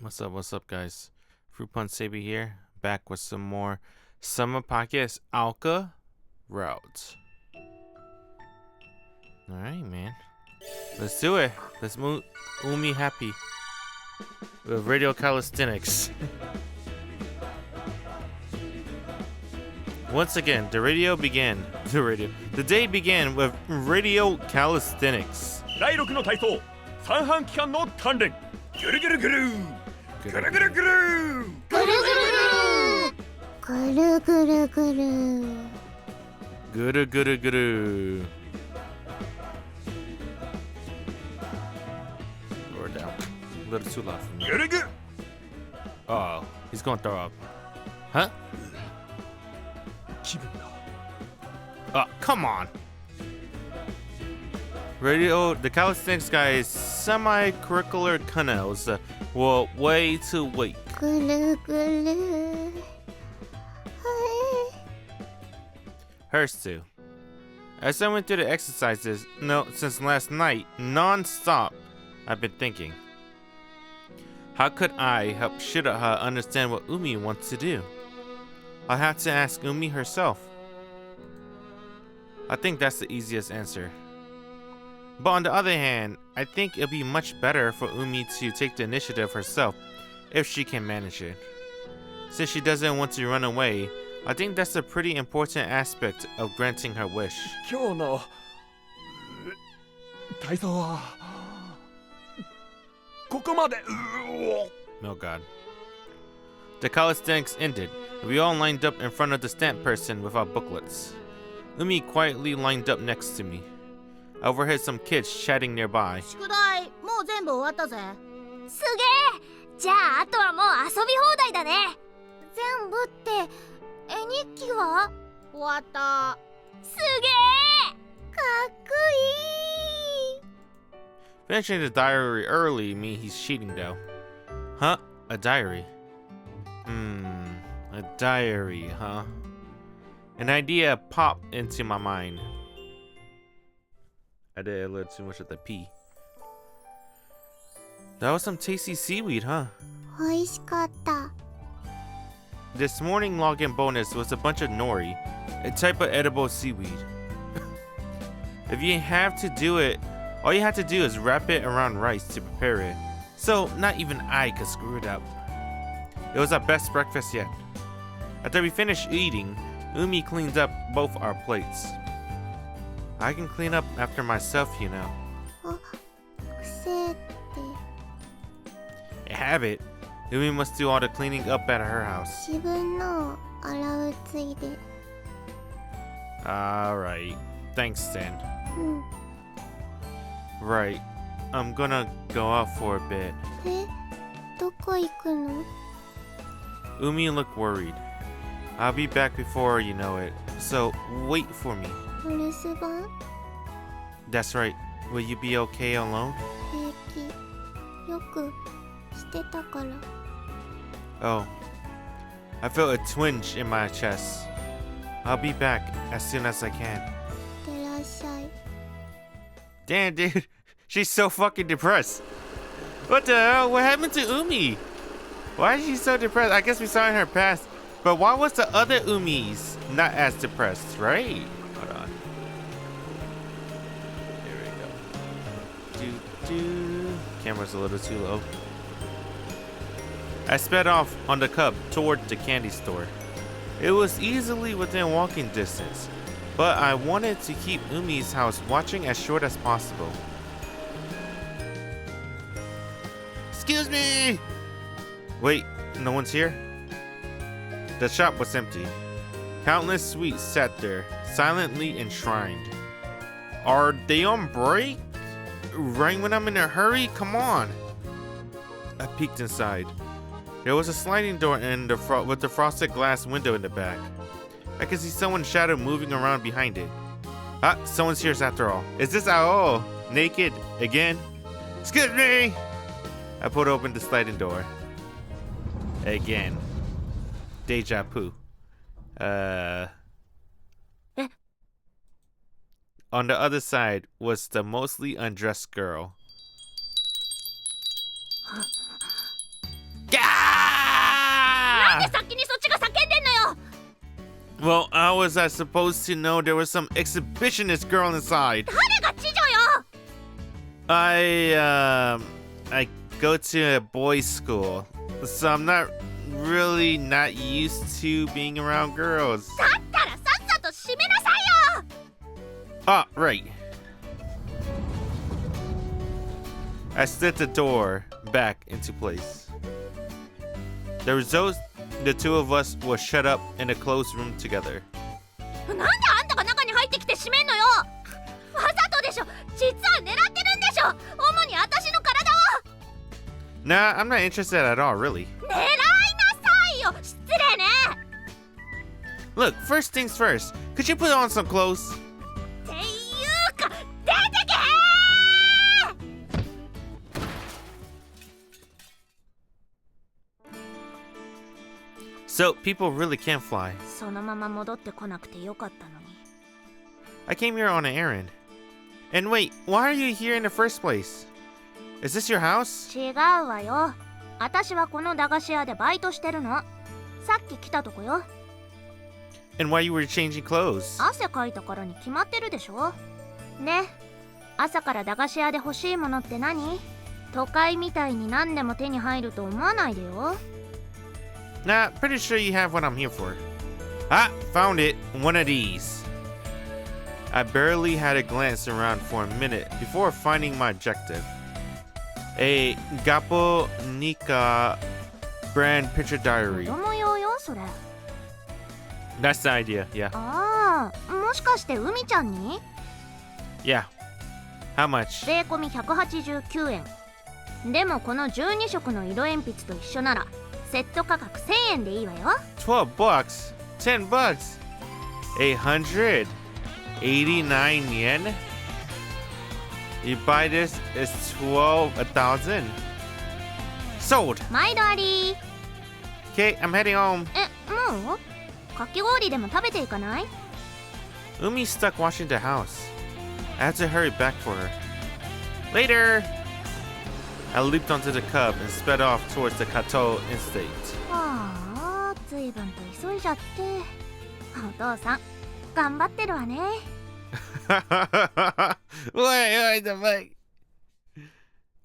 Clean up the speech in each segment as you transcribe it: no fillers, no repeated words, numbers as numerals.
What's up, guys? Fruit Punch Saber here, back with some more Summer Podcast Alka routes. Alright, man. Let's do it. Let's move Umi happy with radio calisthenics. Once again, the day began with radio calisthenics. 第6の体操三半規管の鍛錬ぐるぐるぐるぐるぐるぐるぐるぐるぐるぐるぐるぐるぐるぐる Lower down. A little too loud for me. ぐるぐる Oh, he's gonna throw up. Huh? 気分が Oh, come on. The calisthenics guy is semi-curricular canals. Well, way too weak. ぐるぐる Hers too. As I went through the exercises, since last night, non-stop, I've been thinking. How could I help Shiroha understand what Umi wants to do? I'll have to ask Umi herself. I think that's the easiest answer. But on the other hand, I think it'll be much better for Umi to take the initiative herself if she can manage it. Since she doesn't want to run away, I think that's a pretty important aspect of granting her wish. 今日の体操はここまで Oh god. The calisthenics ended, and we all lined up in front of the stamp person with our booklets. Umi quietly lined up next to me. I overheard some kids chatting nearby. 宿題もう全部終わったぜ。すげえ。じゃああとはもう遊び放題だね。全部って絵日記は終わった。すげえ。かっこいい。 Finishing the diary early means he's cheating though. Huh? A diary? A diary, huh? An idea popped into my mind. I did a little too much of the P. That was some tasty seaweed, huh? 美味しかった。 This morning login bonus was a bunch of nori, a type of edible seaweed. If you have to do it, all you have to do is wrap it around rice to prepare it. So not even I could screw it up. It was our best breakfast yet. After we finished eating, Umi cleaned up both our plates. I can clean up after myself, you know. あ、癖って。 A habit. Umi must do all the cleaning up at her house. 自分のを洗うついで。 Alright. Thanks, Stan. うん。 Right. I'm gonna go out for a bit. え、どこ行くの？ Umi looked worried. I'll be back before you know it, so wait for me. お留守番？ That's right. Will you be okay alone? 平気。よくしてたから。 Oh. I felt a twinge in my chest. I'll be back as soon as I can. いってらっしゃい。 Damn, dude. She's so fucking depressed. What the hell? What happened to Umi? Why is she so depressed? I guess we saw in her past. But why was the other Umis not as depressed, right? Hold on. There we go. Camera's a little too low. I sped off on the cub toward the candy store. It was easily within walking distance, but I wanted to keep Umi's house watching as short as possible. Excuse me! Wait, no one's here? The shop was empty. Countless sweets sat there, silently enshrined. Are they on break? Right when I'm in a hurry? Come on! I peeked inside. There was a sliding door with the frosted glass window in the back. I could see someone's shadow moving around behind it. Ah, someone's here after all. Is this Ao? Naked? Again? Excuse me! I pulled open the sliding door. Again. Deja vu. On the other side was the mostly undressed girl. Well, how was I supposed to know there was some exhibitionist girl inside? 誰が知女よ。 I go to a boys' school, so I'm really not used to being around girls. だったらさっさと閉めなさいよ。 Ah, right. I slid the door back into place. The result, the two of us were shut up in a closed room together. なんであんたが中に入ってきて閉めんのよ。わざとでしょ。実は狙ってるんでしょ。主に私の体を。 Nah, I'm not interested at all, really. 狙いなさいよ。失礼ね。 Look, first things first, could you put on some clothes? っていうか出てけSo, people really can fly. そのまま戻ってこなくてよかったのに。 I came here on an errand. And wait, why are you here in the first place? Is this your house? 違うわよ。私はこの駄菓子屋でバイトしてるの。さっき来たとこよ。 And why you were changing clothes? 汗かいたからに決まってるでしょ。ね、朝から駄菓子屋で欲しいものって何？都会みたいに何でも手に入ると思わないでよ。 Nah, pretty sure you have what I'm here for. Ah, found it. One of these. I barely had a glance around for a minute before finding my objective. A Gapo Nika brand picture 子 diary. 供用よ、それ。 That's the idea, yeah. ああ、もしかして海ちゃんに？ Yeah. How much? 税込み189円。でもこの12色の色鉛筆と一緒ならセット価格1000円でいいわよ。 12 bucks? 10 bucks? 889 yen? You buy this, it's 1,000. Sold! 毎度あり。 Okay, I'm heading home. もう？かき氷でも食べていかない？ Umi's stuck washing the house. I have to hurry back for her. Later! I leaped onto the cub and sped off towards the Kato estate. はあ、随分と急いじゃって。お父さん、頑張ってるわね。wait, the fuck?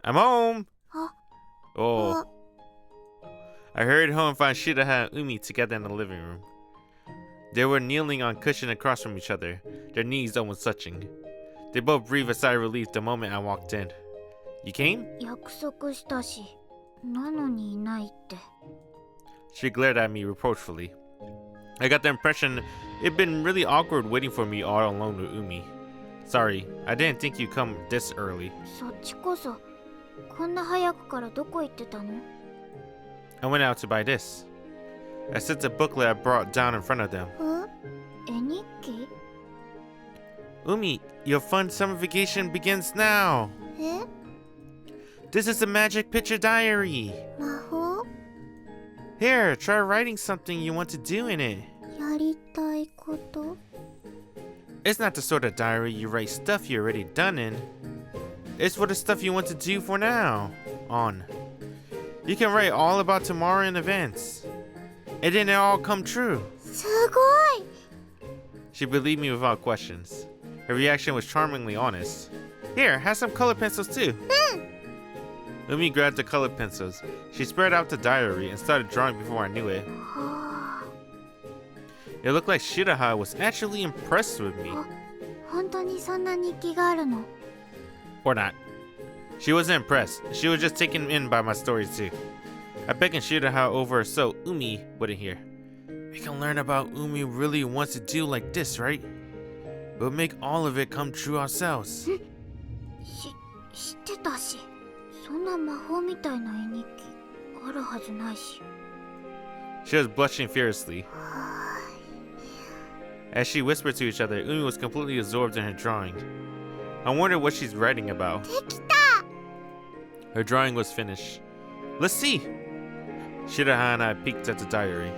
I'm home! Huh? Oh. I hurried home and found Shiroha and Umi together in the living room. They were kneeling on cushion across from each other, their knees almost touching. They both breathed a sigh of relief the moment I walked in. You came? 約束したし、なのにいないって。 She glared at me reproachfully. I got the impression it'd been really awkward waiting for me all alone with Umi. Sorry, I didn't think you'd come this early. そっちこそ、こんな早くからどこ行ってたの？ I went out to buy this. I set the booklet I brought down in front of them. 絵日記？ Umi, your fun summer vacation begins now. え？ This is a magic picture diary. 魔法？ Here, try writing something you want to do in it. やりたいこと？ It's not the sort of diary you write stuff you're already done in. It's for the stuff you want to do for now. On. You can write all about tomorrow in advance. And then it all come true. すごい！ She believed me without questions. Her reaction was charmingly honest. Here, have some colored pencils too. Umi grabbed the colored pencils. She spread out the diary and started drawing before I knew it. It looked like Shiroha was actually impressed with me. 本当にそんな日記があるの？ Or not. She wasn't impressed. She was just taken in by my stories too. I beckoned Shiroha over so Umi wouldn't hear. We can learn about Umi really wants to do like this, right? We'll make all of it come true ourselves. 知ってたし、そんな魔法みたいな絵日記あるはずないし。 She was blushing furiously. As she whispered to each other, Umi was completely absorbed in her drawing. I wondered what she's writing about. できた！ Her drawing was finished. Let's see! Shiroha and I peeked at the diary.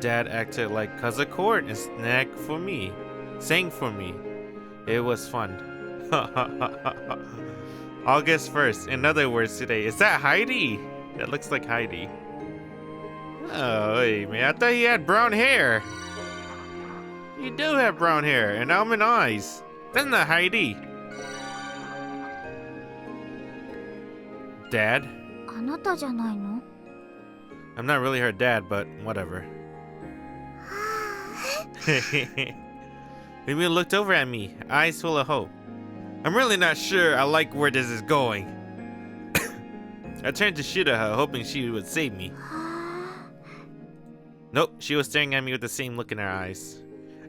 Dad acted like cousin Court and sang for me. It was fun. August 1st, in other words today. Is that Heidi? That looks like Heidi. Oh, wait, man. I thought he had brown hair. You do have brown hair and almond eyes. That's not Heidi. Dad? あなたじゃないの？ I'm not really her dad, but whatever. Umi looked over at me, eyes full of hope. I'm really not sure I like where this is going. I turned to Shiroha, hoping she would save me. Nope, she was staring at me with the same look in her eyes.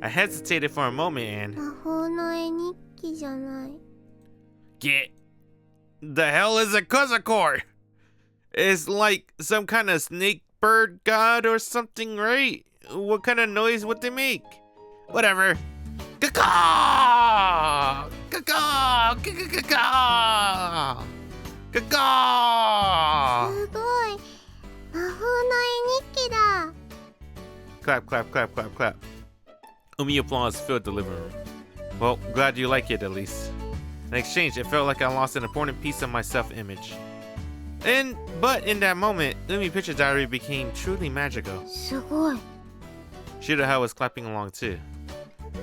I hesitated for a moment and... 魔法の絵日記じゃない。 Get... The hell is a Kozakor? It's like some kind of snake bird god or something, right? What kind of noise would they make? Whatever. Caw! Caw! Caw! Caw! すごい。魔法の絵日記だ。 Clap, clap, clap, clap, clap. Umi applause filled the living room. Well, glad you like it at least. In exchange, it felt like I lost an important piece of my self-image. But in that moment, Umi Picture Diary became truly magical. すごい。 Shiroha was clapping along too.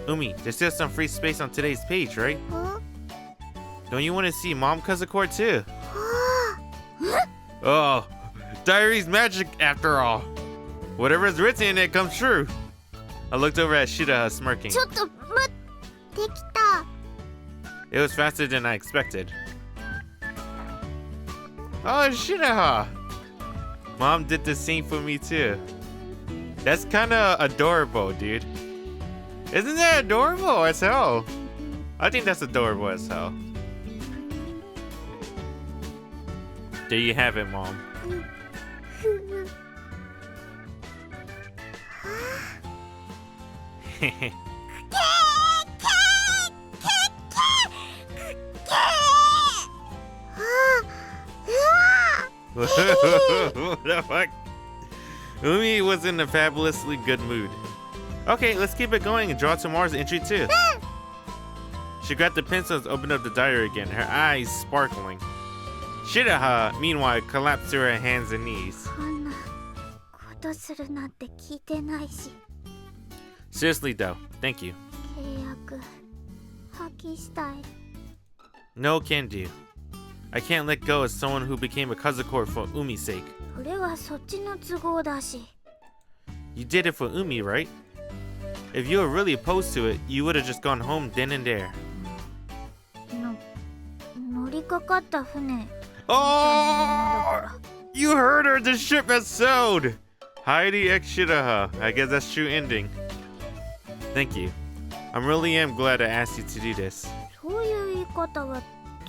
Umi, there's still some free space on today's page, right? あ Don't you want to see Mom Kazakor too? あ Oh, diary's magic after all. Whatever's written in it comes true. I looked over at Shiroha smirking. ちょっと待ってきた。 It was faster than I expected. Oh, Shiroha! Mom did the same for me too. That's kind of adorable, dude. Isn't that adorable as hell? I think that's adorable as hell. There you have it, Mom. What the fuck? Umi was in a fabulously good mood. Okay, let's keep it going and draw tomorrow's entry too. She grabbed the pencils and opened up the diary again, her eyes sparkling. Shiroha, meanwhile, collapsed to her hands and knees. こんなことするなんて聞いてないし。 Seriously though, thank you. 契約破棄したい。 No can do. I can't let go as someone who became a Kazakor for Umi's sake. それはそっちの都合だし。 You did it for Umi, right? If you were really opposed to it, you would have just gone home then and there. 乗りかかった船。 Oh! You heard her! The ship has sailed! Heidi X Shiroha. I guess that's true ending. Thank you. I really am glad I asked you to do this. そういう言い方は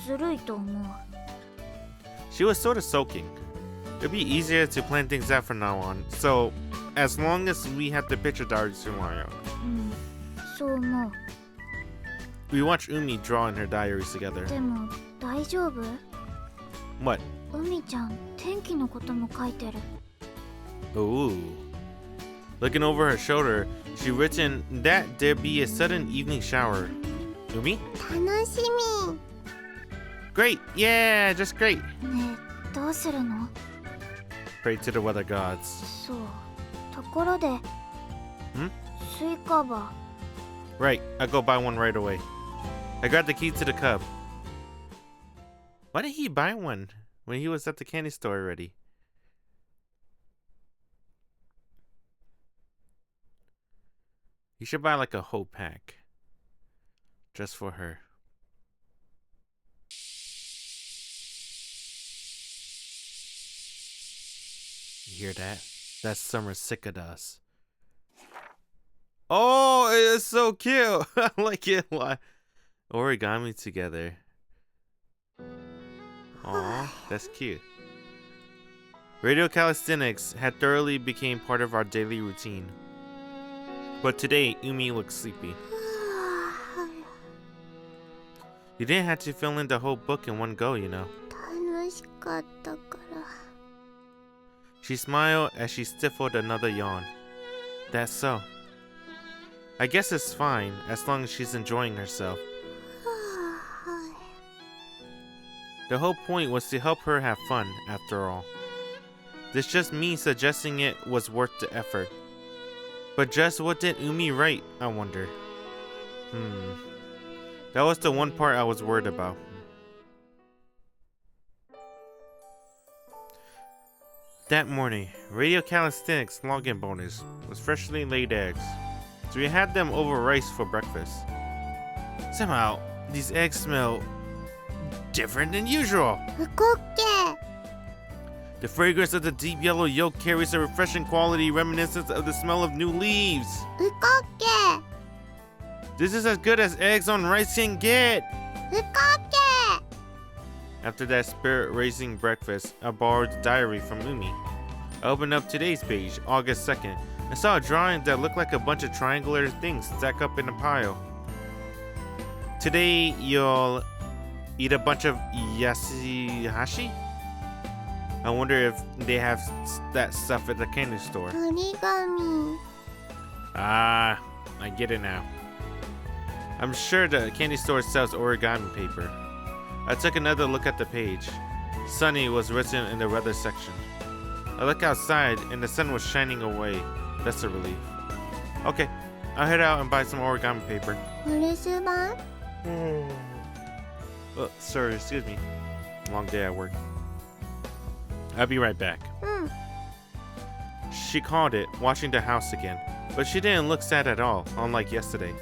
ずるいと思う。 She was sort of sulking. It'd be easier to plan things out from now on, so as long as we have the picture diaries tomorrow. そう思う。 We watched Umi draw in her diaries together. でも大丈夫？ What? 海ちゃん、天気のことも書いてる。 Ooh. Looking over her shoulder, she written that there'd be a sudden evening shower. Umi? 楽しみ。 Great! Yeah, just great! ねえ、どうするの？ Pray to the weather gods. そう。ところで、スイカバ Right, I'll go buy one right away. I got the key to the cub. Why did he buy one when he was at the candy store already? You should buy like a whole pack. Just for her. You hear that? That's summer cicadas. Oh, it's so cute. I like it a lot. Origami together. Aw, that's cute. Radio calisthenics had thoroughly become part of our daily routine. But today, Umi looked sleepy. You didn't have to fill in the whole book in one go, you know. 楽しかったから。 She smiled as she stifled another yawn. That's so. I guess it's fine, as long as she's enjoying herself. The whole point was to help her have fun, after all. This just me suggesting it was worth the effort. But just what did Umi write, I wonder? That was the one part I was worried about. That morning, Radio Calisthenics login bonus was freshly laid eggs, so we had them over rice for breakfast. Somehow, these eggs smell different than usual. うこっけ The fragrance of the deep yellow yolk carries a refreshing quality reminiscent of the smell of new leaves. うこっけ This is as good as eggs on rice can get. うこっけ After that spirit-raising breakfast, I borrowed the diary from Umi. I opened up today's page, August 2nd, and saw a drawing that looked like a bunch of triangular things stacked up in a pile. Today, you'll eat a bunch of yasihashi? I wonder if they have that stuff at the candy store. 折り紙 Ah, I get it now. I'm sure the candy store sells origami paper. I took another look at the page. Sunny was written in the weather section. I looked outside and the sun was shining away. That's a relief. Okay, I'll head out and buy some origami paper. お留守番 Oh, sorry, excuse me. Long day at work. I'll be right back. うん She called it, watching the house again, but she didn't look sad at all, unlike yesterday.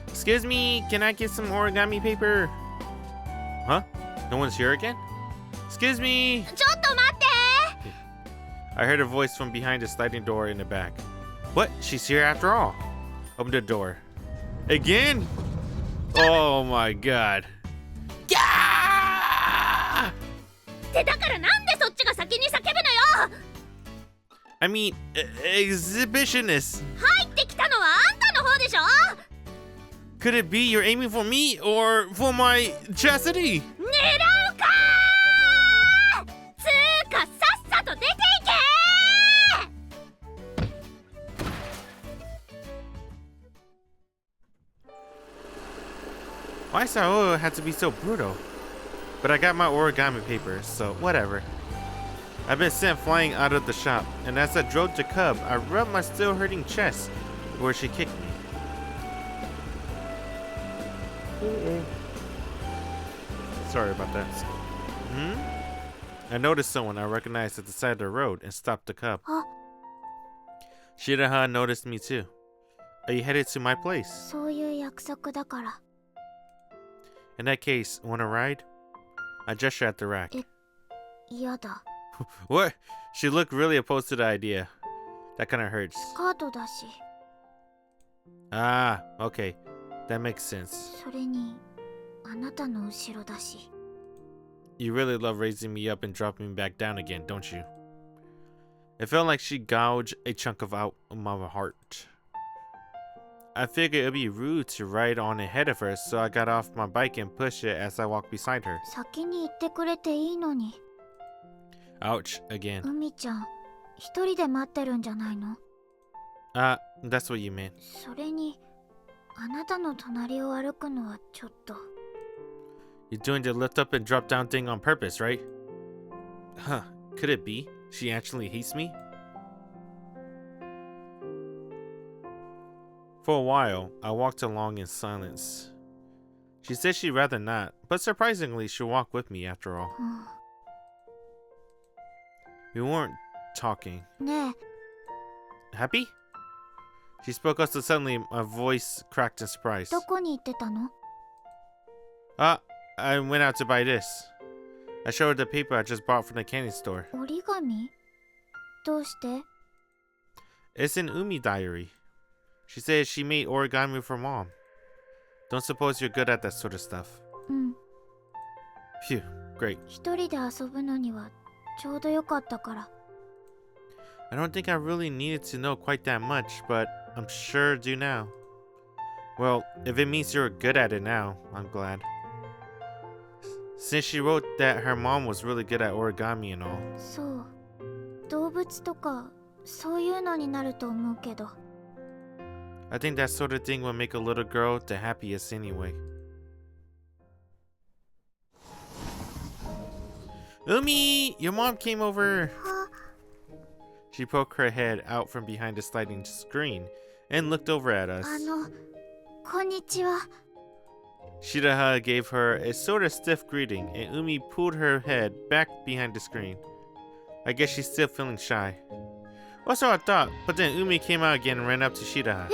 Excuse me, can I get some origami paper? Huh? No one's here again? Excuse me! ちょっと待って I heard a voice from behind the sliding door in the back. What? She's here after all. Open the door. Again? Oh my god. Yeah! ってだからなんでそっちが先に叫ぶのよ I mean, exhibitionist. 入ってきたのはあんたの方でしょ Could it be you're aiming for me or for my chastity? 狙うかつーかさっさと出ていけ Why Sao had to be so brutal? But I got my origami paper, so whatever. I've been sent flying out of the shop, and as I drove the cub, I rubbed my still hurting chest where she kicked me. Sorry about that. I noticed someone I recognized at the side of the road and stopped the cub. Huh? Shiroha noticed me too. Are you headed to my place? そういう約束だから In that case, want a ride? I gesture at the rack. 嫌だ What? She looked really opposed to the idea. That kind of hurts. カードだし Ah, okay. That makes sense. それにあなたの後ろだし You really love raising me up and dropping me back down again, don't you? It felt like she gouged a chunk out of my heart. I figured it'd be rude to ride on ahead of her, so I got off my bike and pushed it as I walked beside her. 先に行ってくれていいのに Ouch, again. 海ちゃん一人で待ってるんじゃないの Ah, that's what you meant. それにあなたの隣を歩くのはちょっと You're doing the lift up and drop down thing on purpose, right? Huh, could it be? She actually hates me? For a while, I walked along in silence. She said she'd rather not, but surprisingly, she'll walk with me after all. うん We weren't talking. ねえ Happy? She spoke up so suddenly, my voice cracked in surprise. どこに行ってたの I went out to buy this. I showed her the paper I just bought from the candy store. 折り紙どうして It's an Umi diary. She said she made origami for mom. Don't suppose you're good at that sort of stuff. うん Phew, great. 一人で遊ぶのにはちょうどよかったから I don't think I really needed to know quite that much, but I'm sure I do now. Well, if it means you're good at it now, I'm glad. Since she wrote that her mom was really good at origami and all. そう動物とかそういうのになると思うけど I think that sort of thing will make a little girl the happiest anyway. Umi, your mom came over. あ She poked her head out from behind the sliding screen and looked over at us. こんにちは。 Shiroha gave her a sort of stiff greeting, and Umi pulled her head back behind the screen. I guess she's still feeling shy. Well, so I thought, but then Umi came out again and ran up to Shiroha.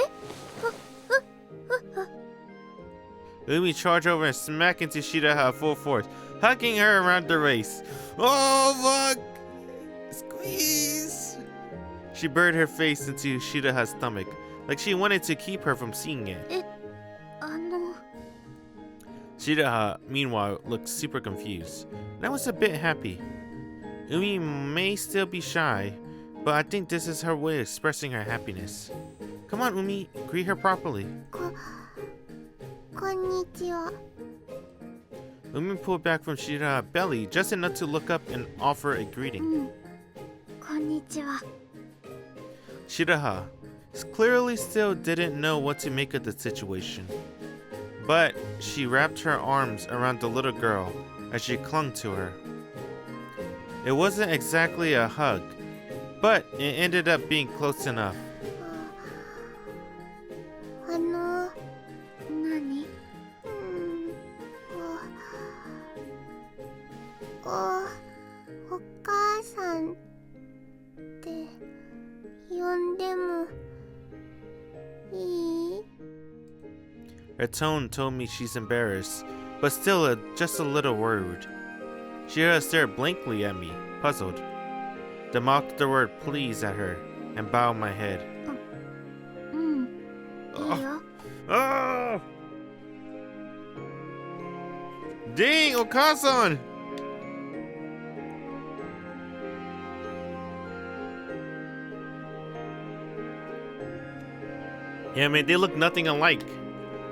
Umi charged over and smacked into Shiroha full force, hugging her around the waist. Oh, fuck! Squeeze! She buried her face into Shiroha's stomach, like she wanted to keep her from seeing it. あの Shiroha, meanwhile, looked super confused, and I was a bit happy. Umi may still be shy, but I think this is her way of expressing her happiness. Come on, Umi, greet her properly. こんにちは。 Umi pulled back from Shiroha's belly just enough to look up and offer a greeting. こんにちは。 Shiroha clearly still didn't know what to make of the situation, but she wrapped her arms around the little girl as she clung to her. It wasn't exactly a hug, but it ended up being close enough. 何？お母さんって呼んでもいい？ Her tone told me she's embarrassed, but still just a little worried. Shiroha stared blankly at me, puzzled. Then mocked the word please at her and bowed my head. いいよ。 Oh! Dang, Okasan! Yeah, man, they look nothing alike.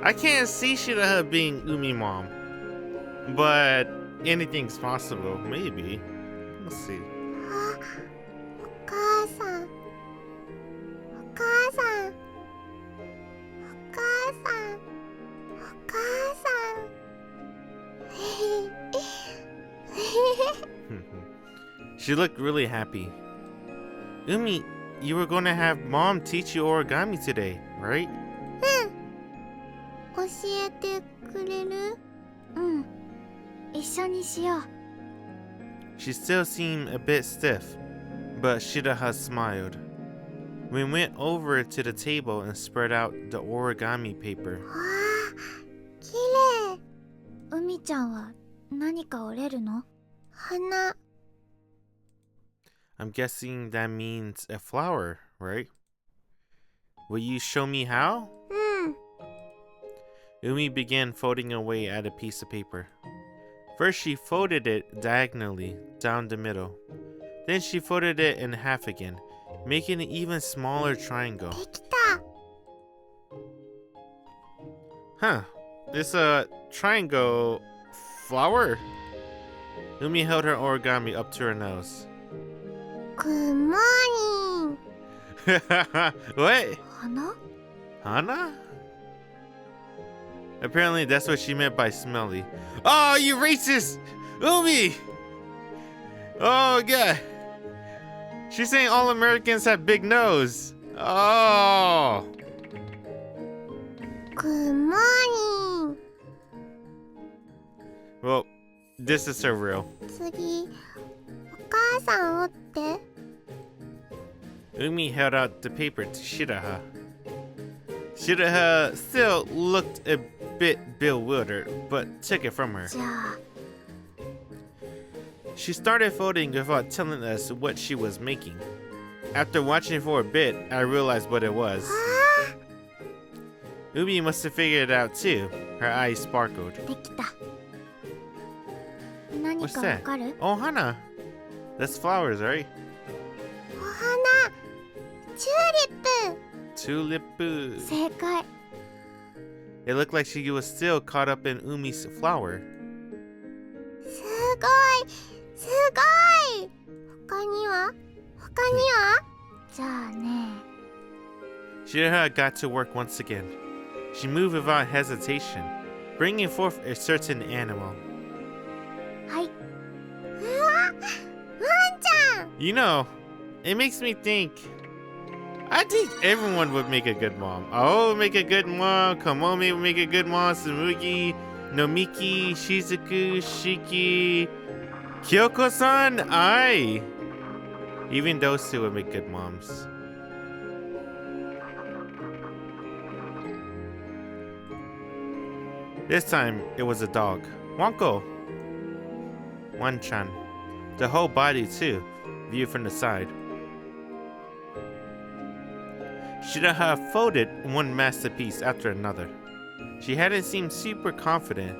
I can't see Shiroha being Umi mom, but anything's possible, maybe. Let's see. お母さん。お母さん。お母さん。お母さん。She looked really happy. Umi, you were going to have mom teach you origami today, right? 教えてくれる？一緒にしよう。 She still seemed a bit stiff, but Shiroha smiled. We went over to the table and spread out the origami paper. わあ、きれい。海ちゃんは何か折れるの？花。 I'm guessing that means a flower, right? Will you show me how? Umi began folding away at a piece of paper. First, she folded it diagonally down the middle. Then she folded it in half again, making an even smaller triangle. できた。 Huh, it's a triangle flower? Umi held her origami up to her nose. Good morning. What? 花？ Hana? Apparently that's what she meant by smelly. Oh, you racist! Umi! Oh, God. She's saying all Americans have big nose. Oh. Good morning. Well, this is so real. 次、お母さん折って。 Umi held out the paper to Shiroha. Shiroha still looked a bit bewildered, but took it from her. じゃあ、 She started folding without telling us what she was making. After watching for a bit, I realized what it was. あ Umi must have figured it out too. Her eyes sparkled. ー、できた。何 What's かわ that? かる？ Oh, Hana. That's flowers, right? お花。チューリップ。 Tulip. 正解。 It looked like she was still caught up in Umi's flower. すごい。すごい。他には？じゃあね。 Shiroha got to work once again. She moved without hesitation, bringing forth a certain animal. はい。うわ、You know, it makes me think. I think everyone would make a good mom. Aoi would make a good mom. Kamome would make a good mom. Tsumugi, Nomiki, Shizuku, Shiki, Kyoko-san, Ai. Even those two would make good moms. This time, it was a dog. Wanko. Wan-chan. The whole body, too, viewed from the side. Shiroha folded one masterpiece after another. She hadn't seemed super confident,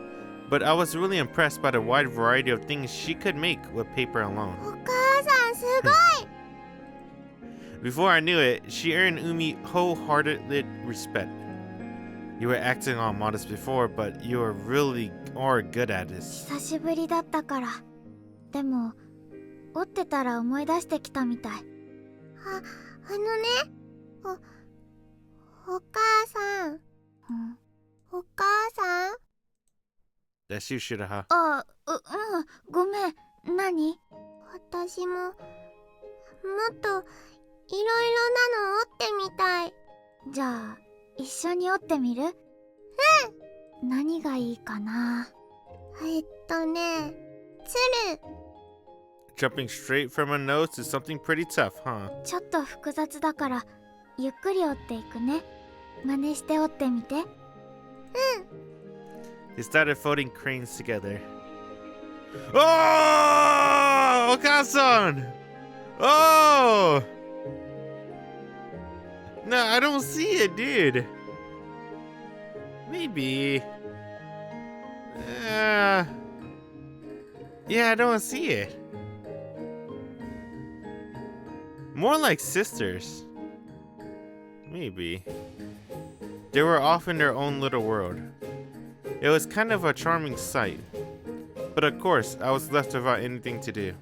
but I was really impressed by the wide variety of things she could make with paper alone. お母さんすごい Before I knew it, she earned Umi wholehearted respect. You were acting all modest before, but you really are good at this. 久しぶりだったから。でも折ってたら思い出してきたみたい。あのね、お母さん、お母さん。 That's you, Shiroha. ごめん。何？私ももっといろいろなの折ってみたい。じゃあ一緒に折ってみる？うん。何がいいかな。鶴。 Jumping straight from a nose to something pretty tough, huh? ちょっと複雑だからゆっくり折っていくね。真似して折ってみて。They started folding cranes together. Oh! Okasan! Oh! No, I don't see it, dude. Maybe. Yeah, I don't see it. More like sisters. Maybe. They were off in their own little world. It was kind of a charming sight. But of course, I was left without anything to do.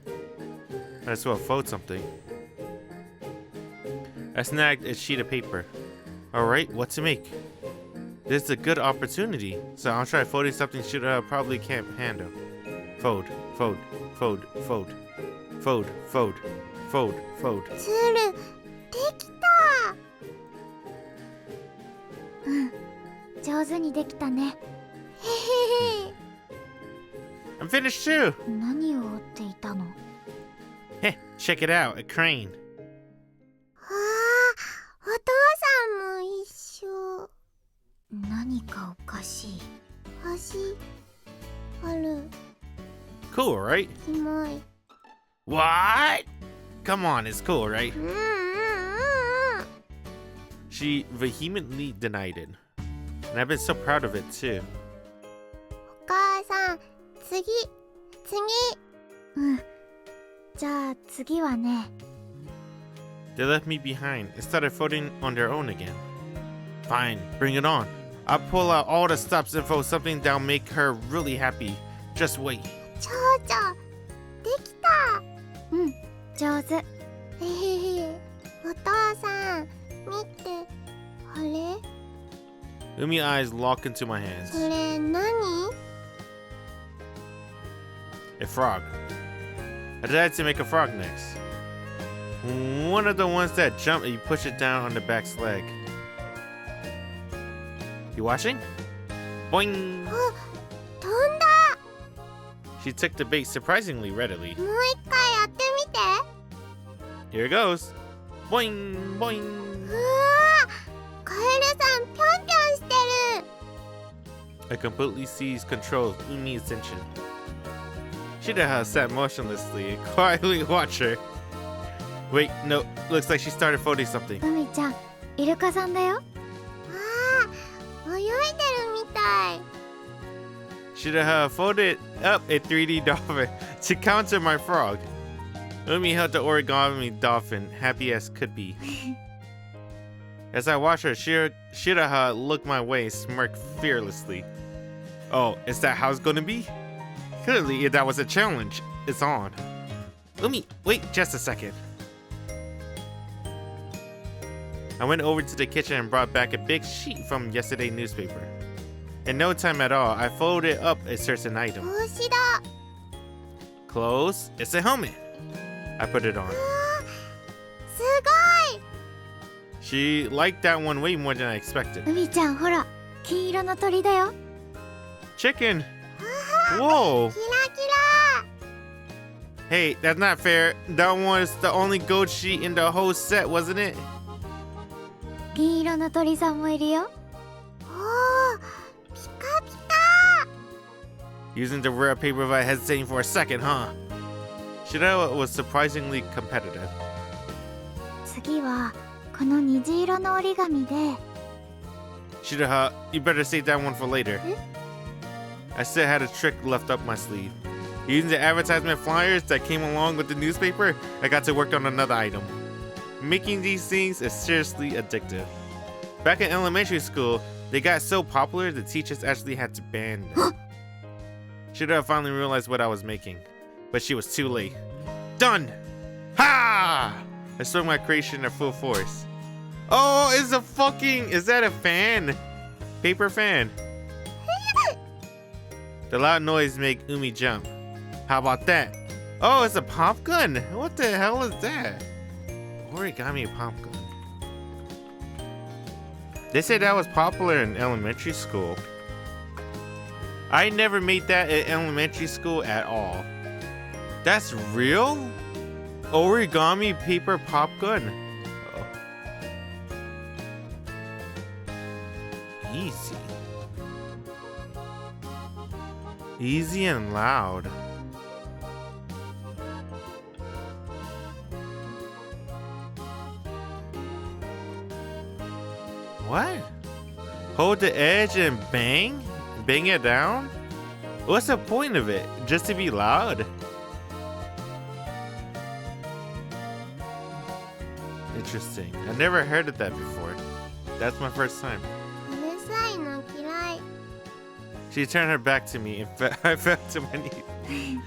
Might as well fold something. I snagged a sheet of paper. Alright, what to make? This is a good opportunity, so I'll try folding something Shiroha probably can't handle. Fold, fold, fold, fold. Fold, fold, fold, fold. 鶴、できた。上手にできたね。へへへ。 I'm finished too! 何を折っていたの？ Heh, check it out, a crane. お父さんも一緒。何かおかしい。橋ある。 Cool, right? キモい。 What? Come on, it's cool, right? She vehemently denied it. And I've been so proud of it too. お母さん、次。じゃあ次はね。 They left me behind and started folding on their own again. Fine, bring it on. I'll pull out all the stops and fold something that'll make her really happy. Just wait. 長女、できた。上手。お父さん、見て。あれ？ Umi's eyes lock into my hands. それ何？ A frog. I decided to make a frog next. One of the ones that jump and you push it down on the back's leg. You watching? Boing! 飛んだ。 She took the bait surprisingly readily. もう一回やってみて。 Here it goes. Boing! Boing! カエルさんぴょんぴょんしてる。 I completely seized control of Umi's attention. Shiroha sat motionlessly and quietly watched her. Wait, no, looks like she started folding something. 海ちゃん、イルカさんだよ。泳いでるみたい。 Shiroha folded up a 3D dolphin to counter my frog. Umi held the origami dolphin, happy as could be. As I watched her, Shiroha looked my way and smirked fearlessly. Oh, is that how it's gonna be? Clearly, if that was a challenge, it's on. Umi, wait just a second. I went over to the kitchen and brought back a big sheet from yesterday's newspaper. In no time at all, I folded up a certain item. 帽子だ。 Close. It's a helmet. I put it on. すごい。 She liked that one way more than I expected. 海ちゃんほら、金色の鳥だよ。 Chicken! Whoa! キラキラ。 Hey, that's not fair. That one was the only gold sheet in the whole set, wasn't it? 銀色の鳥さんもいるよ。おー、ピカピカ。 Using the rare paper without hesitating for a second, huh? Shiroha was surprisingly competitive. 次はこの虹色の折り紙で。 Shiroha, you better save that one for later. Hmm? I still had a trick left up my sleeve. Using the advertisement flyers that came along with the newspaper, I got to work on another item. Making these things is seriously addictive. Back in elementary school, they got so popular the teachers actually had to ban them. Shiroha finally realized what I was making, but she was too late. Done! Ha! I swung my creation at full force. Oh, it's a fucking... Is that a fan? Paper fan. The loud noise made Umi jump. How about that? Oh, it's a pop gun. What the hell is that? Origami pop gun. They said that was popular in elementary school. I never made that in elementary school at all. That's real? Origami paper pop gun. Oh. Easy. Easy and loud. What? Hold the edge and bang? Bang it down? What's the point of it? Just to be loud? Interesting. I never heard of that before. That's my first time. うるさいの嫌い。 She turned her back to me and I fell to my knees.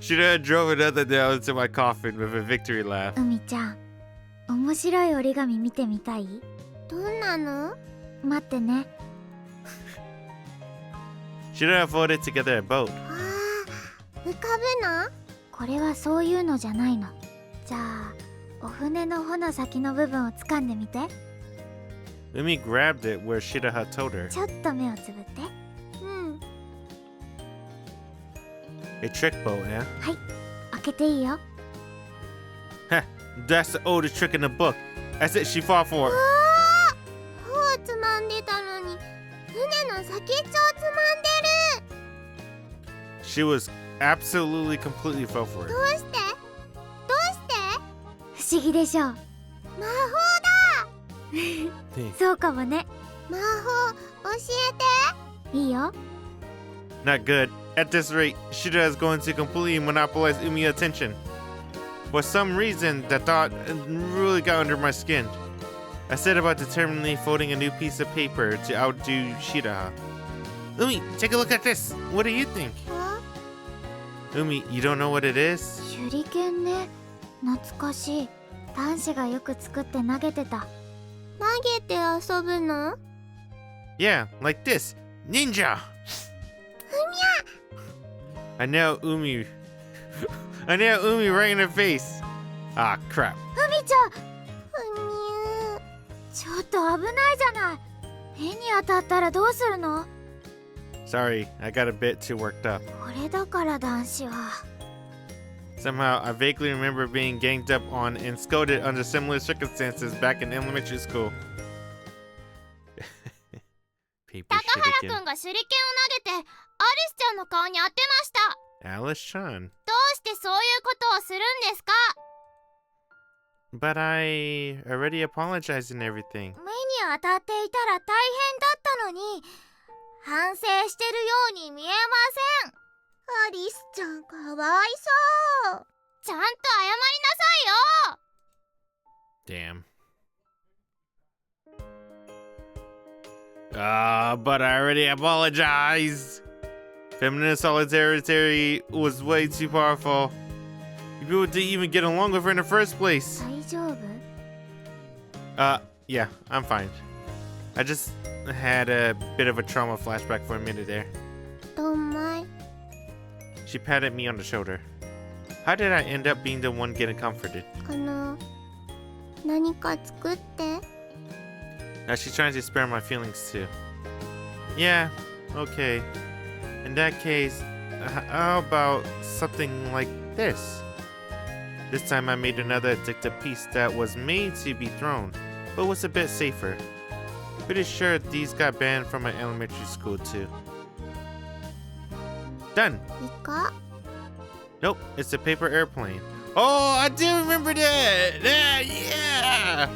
She then drove another nail into my coffin with a victory laugh. 海ちゃん、面白い折り紙見てみたい？どんなの？待ってね。 She then folded together a boat. わあ、浮かぶの？これはそういうのじゃないの。じゃあ、お船の帆の先の部分を掴んでみて。 Umi grabbed it where Shiroha told her. ちょっと目をつぶって。うん。 A trick boat, yeah? はい、開けていいよ。 Heh, that's the oldest trick in the book. I said she fought for it. 帆をつまんでたのに、船の先っちょをつまんでる。 She was absolutely completely fell for ど it. うして？どうして？不思議でしょ。魔法だ。そうかもね。魔法教えて。いいよ。 Not good. At this rate, Shira is going to completely monopolize Umi's attention. For some reason, that thought really got under my skin. I set about determinedly folding a new piece of paper to outdo Shira. Umi, take a look at this. What do you think? Umi, you don't know what it is? 手裏剣ね。懐かしい。男子がよく作って投げてた。投げて遊ぶの？ Yeah, like this. Ninja! I nailed Umi. I nailed Umi right in her face. Ah, crap. 海ちゃん。ちょっと危ないじゃない。目に当たったらどうするの？ Sorry, I got a bit too worked up. これだから男子は。 Somehow, I vaguely remember being ganged up on and scolded under similar circumstances back in elementary school. Paper 高原く shuriken. んが手裏剣を投げてアリスちゃんの顔に当てました。 Alice Chan. どうしてそういうことをするんですか？ But I already apologized and everything. 目に当たっていたら大変だったのに、反省してるように見えません。アリスちゃんかわいそう。ちゃんと謝りなさいよ。 Damn. But I already apologized. Feminine solidarity was way too powerful. People didn't even get along with her in the first place. 大丈夫？ Yeah, I'm fine. I just had a bit of a trauma flashback for a minute there. どんまい。 She patted me on the shoulder. How did I end up being the one getting comforted? 何か作って。 Now she's trying to spare my feelings too. Yeah, okay. In that case, how about something like this? This time I made another addictive piece that was made to be thrown, but was a bit safer. Pretty sure these got banned from my elementary school too. Done. イカ Nope, it's a paper airplane. Oh, I do remember that! Yeah!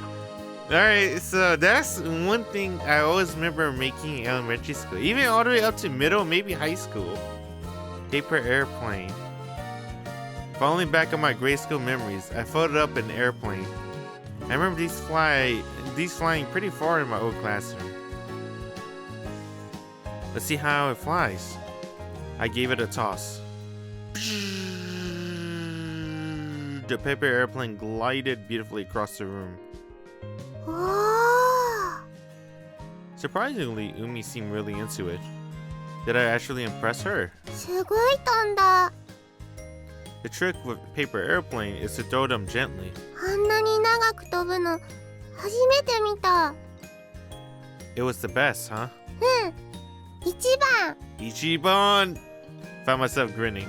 Alright, so that's one thing I always remember making in elementary school. Even all the way up to middle, maybe high school. Paper airplane. Falling back on my grade school memories, I folded up an airplane. I remember these flying pretty far in my old classroom. Let's see how it flies. I gave it a toss. The paper airplane glided beautifully across the room. おー Surprisingly, Umi seemed really into it. Did I actually impress her? すごい飛んだ。 The trick with paper airplane is to throw them gently. あんなに長く飛ぶの初めて見た。 It was the best, huh? うん、一番。 Ichiban! Found myself grinning.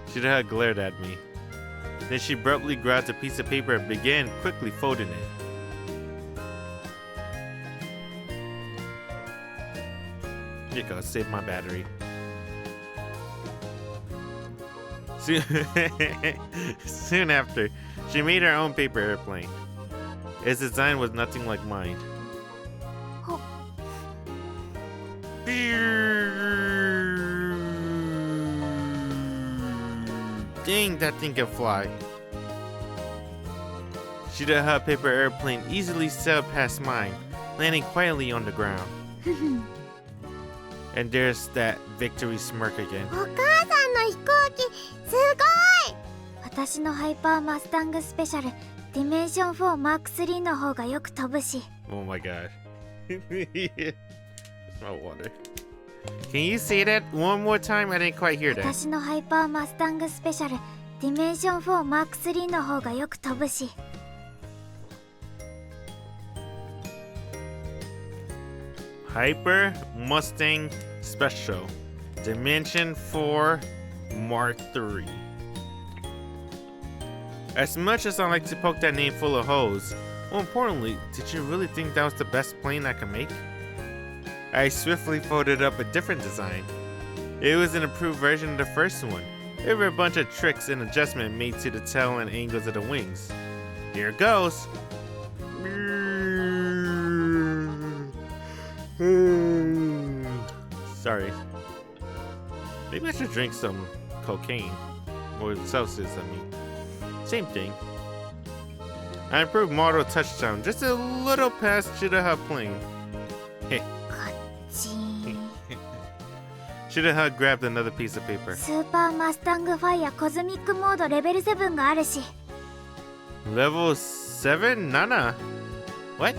Shiroha glared at me. Then she abruptly grabbed a piece of paper and began quickly folding it. Here you go, save my battery. Soon after, she made her own paper airplane. Its design was nothing like mine. Oh. Dang, that thing can fly. Shiroha paper airplane easily sailed past mine, landing quietly on the ground. And there's that victory smirk again. お母さんの飛行機すごい。私のハイパーマスタングスペシャルディメンション4マーク3の方がよく飛ぶし。 Oh my god. It's my water. Can you say that one more time? I didn't quite hear that. 私のハイパーマスタングスペシャルディメンション4マーク3の方がよく飛ぶし。 Hyper Mustang Special Dimension 4 Mark III. As much as I like to poke that name full of holes, more importantly, did you really think that was the best plane I could make? I swiftly folded up a different design. It was an improved version of the first one. There were a bunch of tricks and adjustments made to the tail and angles of the wings. Here it goes. Sorry. Maybe I should drink some cocaine. Or Celsius, I mean. Same thing. I improved model touchdown just a little past Shiroha plane. Hey. Shiroha grabbed another piece of paper. スーパーマスタングファイアコズミックモードレベル7があるし。 Level 7? Nana. What?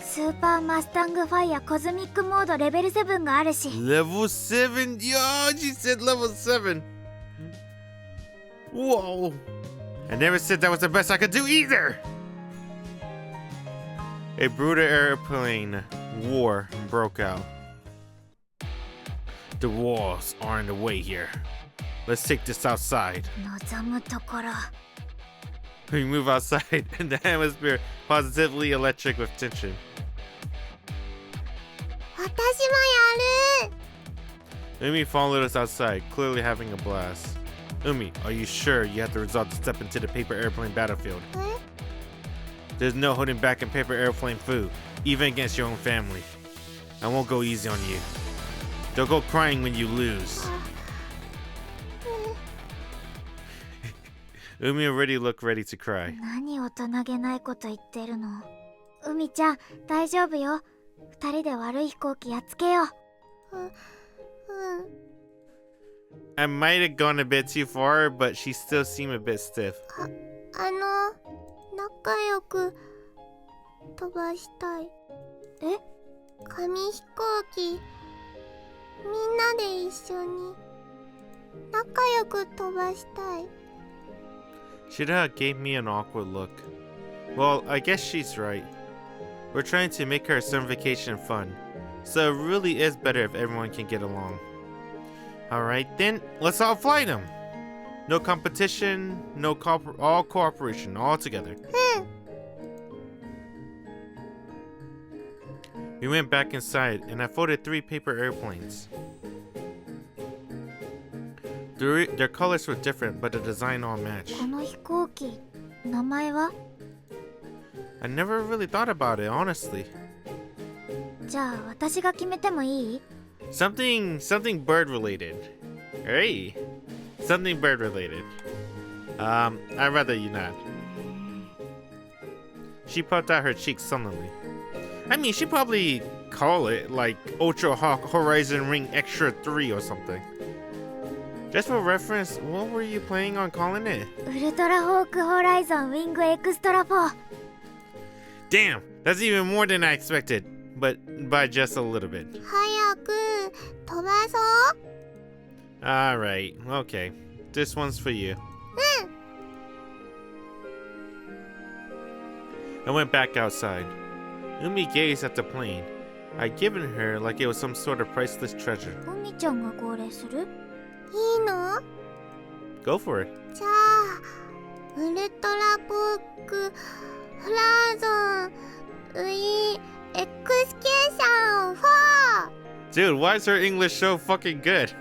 スーパーマスタングファイアコズミックモードレベル7があるし。 Level 7? Yo, she said level 7. Whoa. I never said that was the best I could do either. A brutal airplane war broke out. The walls are in the way here. Let's take this outside. 望むところ。 We move outside, and the atmosphere positively electric with tension. 私もやる。 Umi followed us outside, clearly having a blast. Umi, are you sure you have the resolve to step into the paper airplane battlefield? え There's no holding back in paper airplane food, even against your own family. I won't go easy on you. Don't go crying when you lose. Umi already looked ready to cry. 何大人げないこと言ってるの。海ちゃん、大丈夫よ。二人で悪い飛行機やっつけよう。I might have gone a bit too far, but she still seemed a bit stiff. 仲良く飛ばしたい。え？紙飛行機みんなで一緒に。仲良く飛ばしたい。 Shiroha gave me an awkward look. Well, I guess she's right. We're trying to make our summer vacation fun, so it really is better if everyone can get along. Alright then, let's all fly them! No competition, all cooperation, all together. We went back inside, and I folded 3 paper airplanes. Their colors were different, but the design all matched. この飛行機、名前は？ I never really thought about it, honestly. じゃあ私が決めてもいい？ Something bird related. Hey, something bird related. I'd rather you not. She puffed out her cheeks sullenly. I mean, she'd probably call it like Ultra Hawk Horizon Ring Extra 3 or something. Just for reference, what were you planning on calling it? ウルトラホークホライゾンウィングエクストラ4。 Damn, that's even more than I expected, but by just a little bit. 早く飛ばそう。 Alright, okay. This one's for you. I went back outside. Umi gazed at the plane. I'd given her like it was some sort of priceless treasure. 海ちゃんが号令する？いいの？ Go for it. じゃあウルトラポークホライゾンウィエクスケーション4。 Dude, why is her English so fucking good?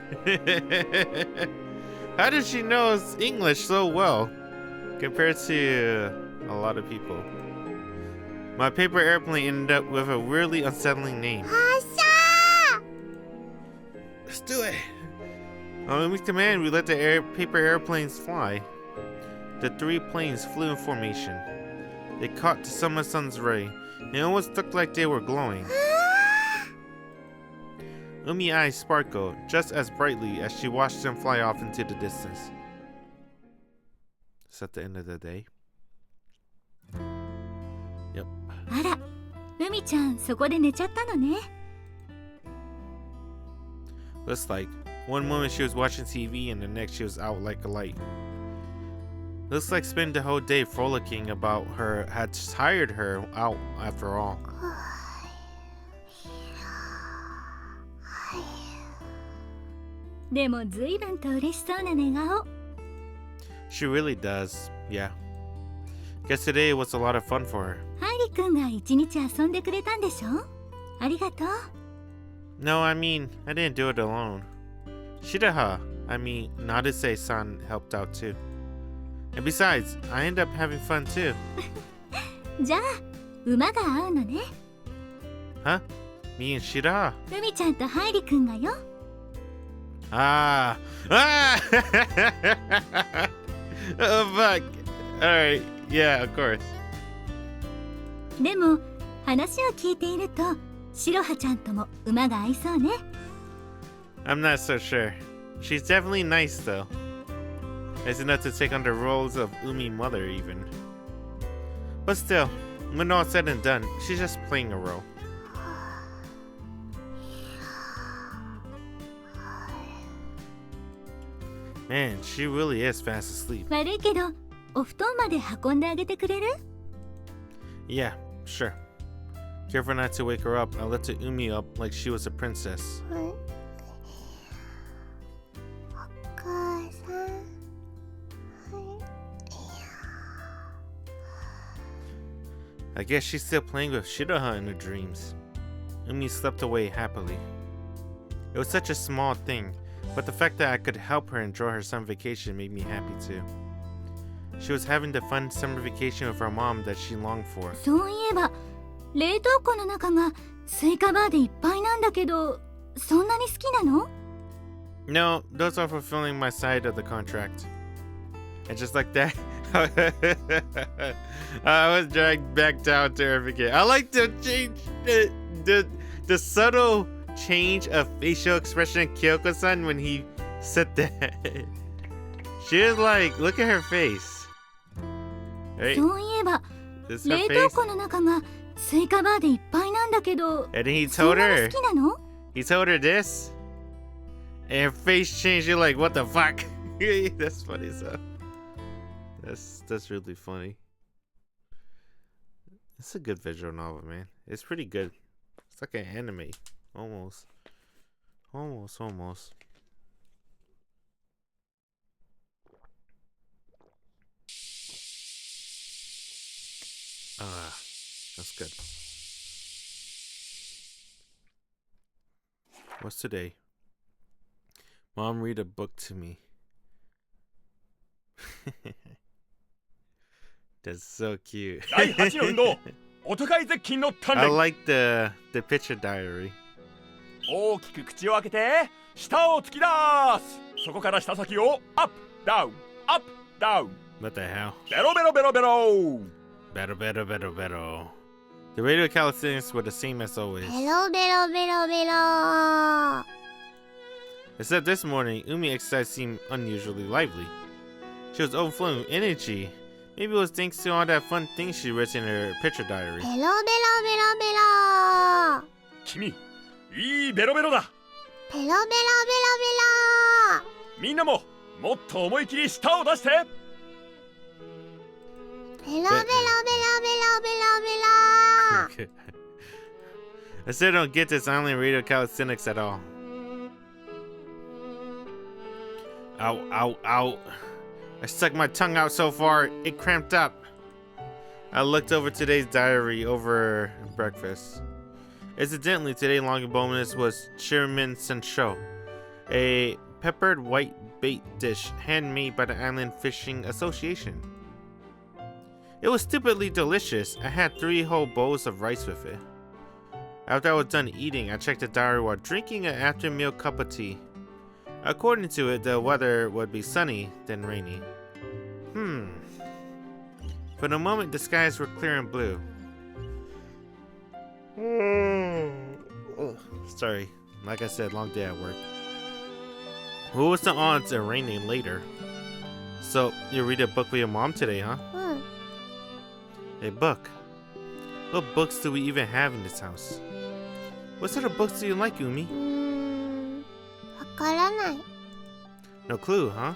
How does she know English so well compared to a lot of people? My paper airplane ended up with a weirdly unsettling name. 発射！ Let's do it. On Umi's command, we let the paper airplanes fly. The 3 planes flew in formation. They caught the summer sun's ray, and it almost looked like they were glowing. Umi's eyes sparkled just as brightly as she watched them fly off into the distance. It's at the end of the day. Yep. あら、海ちゃんそこで寝ちゃったのね。 Looks like one moment she was watching TV and the next she was out like a light. Looks like spending the whole day frolicking about her had tired her out after all. でもずいぶんと嬉しそうな寝顔。 She really does, yeah. Guess today was a lot of fun for her. ハイリ君が一日遊んでくれたんでしょ？ありがとう。 No, I mean, I didn't do it alone. Shiroha, Naruse-san helped out too. And besides, I ended up having fun too. じゃあ馬が合うのね。 Huh? Me and Shiroha? 海ちゃんとハイリ君がよ。 Ah! Oh, fuck. Alright, yeah, of course. でも話を聞いていると白羽ちゃんとも馬が合いそうね。 I'm not so sure. She's definitely nice though. Nice enough to take on the roles of Umi mother even. But still, when all said and done, she's just playing a role. Man, she really is fast asleep. 悪いけどお布団まで運んであげてくれる？ Yeah, sure. Careful not to wake her up, I lifted Umi up like she was a princess. お母さん。 I guess she's still playing with Shiroha in her dreams. Umi slept away happily. It was such a small thing, but the fact that I could help her enjoy her summer vacation made me happy too. She was having the fun summer vacation with her mom that she longed for. そういえば冷凍庫の中がスイカバーでいっぱいなんだけど、そんなに好きなの？ No, those are fulfilling my side of the contract. And just like that, I was dragged back down to earth again. I like to change the subtle change of facial expression of Kyoko-san when he said that. She was like, look at her face. Right? そういえば This is her 冷凍 face. 庫の中がスイカバーでいっぱいなんだけど、 And then he そん told なに her, 好きなの？ he told her this. And her face changed. You're like, what the fuck? That's funny, so. That's really funny. It's a good visual novel, man. It's pretty good. It's like an anime. Almost. That's good. What's today? Mom, read a book to me. That's so cute. 第8の運動お互い絶筋の鍛 I 錬 like the picture diary. 大きく口を開けて舌を突き出すそこから舌先をアップダウンアップダウン What the hell? ベロベロベロベロ Better. The radio calisthenics were the same as always. ベロベロベロベロ Except this morning, Umi's exercise seemed unusually lively. She was overflowing with energy. Maybe it was thanks to all that fun things she wrote in her picture diary. ベロベロベロベロ君いいベロベロだベロベロベロベみんなももっと思い切り舌を出してロベロベロベロベロベロ I still don't get this island radio calisthenics at all. Ow. I stuck my tongue out so far, it cramped up. I looked over today's diary over breakfast. Incidentally, today's longer bonus was Shirimen Sensho, a peppered white bait dish handmade by the Island Fishing Association. It was stupidly delicious. I had 3 whole bowls of rice with it. After I was done eating, I checked the diary while drinking an after-meal cup of tea. According to it, the weather would be sunny, then rainy. For the moment, the skies were clear and blue. Sorry, like I said, long day at work. What was the odds of raining later? So, you read a book with your mom today, huh? うん A book? What books do we even have in this house? What sort of books do you like, Umi? わからない No clue, huh?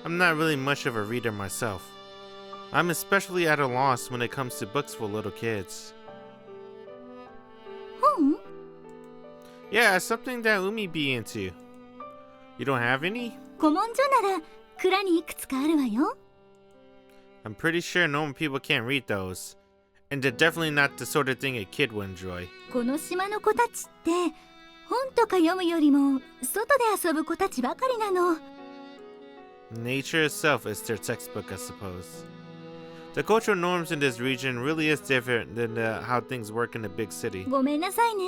I'm not really much of a reader myself. I'm especially at a loss when it comes to books for little kids. 本 Yeah, something that Umi be into. You don't have any? 古文書なら蔵にいくつかあるわよ。 I'm pretty sure normal people can't read those. And they're definitely not the sort of thing a kid would enjoy. この島の子たちって本とか読むよりも外で遊ぶ子たちばかりなの。 Nature itself is their textbook, I suppose. The cultural norms in this region really is different than how things work in a big city. ごめんなさいね。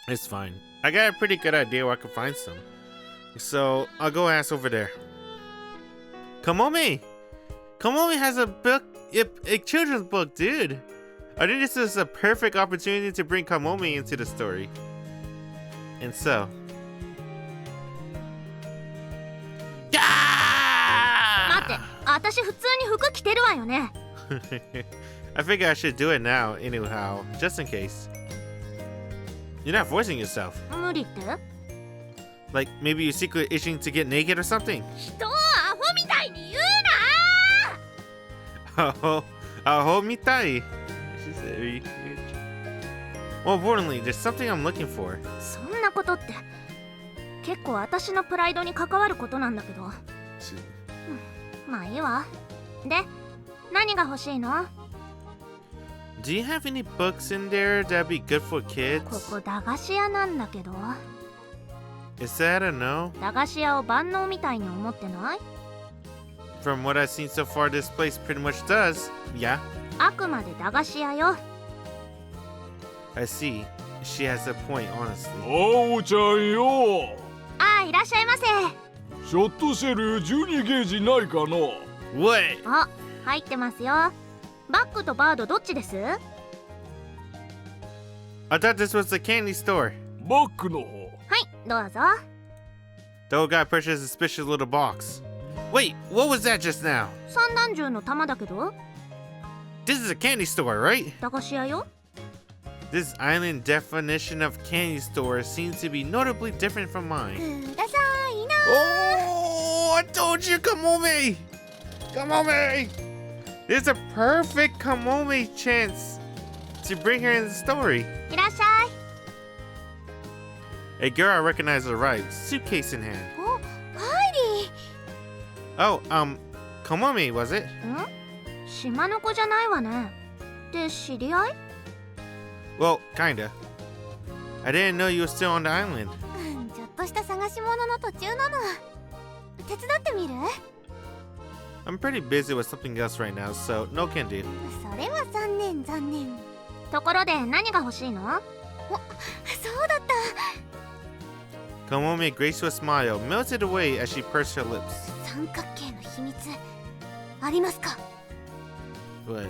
It's fine. I got a pretty good idea where I can find some. So, I'll go ask over there. Kamome! Kamome has a book, a children's book, dude! I think this is a perfect opportunity to bring Kamome into the story. And so... 待って私普通に服着てるわよね I figure I should do it now, anyhow, just in case. You're not forcing yourself. 無理って Like, maybe you're secretly itching to get naked or something? 人をアホみたいに言うな Aho mitai. She said, more importantly, there's something I'm looking for. そんなことって結構私のプライドに関わることなんだけどまあいいわで何が欲しいの Do you have any books in there that'd be good for kids? ここ駄菓子屋なんだけど Is that a no? 駄菓子屋を万能みたいに思ってない From what I've seen so far, this place pretty much does. Yeah, あくまで駄菓子屋よ I see. She has a point, honestly. おうちゃんよああいらっしゃいませショットシェル12ゲージないかな What? あ入ってますよバッグとバードどっちです I thought this was a candy store. バックの方はいどうぞ The old guy purchased a suspicious little box. Wait, what was that just now? 散弾銃の弾だけど This is a candy store, right? 駄菓子屋よ This island definition of candy store seems to be notably different from mine. くださいな Oh, I told you, Kamome! Kamome! There's a perfect Kamome chance to bring her in the story. いらっしゃい。 A girl I recognize arrived, suitcase in hand. おハイリ Oh, Kamome, was it? ん？島の子じゃないわね。で、知り合い？ Well, kinda. I didn't know you were still on the island. ちょっとした探し物の途中なの。手伝ってみる？ I'm pretty busy with something else right now, so no can do. それは残念。ところで何が欲しいの？そうだった。 Kamome graced with a smile, melted away as she pursed her lips. 三角形の秘密ありますか？ What?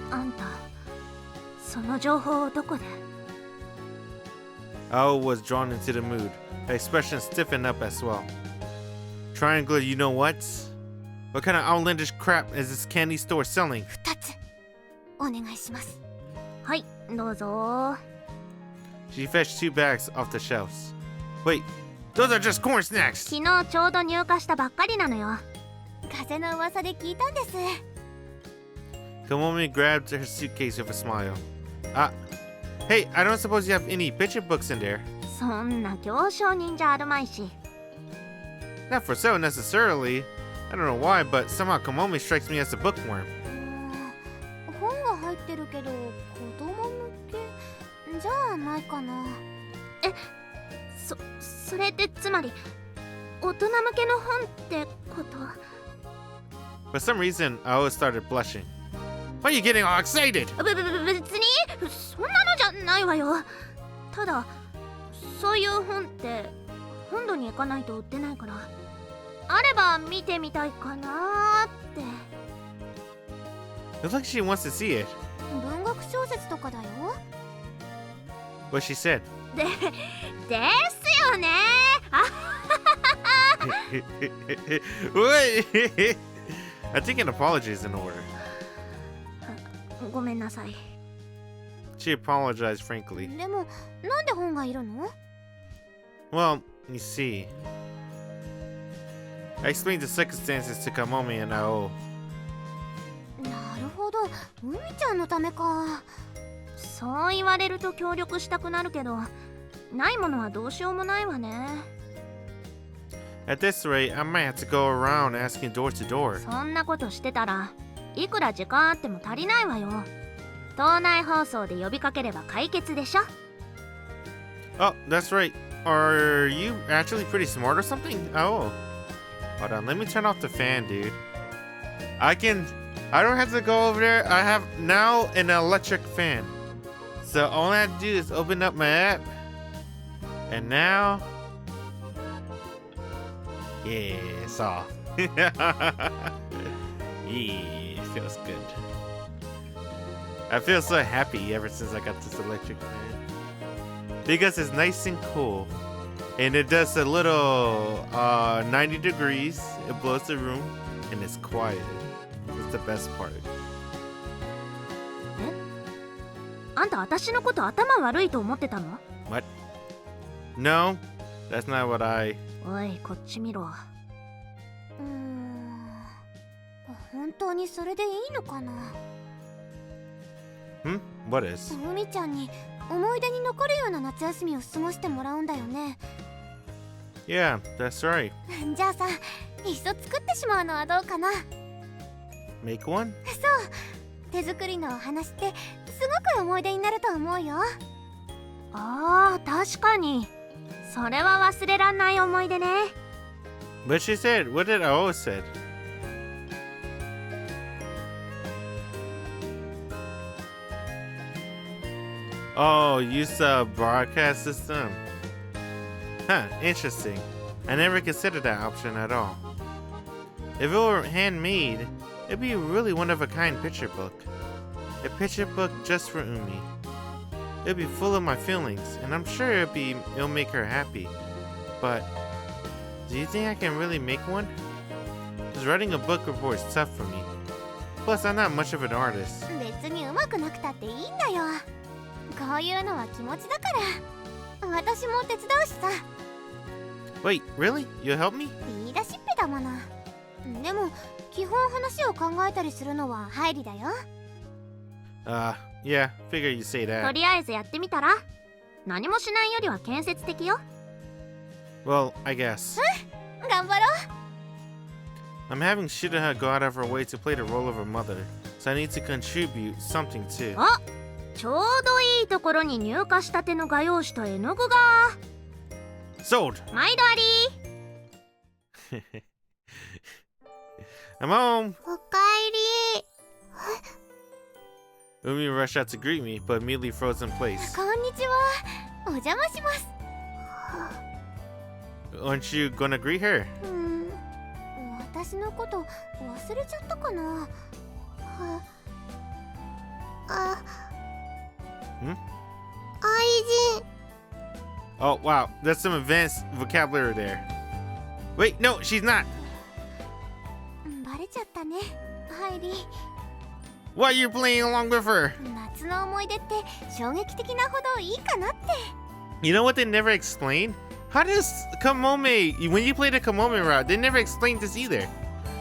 あんた、その情報をどこで？ Ao was drawn into the mood. Her expression stiffened up as well. Triangular, you know what? What kind of outlandish crap is this candy store selling? 二つお願いします。はい、どうぞ。 She fetched 2 bags off the shelves. Wait, those are just corn snacks! 昨日ちょうど入荷したばっかりなのよ。風の噂で聞いたんです。 Kamome grabbed her suitcase with a smile. Hey, I don't suppose you have any picture books in there? そんな行商人じゃあるまいし。 Not for sale necessarily. I don't know why, but somehow Kamome strikes me as a bookworm. 本は入ってるけど子供向けじゃあないかな。それってつまり大人向けの本ってこと？ For some reason, I always started blushing. Why are you getting all excited? 別にそんなのじゃないわよ。ただそういう本って本土に行かないと売ってないから、あれば見てみたいかなーって。 Looks like she wants to see it. 文学小説とかだよ。 What she said. ですよね。Wait! I think an apology is in order. ごめんなさい。 She apologized frankly. でもなんで本がいるの？ Well, you see, I explained the circumstances to Kamome and Ao. なるほど、海ちゃんのためか。そう言われると協力したくなるけど、ないものはどうしようもないわね。 At this rate, I might have to go around asking door to door. そんなことしてたらいくら時間あっても足りないわよ。島内放送で呼びかければ解決でしょ。 Oh, that's right. Are you actually pretty smart or something? Oh. Hold on, let me turn off the fan, dude. I don't have to go over there. I have now an electric fan. So all I have to do is open up my app. And now... Yeah, it's off. Yeah, it feels good. I feel so happy ever since I got this electric fan. Because it's nice and cool. And it does a little 90 degrees. It blows the room. And it's quiet. It's the best part. あんた私のこと頭悪いと思ってたの？ What? No, that's not what I... おい、こっち見ろ。本当にそれでいいのかな。What is? 海ちゃんに思い出に残るような夏休みを過ごしてもらうんだよね。Yeah, that's right. じゃあさ、いっそ作ってしまうのはどうかな。 Make one? そう、手作りのお話ってすごく思い出になると思うよ。ああ、確かに。それは忘れらんない思い出ね。 But she said, what did I always said? Oh, use the broadcast system. Huh, interesting. I never considered that option at all. If it were handmade, it'd be a really one-of-a-kind picture book. A picture book just for Umi. It'd be full of my feelings, and I'm sure it'll make her happy. But, do you think I can really make one? Because writing a book report is tough for me. Plus, I'm not much of an artist. 別に上手くなくたっていいんだよ。こういうのは気持ちだから私も手伝うしさ。 Wait, really? You'll help me? 言い出しっぺだもの。でも基本話を考えたりするのはハイリだよ。 Yeah, figure you say と that. りあえずやってみたら。何もしないよりは建設的よ。 Well, I guess. 頑張ろ I'm having Shiroha go out of her way to play the role of her mother, so I need to contribute something too. あ、ちょうどいいところに入荷したての画用紙と絵の具が。 Sold! 毎度あり。 I'm home! う。おかえり。 Umi rushed out to greet me, but immediately froze in place. こんにちは。お邪魔します。 Aren't you gonna greet her? 私のこと忘れちゃったかな。愛人。 Oh, wow, that's some advanced vocabulary there. Wait, no, she's not! バレちゃったね、ハイリー。 Why are you playing along with her? 夏の思い出って衝撃的なほどいいかなって。 You know what they never explained? How does Kamome, when you play the Kamome route, they never explained this either.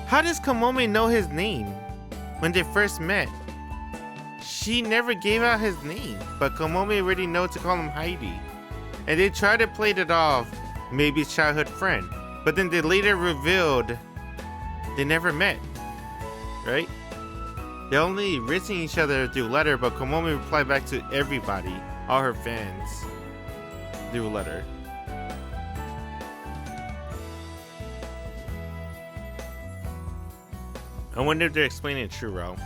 How does Kamome know his name when they first met? She never gave out his name, but Kamome already know to call him Heidi. And they tried to play it off, maybe his childhood friend. But then they later revealed they never met, right? They only written each other through letter, but Kamome replied back to everybody, all her fans, through letter. I wonder if they're explaining it true, Ro.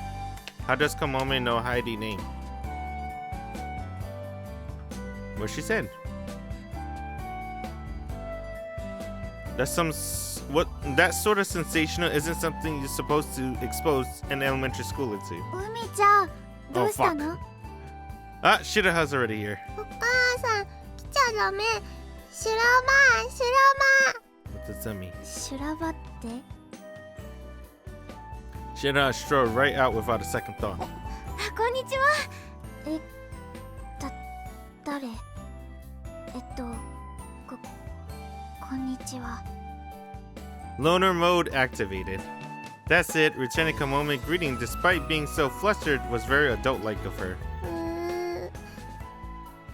How does Kamome know Heidi's name? What she said. That's that sort of sensational isn't something you're supposed to expose an elementary school into. 海ちゃん、どうしたの？ Ah, Shiroha's already here. お母さん、来ちゃダメ。修羅場。 What does that mean? 修羅場って？ Shiroha strode right out without a second thought. あ、こんにちは。誰？こんにちは。 Loner mode activated. That's it. Returning Kamome greeting despite being so flustered was very adult-like of her.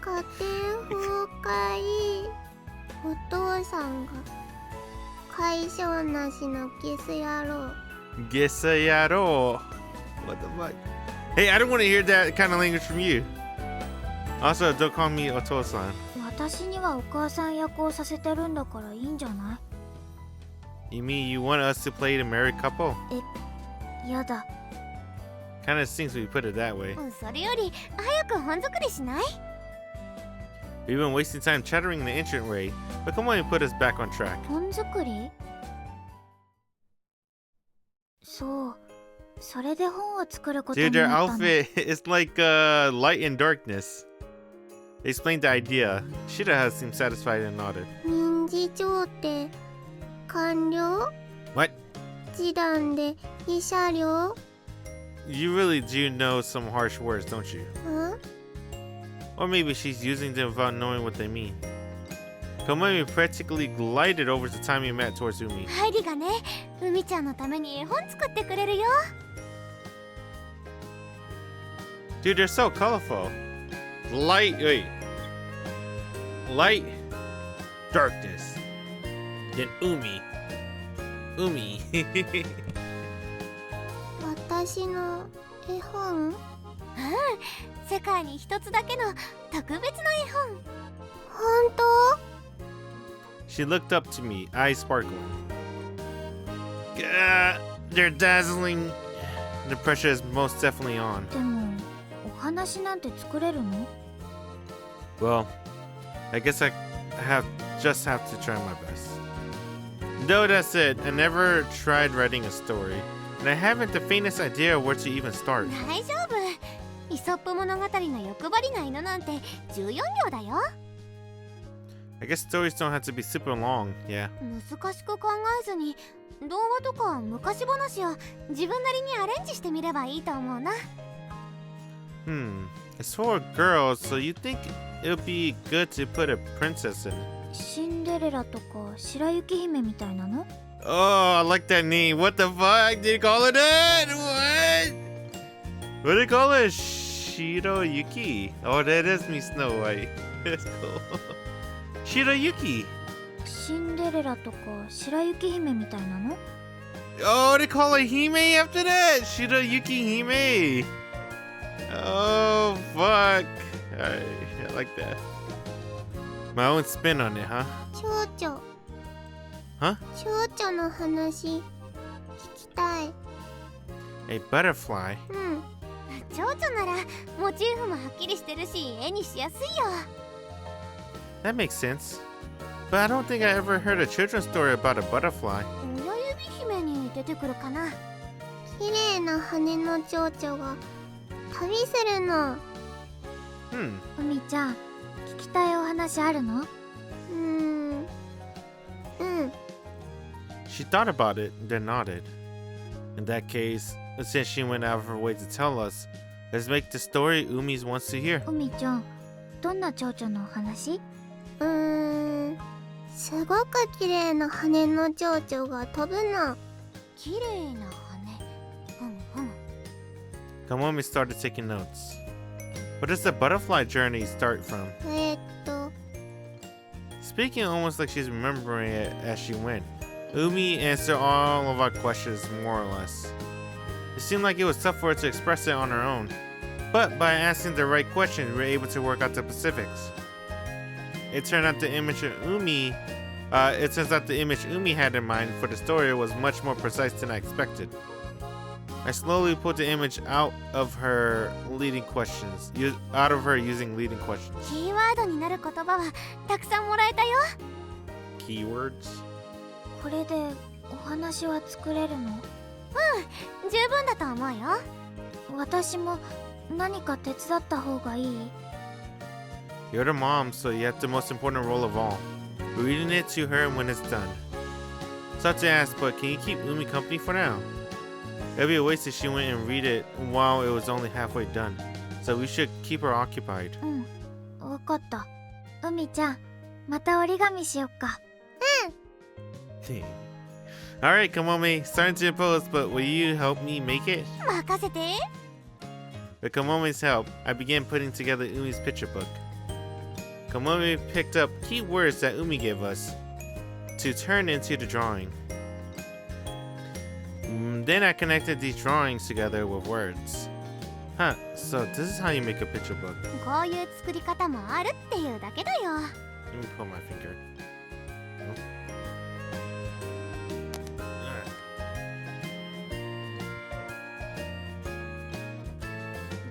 家庭崩壊。お父さんが解消なしのゲス野郎。 Gesayaro. What the fuck? Hey, I don't want to hear that kind of language from you. Also, don't call me Oto-san. 私にはお母さん役をさせてるんだからいいんじゃない？ You mean you want us to play the married couple? やだ。 Kinda stinks when you put it that way. それより早く本作りしない？ We've been wasting time chattering in the entrance way, but come on and put us back on track. 本作り？そう。それで本を作ることに Dude, their なったの。 outfit is like light and darkness. They explained the idea. Shiroha seemed satisfied and nodded. 民事調停完了？ What? 示談で慰謝料？ You really do know some harsh words, don't you? ん？ Or maybe she's using them without knowing what they mean. Kamome practically glided over the time he met towards Umi. ハイリがね、海ちゃんのために絵本作ってくれるよ。 Dude, they're so colorful. Light, darkness. Then Umi. 私の絵本？うん、世界に一つだけの特別な絵本。本当？ She looked up to me, eyes sparkling. They're dazzling. The pressure is most definitely on. でも、お話なんて作れるの？ Well, I guess I just have to try my best. Though that said, I never tried writing a story, and I haven't the faintest idea where to even start. 大丈夫。イソップ物語の欲張りな犬なんて14行だよ。 I guess stories don't have to be super long, yeah. 難しく考えずに童話とか昔話を自分なりにアレンジしてみればいいと思うな。It's for a girl, so you think it would be good to put a princess in it. シンデレラとか白雪姫みたいなの？ Oh, I like that name. What the fuck? Did you call it that? What do they call it? Shiroyuki. Oh, that is me, Snow White. That's cool. Shiroyuki. シンデレラとか白雪姫みたいなの？ Oh, they call it Hime after that. Shiroyuki Hime. Oh, fuck. Alright, I like that. My own spin on it, huh? 蝶々 Huh? 蝶々の話聞きたい。 A butterfly. うん。蝶々ならモチーフもはっきりしてるし絵にしやすいよ。 That makes sense. But I don't think I ever heard a children's story about a butterfly. 親指姫に出てくるかな。綺麗な羽の蝶々が旅するの。海ちゃん、聞きたいお話あるの？She thought about it, then nodded. In that case, since she went out of her way to tell us, let's make the story Umi wants to hear. 海ちゃん、どんな蝶々のお話？すごく綺麗な羽の蝶々が飛ぶの。綺麗な羽。Kamome started taking notes. Where does the butterfly journey start from? Speaking almost like she's remembering it as she went, Umi answered all of our questions more or less. It seemed like it was tough for her to express it on her own, but by asking the right questions, we were able to work out the specifics. It turns out the image Umi had in mind for the story was much more precise than I expected. I slowly pulled the image out of her using leading questions. キーワードになる言葉はたくさんもらえたよ。 Keywords? これでお話は作れるの？十分だと思うよ。私も何か手伝った方がいい？ You're the mom, so you have the most important role of all. Reading it to her when it's done. Such to ask, but can you keep Umi company for now? It'd be a waste if she went and read it while it was only halfway done. So we should keep her occupied. わかった。海ちゃん、また折り紙しよっか。Alright, Kamome, starting to impose, but will you help me make it? 任せて。 With Kamome's help, I began putting together Umi's picture book. Kamome picked up key words that Umi gave us to turn into the drawing. Then I connected these drawings together with words. Huh, so this is how you make a picture book. こういう作り方もあるっていうだけだよ。 Let me pull my finger. Nope.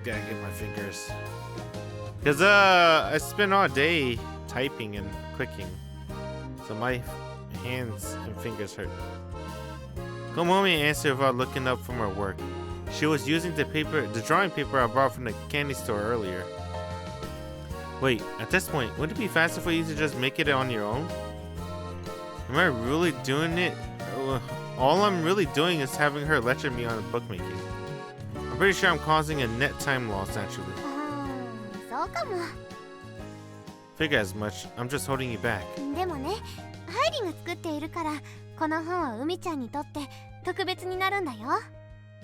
Gotta get my fingers. Cause I spent all day typing and clicking, so my hands and fingers hurt. Kamome answered without looking up from her work. She was using the drawing paper I bought from the candy store earlier. Wait, at this point, wouldn't it be faster for you to just make it on your own? Am I really doing it? All I'm really doing is having her lecture me on bookmaking. I'm pretty sure I'm causing a net time loss, actually. そうかも。 Figure as much. I'm just holding you back. でもね、ハイリが作っているからこの本は海ちゃんにとって特別になるんだよ。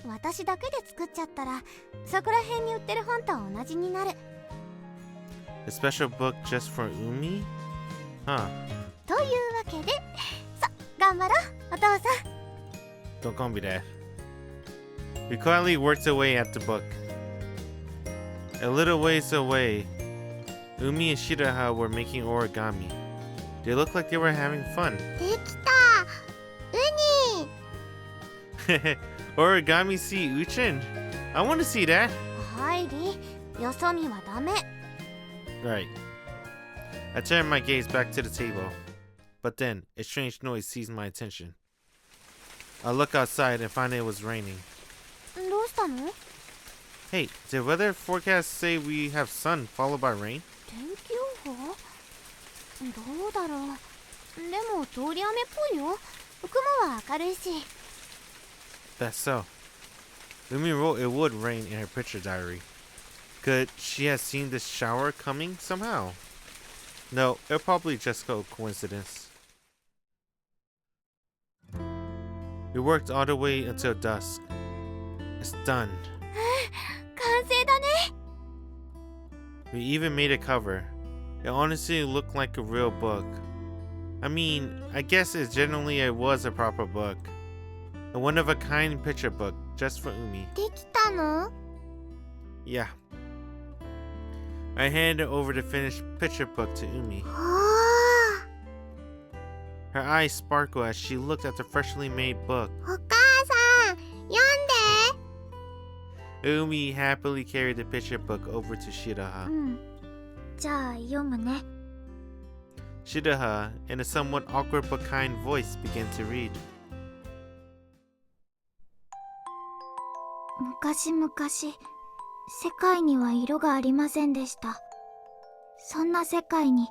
私だけで作っちゃったらそこら辺に売ってる本と同じになる。 A special book just for Umi? Huh. というわけで、頑張ろう、お父さん。 Don't call me that. We quietly worked away at the book. A little ways away, Umi and Shiroha were making origami. They looked like they were having fun. できた。ウニ。Origami see Uchin? I want to see that. ハイリ、よそ見はダメ。 Right. I turned my gaze back to the table. But then, a strange noise seized my attention. I look outside and find it was raining. どうしたの？ Hey, did weather forecast say we have sun followed by rain? 天気予報？どうだろう。でも通り雨っぽいよ。雲は明るいし。 That's so. Umi wrote it would rain in her picture diary. Could she have seen this shower coming somehow? No, it'll probably just a coincidence. We worked all the way until dusk. It's done. 完成だね。 We even made a cover. It honestly looked like a real book. I mean, I guess it was a proper book. A one-of-a-kind picture book, just for Umi. できたの？ Yeah. I handed over the finished picture book to Umi. おー。 Her eyes sparkled as she looked at the freshly made book. お母さん、読んで。 Umi happily carried the picture book over to Shiroha. うん。じゃあ読むね。 Shiroha, in a somewhat awkward but kind voice, began to read. 昔々、世界には色がありませんでした。そんな世界に、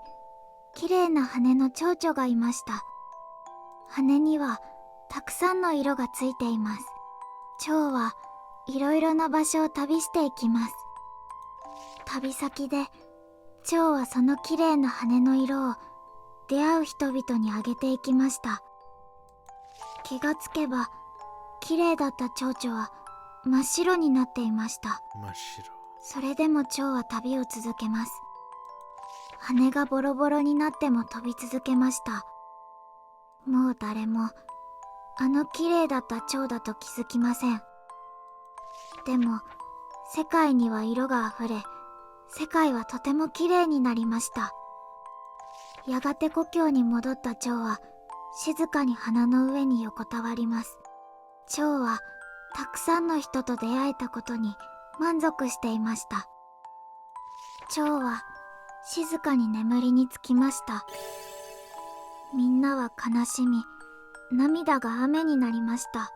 綺麗な羽の蝶々がいました。羽には、たくさんの色がついています。蝶はいろいろな場所を旅していきます。旅先で、蝶はその綺麗な羽の色を出会う人々にあげていきました。気がつけば、綺麗だった蝶々は真っ白になっていました。それでも蝶は旅を続けます。羽がボロボロになっても飛び続けました。もう誰もあの綺麗だった蝶だと気づきません。でも世界には色があふれ、世界はとても綺麗になりました。やがて故郷に戻った蝶は静かに花の上に横たわります。蝶はたくさんの人と出会えたことに満足していました。蝶は静かに眠りにつきました。みんなは悲しみ、涙が雨になりました。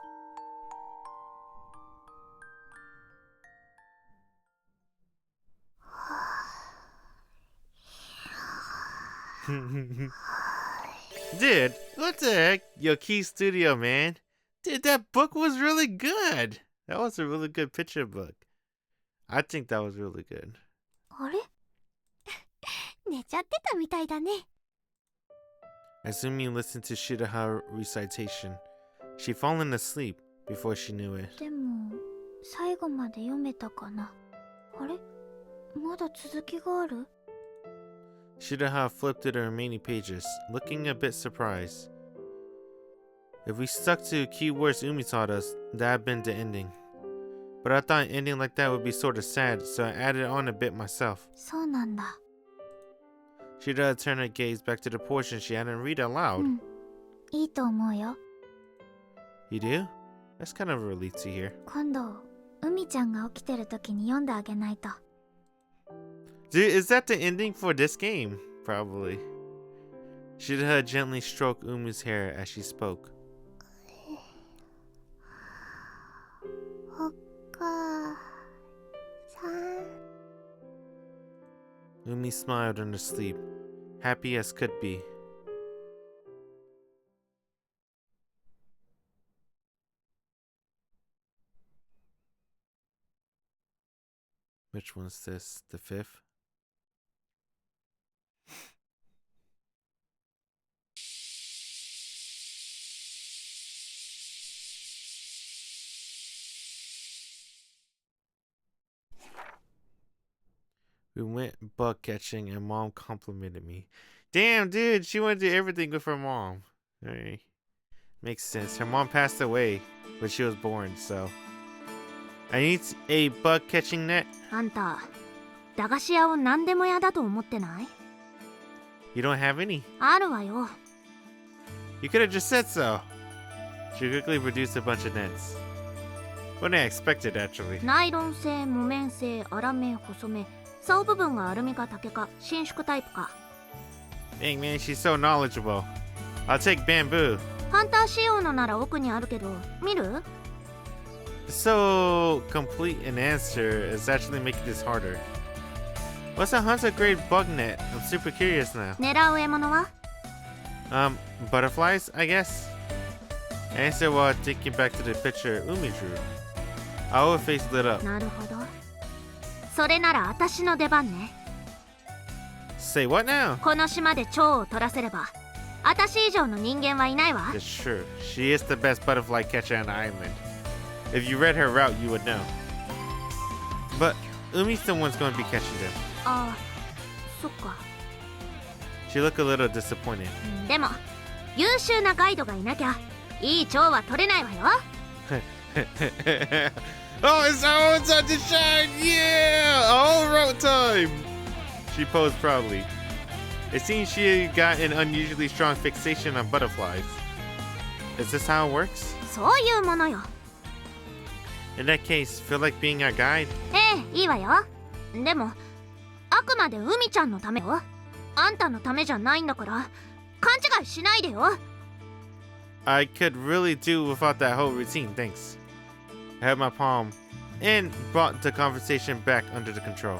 Dude, what the heck? Yo, Key Studio, man. Dude, that book was really good. That was a really good picture book. I think that was really good. あれ？寝ちゃってたみたいだね。Azumi listened to Shiroha's recitation. She'd fallen asleep before she knew it. でも、最後まで読めたかな。あれ？まだ続きがある？ Shiroha flipped to the remaining pages, looking a bit surprised. If we stuck to keywords Umi taught us, that'd been the ending. But I thought an ending like that would be sort of sad, so I added on a bit myself. そうなんだ。 Shiroha turned her gaze back to the portion she hadn't read aloud. うん。いいと思うよ。 You do? That's kind of a relief to hear. 今度、海ちゃんが起きてる時に読んであげないと。 Dude, is that the ending for this game? Probably. Shiroha gently stroked Umi's hair as she spoke. お母さん。 Umi smiled in her sleep, happy as could be. Which one's this? The fifth? We went bug catching and Mom complimented me. Damn, dude, she went to do everything with her mom. Alright. Makes sense. Her mom passed away when she was born, so. I need a bug catching net. あんた、駄菓子屋を何でも屋だと思ってない？ You don't have any. あるわよ。 You could have just said so. She quickly produced a bunch of nets. What I expected, actually. ナイロン製、木綿製、粗め、細め、竿部分がアルミか竹か、伸縮タイプか。Dang, man, she's so knowledgeable. I'll take bamboo. ハンター仕様のなら奥にあるけど、見る？ So complete an answer is actually making this harder. What's a hunter grade bug net? I'm super curious now. 狙う獲物は？ Butterflies, I guess? I answered while thinking back to the picture Umi drew. Our face lit up. なるほど。それなら私の出番ね。 Say what now? この島で蝶を取らせれば私以上の人間はいないわ。 It's true. She is the best butterfly catcher on the island. If you read her route, you would know. But Umi's the one's going to be catching them. ああ、そっか。 She looked a little disappointed. でも優秀なガイドがいなきゃいい蝶は取れないわよ。Oh, it's our own time to shine! Yeah! All route time! She posed proudly. It seems she got an unusually strong fixation on butterflies. Is this how it works? そういうものよ。 In that case, feel like being our guide? ええ、いいわよ。でもあくまで海ちゃんのためよ。あんたのためじゃないんだから勘違いしないでよ。 I could really do without that whole routine, thanks. I had my palm and brought the conversation back under the control.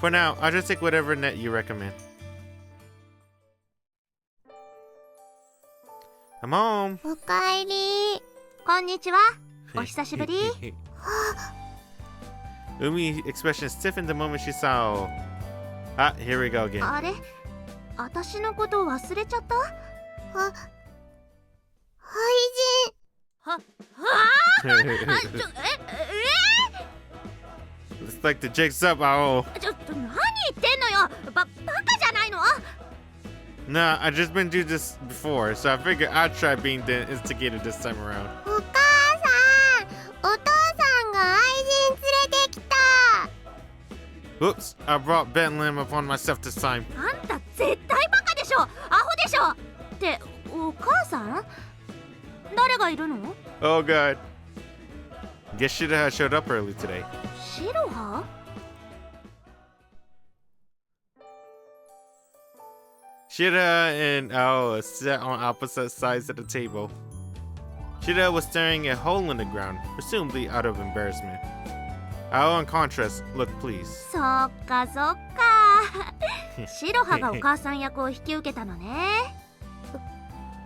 For now, I'll just take whatever net you recommend. I'm home. おかえり。こんにちは。お久しぶり。 Umi's expression stiffened the moment she saw. Ah, here we go again. あれ、私のこと忘れちゃった？あ、廃人。Looks like the jig's up, Owl. ちょっと何言ってんのよ。バカじゃないの？ Nah, I've just been through this before, so I figured I'd try being the instigator this time around. お母さん、お父さんが愛人連れてきた。 Oops, I brought Bentlem upon myself this time. あんた絶対バカでしょ。アホでしょ。ってお母さん？誰がいるの？ Oh god. Guess Shiroha showed up early today. シロハ？ Shiroha and Ao sat on opposite sides of the table. Shiroha was staring at a hole in the ground, presumably out of embarrassment. Ao, in contrast, looked pleased. そっかそっか。シロハがお母さん役を引き受けたのね。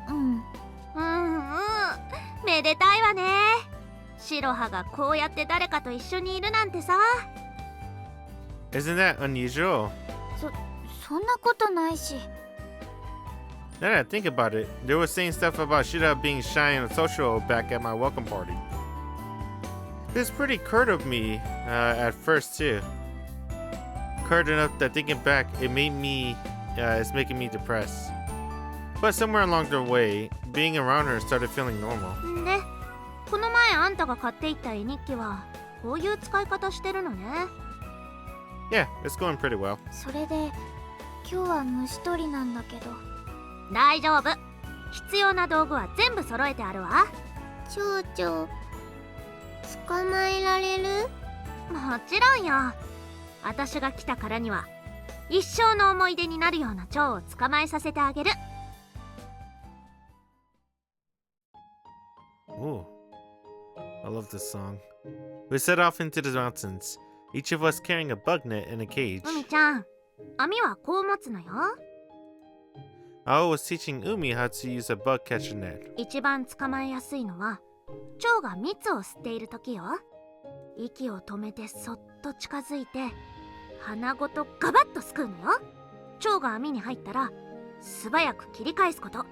うん。めでたいわね。シロハがこうやって誰かと一緒にいるなんてさ。 Isn't that unusual? そんなことないし。 Now that I think about it, they were saying stuff about Shiroha being shy and social back at my welcome party. It's pretty curt of me at first too. Curt enough that thinking back, it's making me depressed. But somewhere along the way, being around her started feeling normal. で、この前あんたが買っていった絵日記はこういう使い方してるのね。 Yeah, it's going pretty well. それで今日は虫取りなんだけど。大丈夫。必要な道具は全部揃えてあるわ。蝶々捕まえられる？もちろんよ。私が来たからには一生の思い出になるような蝶を捕まえさせてあげる。 Ooh, I love this song. We set off into the mountains, each of us carrying a bug net in a cage. 海ちゃん、網はこう持つのよ。 Ao was teaching Umi how to use a bug catcher net. 一番捕まえやすいのは蝶が蜜を吸っている時よ。息を止めてそっと近づいて鼻ごとガバッとすくうのよ。蝶が網に入ったら素早く切り返すこと。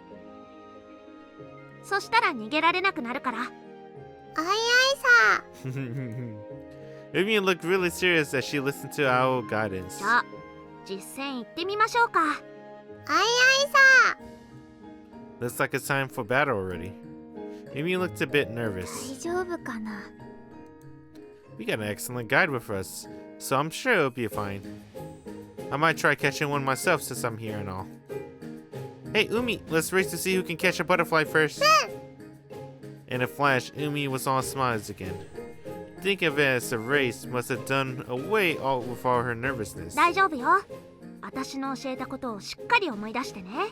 そしたら逃げられなくなるから。あいあいさ。 Umi looked really serious as she listened to Ao guidance. じゃあ実践行ってみましょうか。あいあいさ。 Looks like it's time for battle already. Umi looked a bit nervous. 大丈夫かな。 We got an excellent guide with us, so I'm sure it'll be fine. I might try catching one myself since I'm here and all. Hey, Umi, let's race to see who can catch a butterfly first. In a flash, Umi was all smiles again. Think of it as a race must have done away with all her nervousness. 大丈夫よ。私の教えたことをしっかり思い出してね。はい、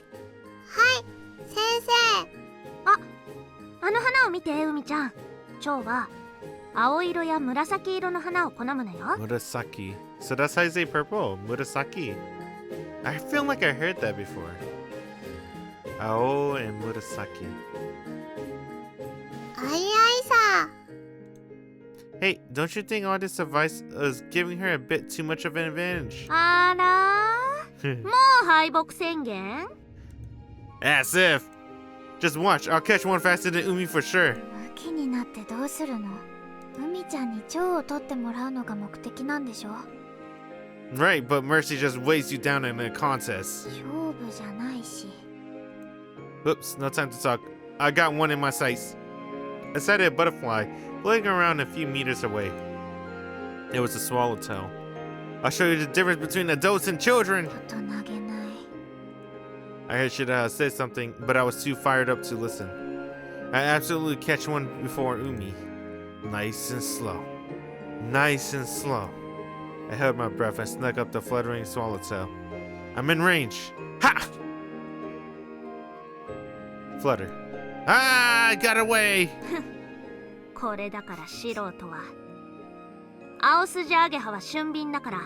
先生。あの花を見て、海ちゃん。蝶は青色や紫色の花を好むのよ。 Murasaki. So that's how you say purple. Murasaki. I feel like I heard that before. Ao and Murasaki. あいあいさ。Hey, don't you think all this advice is giving her a bit too much of an advantage? あらーもう敗北宣言 As if. Just watch, I'll catch one faster than Umi for sure. ムキになってどうするの？海ちゃんに蝶を取ってもらうのが目的なんでしょ？ Right, but Mercy just weighs you down in a contest. 勝負じゃないし。 Oops, no time to talk. I got one in my sights. I sighted a butterfly floating around a few meters away. It was a swallowtail. I'll show you the difference between adults and children. 大人げない。 I heard Shiroha say something, but I was too fired up to listen. I absolutely catch one before Umi. Nice and slow. Nice and slow. I held my breath and snuck up the fluttering swallowtail. I'm in range. Ha! Flutter. Ah, I got away! これだから素人はアオスジアゲハは俊敏だから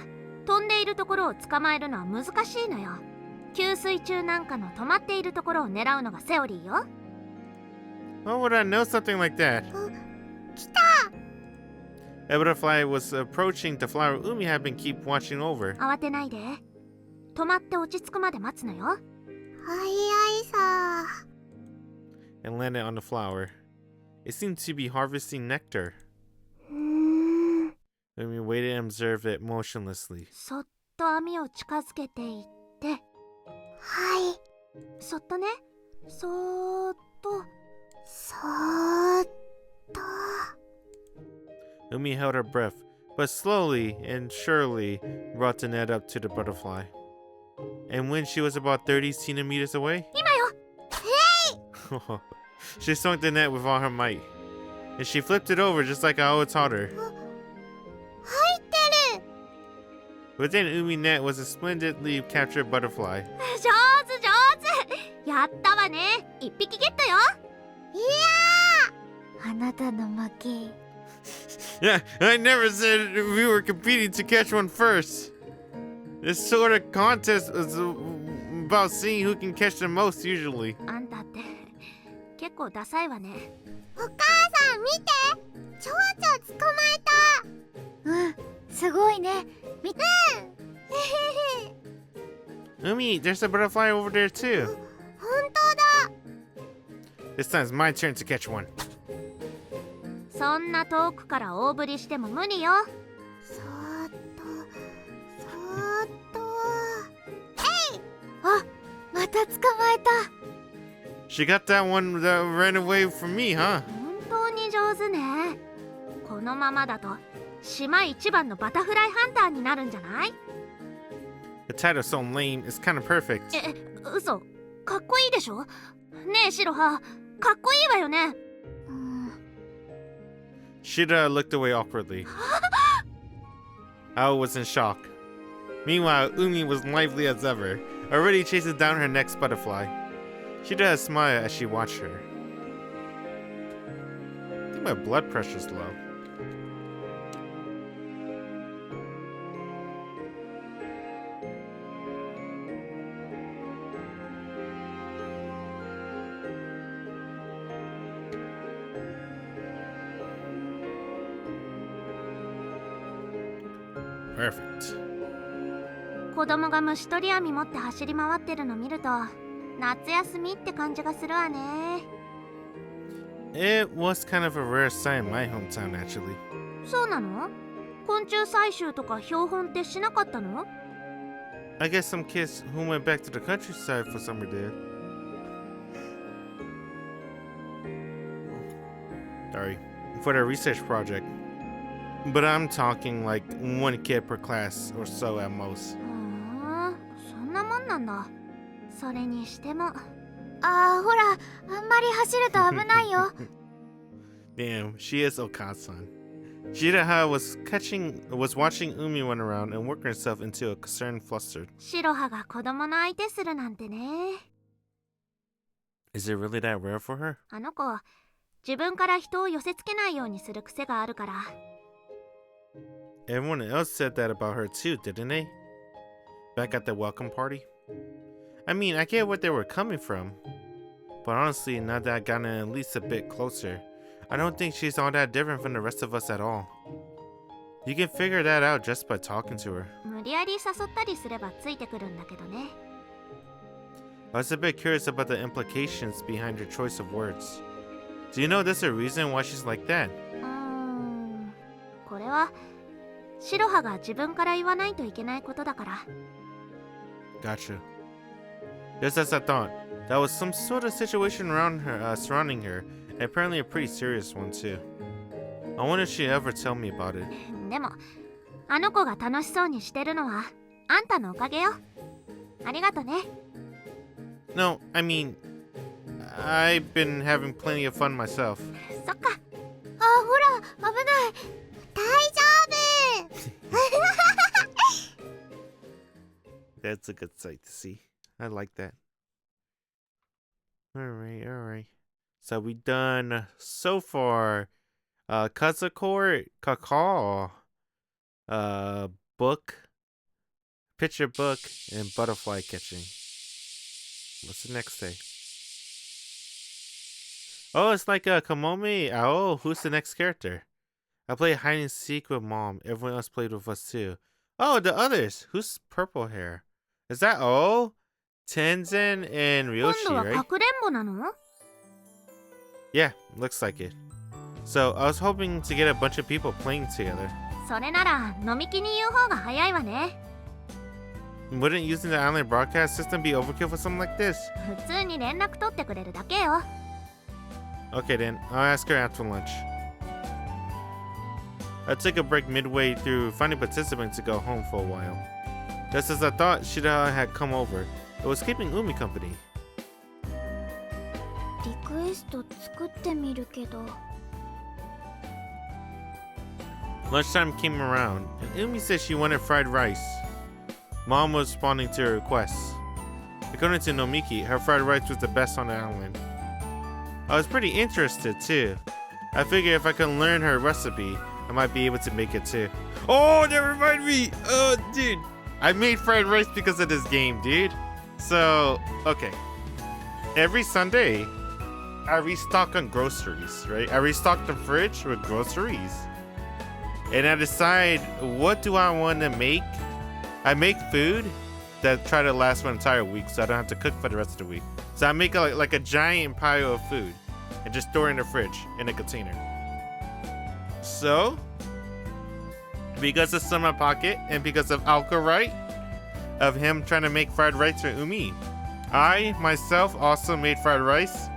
飛んでいるところを捕まえるのは難しいのよ。給水中なんかの止まっているところを狙うのがセオリーよ。 How would I know something like that? 来た！ A butterfly was approaching the flower Umi had been keep watching over. 慌てないで。止まって落ち着くまで待つのよ。はいはいさ。 And landed on the flower. It seemed to be harvesting nectar. Umi waited and observed it motionlessly. そっと網を近づけていって。はい。そっとね。そーっと。そーっと。 Umi held her breath, but slowly and surely brought the net up to the butterfly. And when she was about 30 centimeters away, 今よ。she swung the net with all her might. And she flipped it over just like I always taught her. 入ってる。 Within Umi's net was a splendidly captured butterfly. 上手上手。やったわね。一匹ゲットよ。いやー。あなたの負け。 Yeah, I never said we were competing to catch one first. This sort of contest is about seeing who can catch the most usually. あんたって結構ダサいわね。お母さん見て。蝶々捕まえた。すごいね。見て。Umi, there's a butterfly over there too. 本当だ。 This time it's my turn to catch one. そんな遠くから大振りしても無理よ。そーっとそーっと。えい。あ、また捕まえた。 She got that one that ran away from me, huh? 本当に上手ね。このままだと島一番のバタフライハンターになるんじゃない？ The title's so lame, it's kind of perfect. 嘘。かっこいいでしょ。ねえシロハ、かっこいいわよね。Shida looked away awkwardly. Ao was in shock. Meanwhile, Umi was lively as ever, already chasing down her next butterfly. Shida smiled as she watched her. I think my blood pressure's low. Perfect. 子供が虫取り網持って走り回ってるの見ると夏休みって感じがするわね。 It was kind of a rare sight in my hometown, actually. そうなの？昆虫採集とか標本ってしなかったの？ I guess some kids who went back to the countryside for summer did. Sorry, for their research project. But I'm talking like one kid per class or so at most. そんなもんなんだ。それにしても。あー、ほら、あんまり走ると危ないよ。Damn, she is Okan-san. Shiroha was watching Umi run around and work herself into a concerned fluster. シロハが子供の相手するなんてね。 Is it really that rare for her? あの子、自分から人を寄せつけないようにする癖があるから。 Everyone else said that about her too, didn't they? Back at the welcome party? I mean, I get where they were coming from. But honestly, now that I've gotten at least a bit closer, I don't think she's all that different from the rest of us at all. You can figure that out just by talking to her. 無理やり誘ったりすればついてくるんだけどね。I was a bit curious about the implications behind her choice of words. Do you know there's a reason why she's like that? これはシロハが自分から言わないといけないことだから。Gotcha. Just as I thought, that was some sort of situation around her, surrounding her, and apparently a pretty serious one too. I wonder if she'd ever tell me about it. でもあの子が楽しそうにしてるのはあんたのおかげよ。ありがとね。No, I mean, I've been having plenty of fun myself. そっか。あ、ほら、危ない。大丈夫。That's a good sight to see. I like that. Alright. So we done so far Kazakor Kakao book, picture book, and butterfly catching. What's the next day? Oh, it's like Kamome. Oh, who's the next character? I played hide and seek with Mom. Everyone else played with us too. Oh, the others. Who's purple hair? Is that Tenzin and 今 Ryoshi, 度は right? かくれんぼなの？ Yeah, looks like it. So I was hoping to get a bunch of people playing together. それなら飲み気に言う方が早いわね。Wouldn't using the island broadcast system be overkill for something like this? 普通に連絡取ってくれるだけよ。Okay then, I'll ask her after lunch. I took a break midway through finding participants to go home for a while. Just as I thought, Shiroha had come over. It was keeping Umi company. リクエスト作ってみるけど。Lunchtime came around, and Umi said she wanted fried rice. Mom was responding to her requests. According to Nomiki, her fried rice was the best on the island. I was pretty interested too. I figured if I could learn her recipe, I might be able to make it too. Oh, that reminded me! Oh, dude. I made fried rice because of this game, dude. So, okay. Every Sunday, I restock on groceries, right? I restock the fridge with groceries. And I decide, what do I want to make? I make food that try to last for an entire week so I don't have to cook for the rest of the week. So I make like a giant pile of food and just store it in the fridge in a container. So, because of Summer Pocket and because of Alka, right? Of him trying to make fried rice for Umi, I myself also made fried rice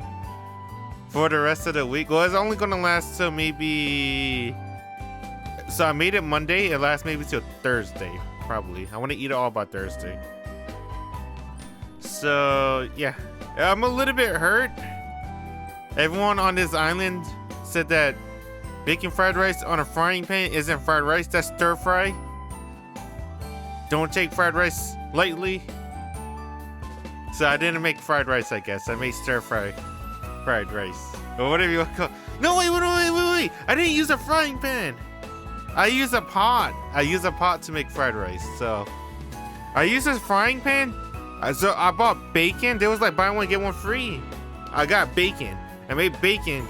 for the rest of the week. Well, it's only gonna last till maybe... So I made it Monday. It lasts maybe till Thursday, probably. I want to eat it all by Thursday. So, yeah. I'm a little bit hurt. Everyone on this island said that baking fried rice on a frying pan isn't fried rice. That's stir fry. Don't take fried rice lightly. So I didn't make fried rice, I guess. I made stir fry fried rice. Or whatever you want to call it. No, wait. I didn't use a frying pan. I use a pot. I use a pot to make fried rice. So I use this frying pan. So I bought bacon. There was like buy one get one free. I got bacon. I made bacon.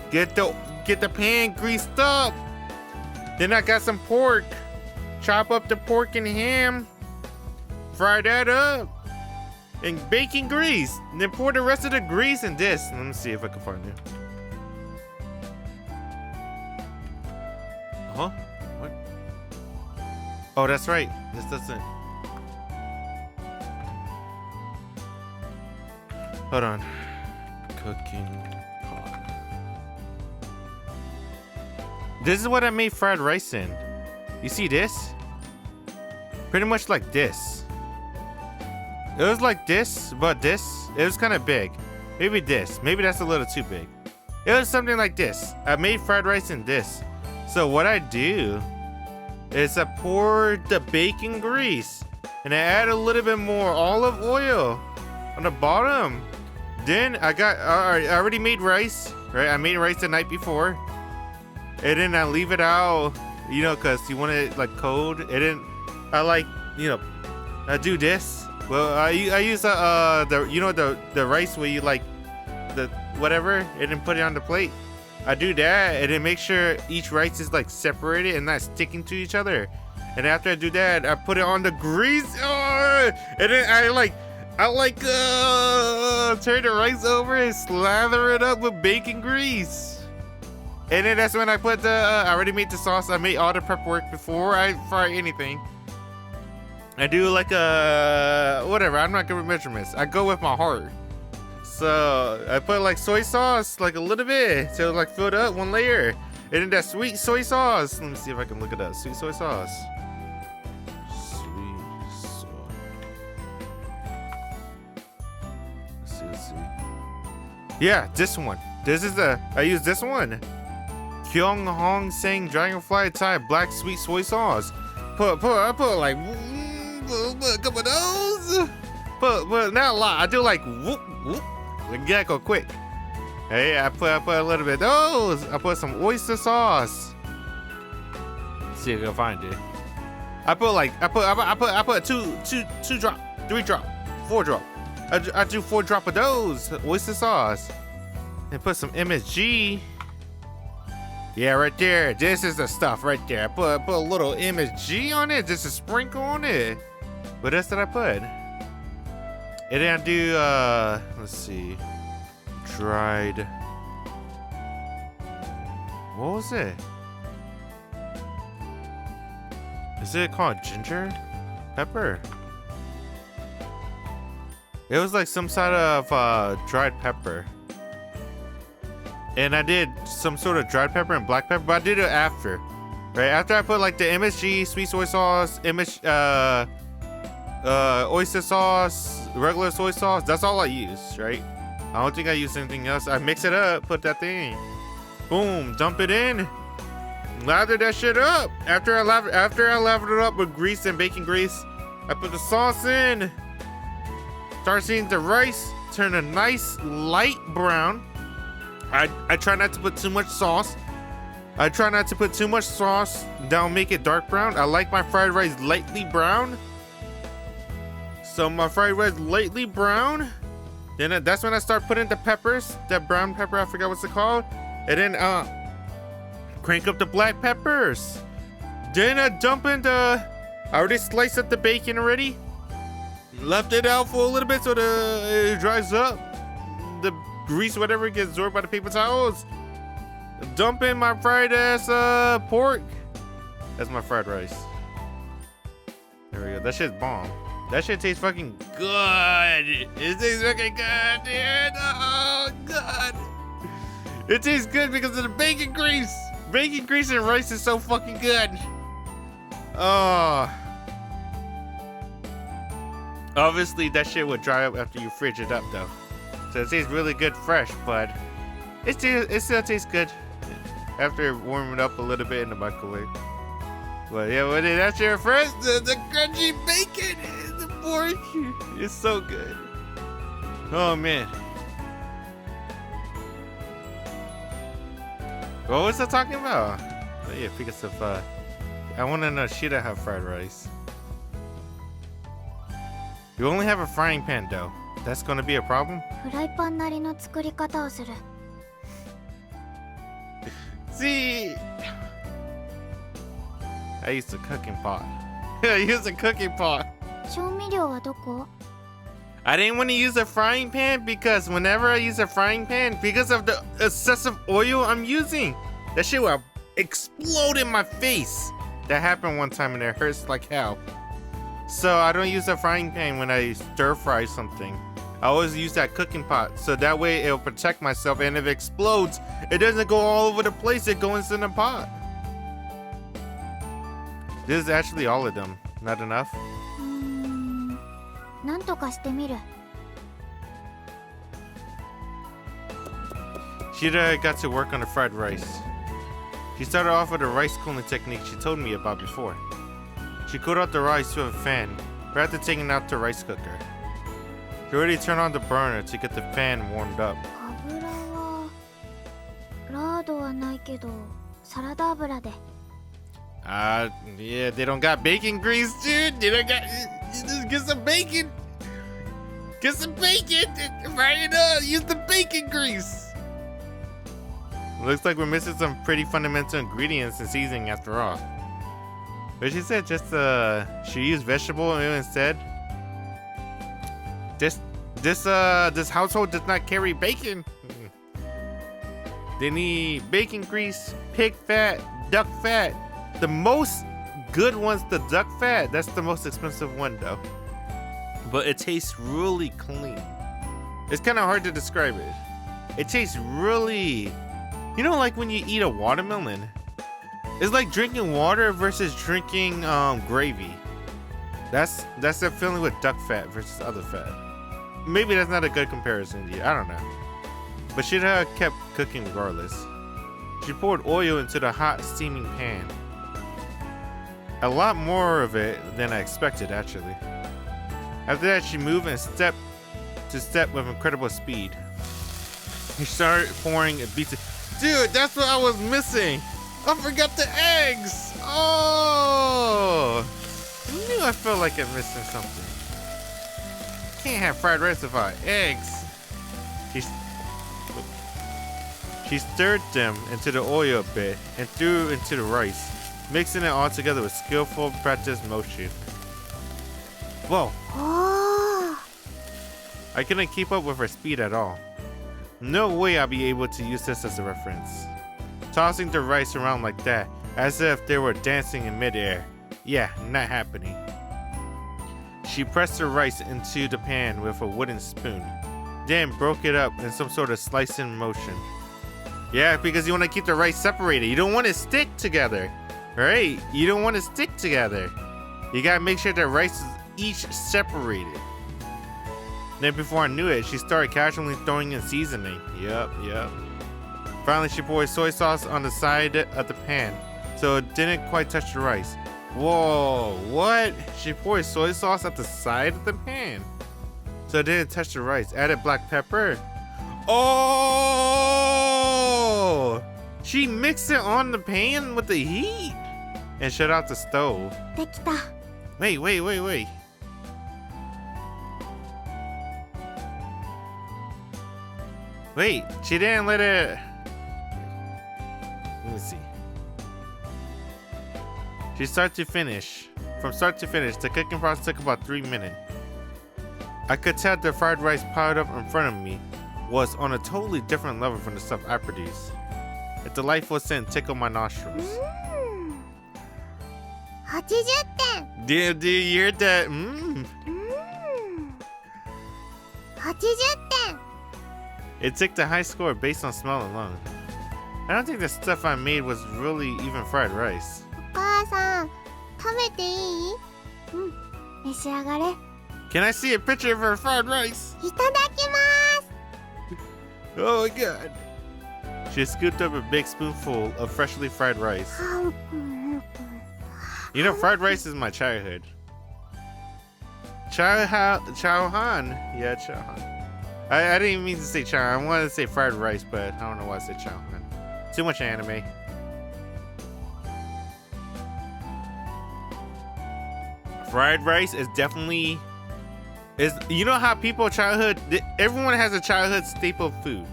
Get the pan greased up. Then I got some pork. Chop up the pork and ham. Fry that up. And bacon grease. And then pour the rest of the grease in this. Let me see if I can find it. Huh? What? Oh, that's right. This doesn't. Hold on. Cooking pot. This is what I made fried rice in. You see this? Pretty much like this. It was like this, but this. It was kind of big. Maybe this. Maybe that's a little too big. It was something like this. I made fried rice in this. So what I do is I pour the bacon grease and I add a little bit more olive oil on the bottom. Then I already made rice, right? I made rice the night before. And then I leave it out, you know, cause you want it like cold. And then I like, you know, I do this. Well, I use the rice where you like the whatever and then put it on the plate. I do that, and then make sure each rice is like separated and not sticking to each other. And after I do that, I put it on the grease, and then I turn the rice over and slather it up with bacon grease. And then that's when I put the, I already made the sauce. I made all the prep work before I fry anything. I do like whatever, I'm not good with measurements. I go with my heart. So I put like soy sauce, like a little bit, to like fill it up, one layer. And then that sweet soy sauce. Let me see if I can look it up. Sweet soy sauce. Let's see. Yeah, this one. This is I use this one. Kyung Hong Sang Dragonfly Thai Black Sweet Soy Sauce. I put like a couple of those. But not a lot. I do like whoop whoop. We gotta go quick. Hey, I put a little bit of those. I put some oyster sauce. Let's see if I can find it. I put two drop, 3 drop, 4 drop. I do 4 drop of those oyster sauce. And put some MSG. Yeah, right there. This is the stuff right there. I put a little MSG on it, just a sprinkle on it. What else did I put? And then I do, let's see, dried, what was it? Is it called ginger pepper? It was like some sort of dried pepper. And I did some sort of dried pepper and black pepper, but I did it after. Right after I put like the MSG, sweet soy sauce, oyster sauce, regular soy sauce. That's all I use, right? I don't think I use anything else. I mix it up, put that thing, boom, dump it in, lather that shit up. After I lathered it up with grease and bacon grease, I put the sauce in. Start seeing the rice turn a nice light brown. I try not to put too much sauce. That'll make it dark brown. I like my fried rice lightly brown. So my fried rice lightly brown. Then that's when I start putting the peppers. That brown pepper, I forgot what's it called. And then crank up the black peppers. Then I dump in I already sliced up the bacon already. Left it out for a little bit so it dries up. The grease, whatever, gets absorbed by the paper towels. Dump in my fried ass pork. That's my fried rice. There we go. That shit's bomb. That shit tastes fucking good. It tastes fucking good, dude. Oh, God. It tastes good because of the bacon grease. Bacon grease and rice is so fucking good. Oh. Obviously, that shit would dry up after you fridge it up, though. So it tastes really good fresh, but it still tastes good after warming it up a little bit in the microwave. But yeah, but that's your first, the crunchy bacon and the pork. It's so good. Oh, man. What was I talking about? Oh, yeah, because of, I want to know, should I have fried rice? You only have a frying pan, though. That's gonna be a problem? フライパンなりの作り方をする。 See, I used a cooking pot. I used a cooking pot. 調味料はどこ？ I didn't want to use a frying pan because whenever I use a frying pan, because of the excessive oil I'm using, that shit will explode in my face. That happened one time and it hurts like hell. So I don't use a frying pan when I stir fry something. I always use that cooking pot, so that way it'll protect myself, and if it explodes, it doesn't go all over the place, it goes in the pot. This is actually all of them. Not enough? なんとかしてみる。 Shira got to work on the fried rice. She started off with a rice cooling technique she told me about before. She cooled out the rice with a fan, prior to taking it out the rice cooker. She already turned on the burner to get the fan warmed up. 油はラードはないけどサラダ油で。 Yeah, they don't got bacon grease, dude. They don't got. Just get some bacon. Get some bacon. Fry it up. Use the bacon grease. Looks like we're missing some pretty fundamental ingredients and seasoning after all. But she said just she used vegetable oil instead. This household does not carry bacon. They need bacon grease, pig fat, duck fat. The most good one's the duck fat. That's the most expensive one though. But it tastes really clean. It's kind of hard to describe it. It tastes really, you know, like when you eat a watermelon. It's like drinking water versus drinking gravy. That's the feeling with duck fat versus other fat. Maybe that's not a good comparison to you. I don't know. But Shiroha kept cooking regardless. She poured oil into the hot, steaming pan. A lot more of it than I expected, actually. After that, she moved and step to step with incredible speed. He started pouring a beat. Dude, that's what I was missing. I forgot the eggs. Oh, I knew I felt like I'm missing something. Can't have fried rice without eggs. She stirred them into the oil a bit and threw into the rice, mixing it all together with skillful, practiced motion. Whoa. Oh. I couldn't keep up with her speed at all. No way I'll be able to use this as a reference. Tossing the rice around like that, as if they were dancing in midair. Yeah, not happening. She pressed the rice into the pan with a wooden spoon, then broke it up in some sort of slicing motion. Yeah, because you want to keep the rice separated. You don't want to stick together, right? You don't want to stick together. You gotta make sure the rice is each separated. Then before I knew it, she started casually throwing in seasoning. Yep. Finally, she poured soy sauce on the side of the pan, so it didn't quite touch the rice. Whoa, what? She poured soy sauce at the side of the pan, so it didn't touch the rice. Added black pepper. Oh! She mixed it on the pan with the heat and shut out the stove. できた。 Wait. Wait, she didn't let it... Let me see. From start to finish, the cooking process took about 3 minutes. I could tell the fried rice piled up in front of me was on a totally different level from the stuff I produced. A delightful scent tickled my nostrils. 80点。 Do you hear that? 80点。 It took the high score based on smell alone. I don't think the stuff I made was really even fried rice. お母さん、食べていい？召し上がれ。い Can I see a picture of her fried rice? ただきます。 Oh my god. She scooped up a big spoonful of freshly fried rice. You know, fried rice is my childhood. Chowhan. Yeah, chowhan. I didn't mean to say chowhan. I wanted to say fried rice, but I don't know why I said chowhan. Too much anime. Fried rice is definitely... You know how people childhood... Everyone has a childhood staple food,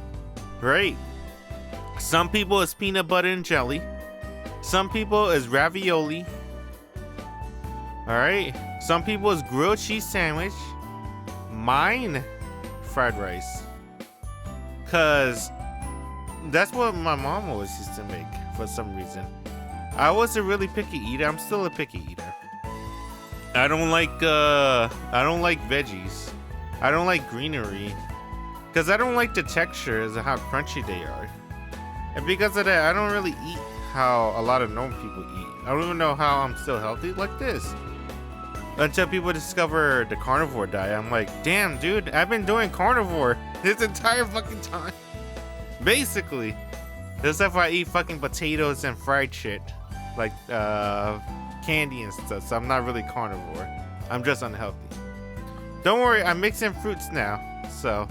right? Some people is peanut butter and jelly. Some people is ravioli. Alright? Some people is grilled cheese sandwich. Mine, fried rice. Cause that's what my mom always used to make for some reason. I was a really picky eater. I'm still a picky eater. I don't like veggies. I don't like greenery. Cause I don't like the textures and how crunchy they are. And because of that, I don't really eat how a lot of normal people eat. I don't even know how I'm still healthy like this. Until people discover the carnivore diet, I'm like, damn, dude, I've been doing carnivore this entire fucking time. Basically. Except for I eat fucking potatoes and fried shit. Like, candy and stuff, so I'm not really carnivore. I'm just unhealthy. Don't worry, I'm mixing fruits now. So,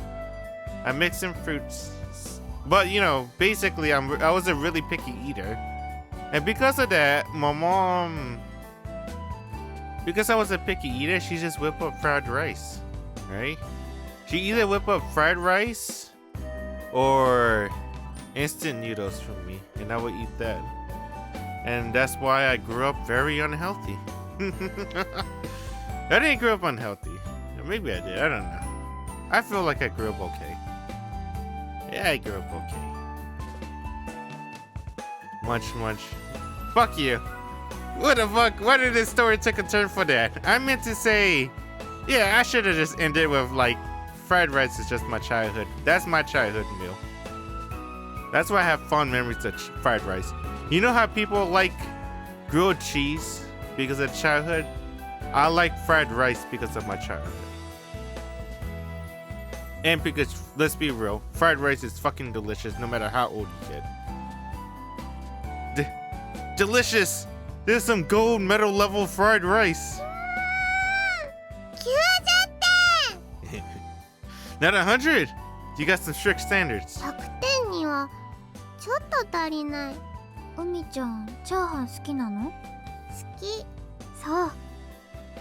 I'm mixing fruits. But, you know, basically, I was a really picky eater. And because of that, my mom... Because I was a picky eater, she just whipped up fried rice. Right? She either whip up fried rice or instant noodles for me, and I would eat that. And that's why I grew up very unhealthy. I didn't grow up unhealthy. Maybe I did, I don't know. I feel like I grew up okay. Yeah, I grew up okay. Munch. Fuck you. What the fuck? Why did this story take a turn for that? I meant to say, yeah, I should have just ended with like, fried rice is just my childhood. That's my childhood meal. That's why I have fond memories of fried rice. You know how people like grilled cheese because of childhood? I like fried rice because of my childhood. And because, let's be real, fried rice is fucking delicious no matter how old you get. Delicious! There's some gold medal level fried rice. 90点 Not 100! You got some strict standards. 100点にはちょっと足りない。海ちゃんチャーハン好きなの？好き。そう。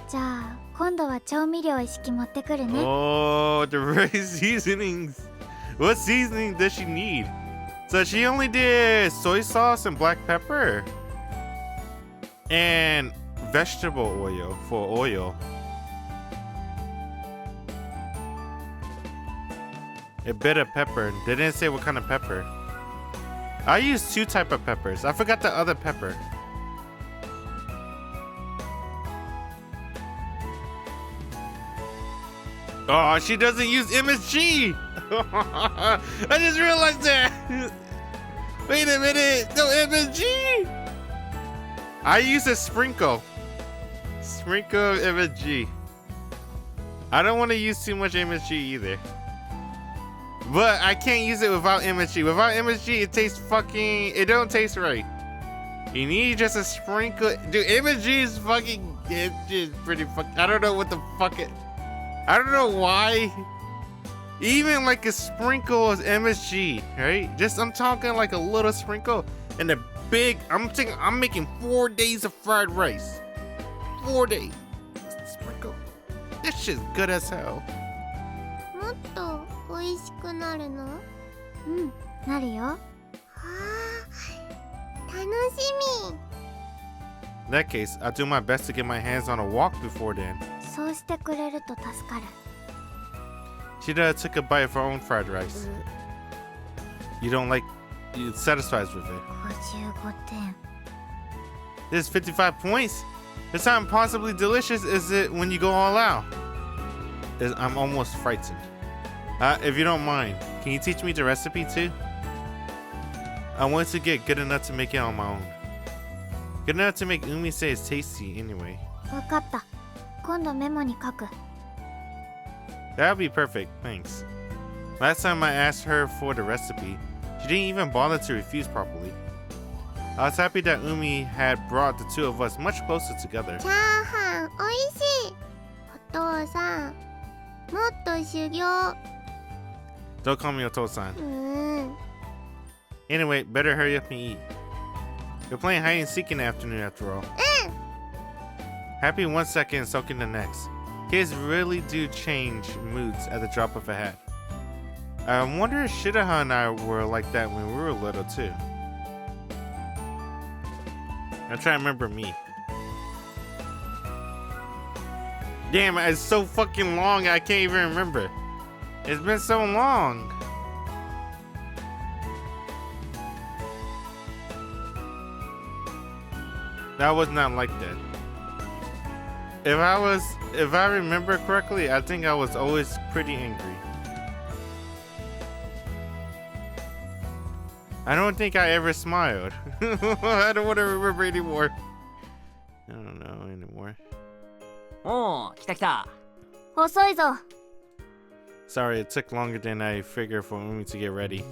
じゃあ今度は調味料一式持ってくるね。Oh, the rice seasonings. What seasoning does she need? So she only did soy sauce and black pepper. And vegetable oil for oil. A bit of pepper. They didn't say what kind of pepper. I used 2 types of peppers. I forgot the other pepper. Oh, she doesn't use MSG. I just realized that. Wait a minute. No MSG. I use a sprinkle. Sprinkle of MSG. I don't want to use too much MSG either. But I can't use it without MSG. Without MSG, it tastes fucking... It don't taste right. You need just a sprinkle... Dude, MSG is fucking... It's just pretty fucking... I don't know what the fuck it... I don't know why. Even like a sprinkle of MSG, right? Just, I'm talking like a little sprinkle. And a big... I'm making 4 days of fried rice. 4 days. Sprinkle. That shit's good as hell. もっと美味しくなるの？うん、なるよ。はあ、楽しみ。 In that case, I'll do my best to get my hands on a wok before then. そうしてくれると助かる。 Shida took a bite of her own fried rice. You don't like... You're satisfied with it. 55点。 There's 55 points? That's how impossibly delicious is it when you go all out? I'm almost frightened. If you don't mind, can you teach me the recipe too? I want to get good enough to make it on my own. Good enough to make Umi say it's tasty anyway. わかった。今度メモに書く。That would be perfect, thanks. Last time I asked her for the recipe, she didn't even bother to refuse properly. I was happy that Umi had brought the two of us much closer together. チャーハン美味しい。お父さん、もっと修行。 Don't call me Oto-san. Anyway, better hurry up and eat. You're playing hide and seek in the afternoon after all. Happy 1 second and soaking the next. Kids really do change moods at the drop of a hat. I wonder if Shiroha and I were like that when we were little too. I'm trying to remember me. Damn, it's so fucking long I can't even remember. It's been so long. That was not like that. If I remember correctly, I think I was always pretty angry. I don't think I ever smiled. I don't want to remember anymore. I don't know anymore. おー、来た来た。遅いぞ。 Sorry, it took longer than I figured for Umi to get ready.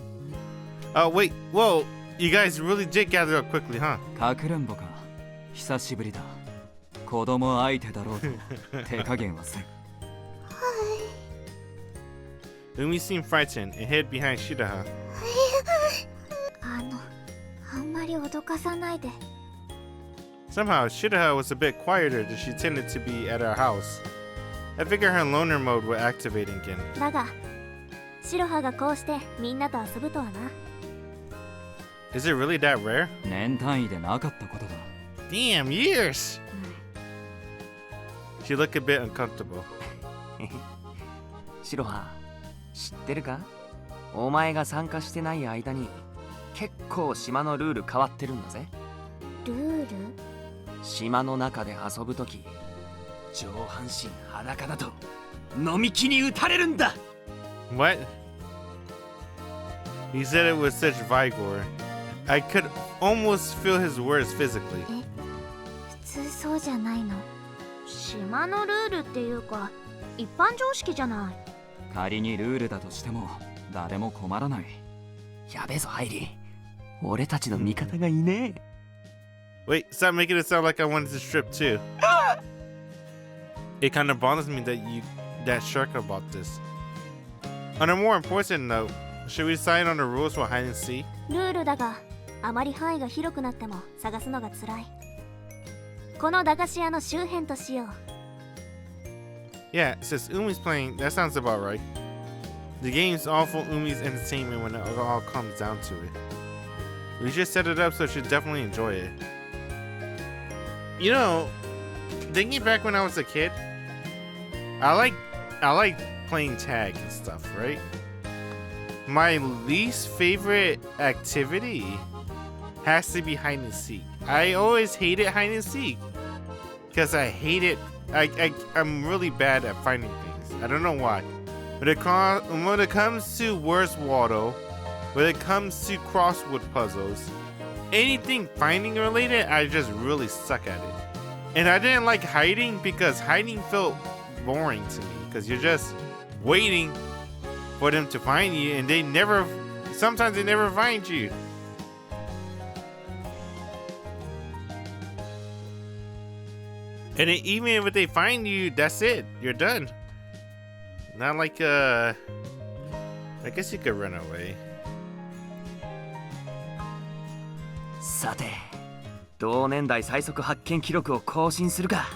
Oh, wait, whoa. You guys really did gather up quickly, huh? かくれんぼか。久しぶりだ。子供相手だろうと手加減はせん。Umi seemed frightened and hid behind Shiroha. あんまり脅かさないで。 Somehow, Shiroha was a bit quieter than she tended to be at our house. I figured her loner mode would activate again. だが、シロハがこうしてみんなと遊ぶとはな。Is it really that rare? 年単位でなかったことだ。 Damn, years! She looked a bit uncomfortable. シロハ、知ってるか？お前が参加してない間に結構島のルール変わってるんだぜ。ルール？島の中で遊ぶとき、上半身裸だと飲み気に打たれるんだ。 What? He said it with such vigor. I could almost feel his words physically. 普通そうじゃないの？島のルールっていうか一般常識じゃない。仮にルールだとしても誰も困らない。やべえぞハイリー、俺たちの味方がいねえ。 Wait, stop making it sound like I wanted to strip too. It kind of bothers me that shark about this. On a more important note, should we decide on the rules for hide and seek? ルールだがあまり範囲が広くなっても探すのが辛い。この駄菓子屋の周辺としよう。 Yeah, since Umi's playing, that sounds about right. The game's all for Umi's entertainment when it all comes down to it. We just set it up so she'll definitely enjoy it. You know, thinking back when I was a kid, I like playing tag and stuff, right? My least favorite activity has to be hide and seek. I always hated hide and seek because I hate it. I'm really bad at finding things. I don't know why. When it comes to Where's Waldo, when it comes to crossword puzzles, anything finding related, I just really suck at it. And I didn't like hiding because hiding felt boring to me because you're just waiting for them to find you and sometimes they never find you. And even if they find you, that's it. You're done. Not like, I guess you could run away. さて、同年代最速発見記録を更新するか。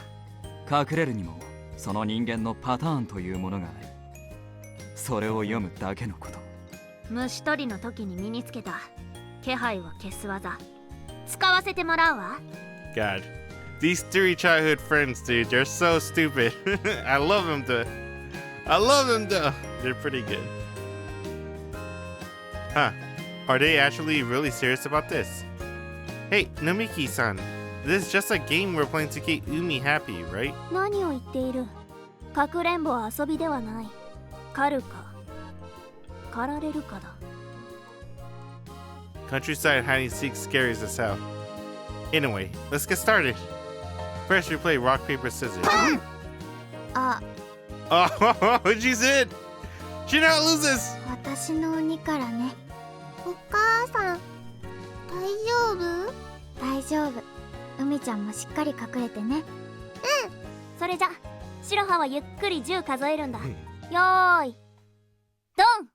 隠れるにもその人間のパターンというものがある。それを読むだけのこと。虫取りの時に身につけた気配を消す技使わせてもらうわ。 God, these three childhood friends, dude, they're so stupid. I love them though. They're pretty good. Huh? Are they actually really serious about this? Hey, Nomiki-san, this is just a game we're playing to keep Umi happy, right? 何を言っている。かくれんぼは遊びではない。狩るか狩られるかだ。 Countryside hide and seek scares us out. Anyway, let's get started. First, we play rock, paper, scissors. Ah. Oh, she said! She not loses! 私の鬼からね。お母さん、大丈夫？大丈夫。海ちゃんもしっかり隠れてね。それじゃ白羽はゆっくり10数えるんだ。よーいドン。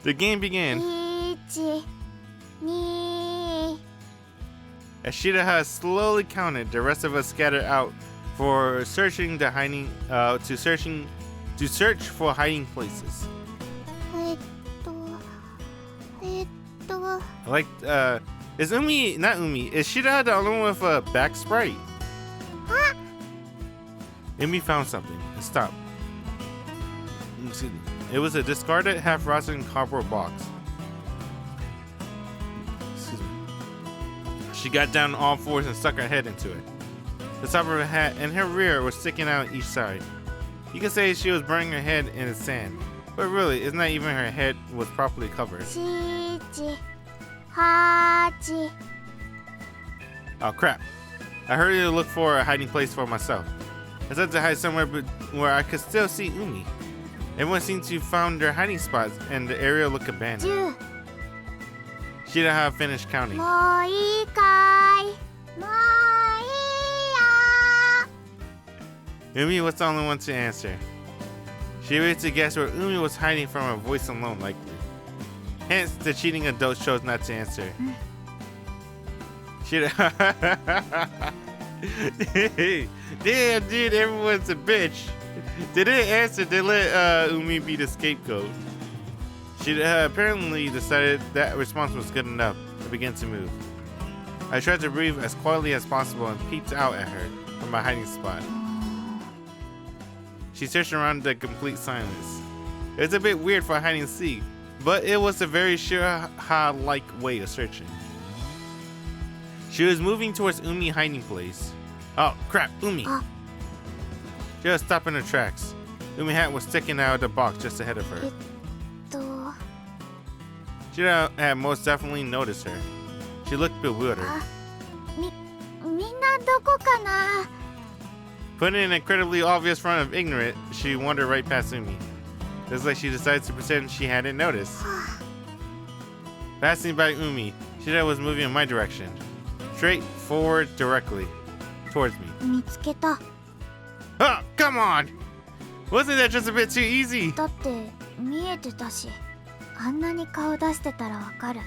The game began. 1、2。 As Shiroha slowly counted, the rest of us scattered out for searching the hiding, to search for hiding places. Like, is not Umi, is Shiroha the only one with a back sprite? Umi found something and stopped. Excuse me. It was a discarded, half-rotten cardboard box. Excuse me. She got down on all fours and stuck her head into it. The top of her hat and her rear were sticking out each side. You could say she was burning her head in the sand, but really, it's not even her head was properly covered. 7、8。 Oh crap. I hurried to look for a hiding place for myself. I had to hide somewhere where I could still see Umi. Everyone seemed to have found their hiding spots and the area looked abandoned. 10。 Shiroha finished counting. もういいかい？もういいよ。 Umi was the only one to answer. She waited to guess where Umi was hiding from her voice alone, likely. Hence, the cheating adult chose not to answer. Damn, dude, everyone's a bitch. They didn't answer, they let Umi be the scapegoat. She apparently decided that response was good enough. I began to move. I tried to breathe as quietly as possible and peeped out at her from my hiding spot. She searched around in complete silence. It was a bit weird for hide and seek, but it was a very Shiroha-like way of searching. She was moving towards Umi's hiding place. Oh crap, Umi! She was stopped in her tracks. Umi's hat was sticking out of the box just ahead of her. Shiroha had most definitely noticed her. She looked bewildered. みんなどこかな Putting an incredibly obvious front of ignorant, she wandered right past Umi. It was like she decided to pretend she hadn't noticed. Passing by Umi, Shiroha was moving in my direction. Straight forward directly. Towards me. 見つけた Oh, come on! Wasn't that just a bit too easy? だって見えてたしあんなに顔出してたらわかる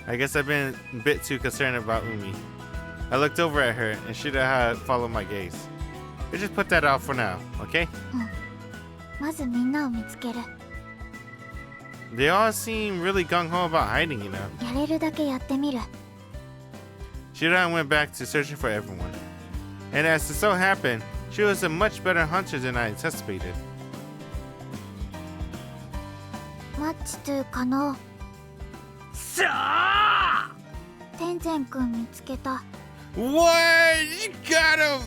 I guess I've been a bit too concerned about Umi. I looked over at her and Shiroha followed my gaze. Let's just put that off for now, okay? まずみんなを見つける They all seem really gung-ho about hiding, you know. やれるだけやってみる Shiroha went back to searching for everyone. And as it so happened, she was a much better hunter than I anticipated. マッチと可能さあ天然くん見つけた What? You got him!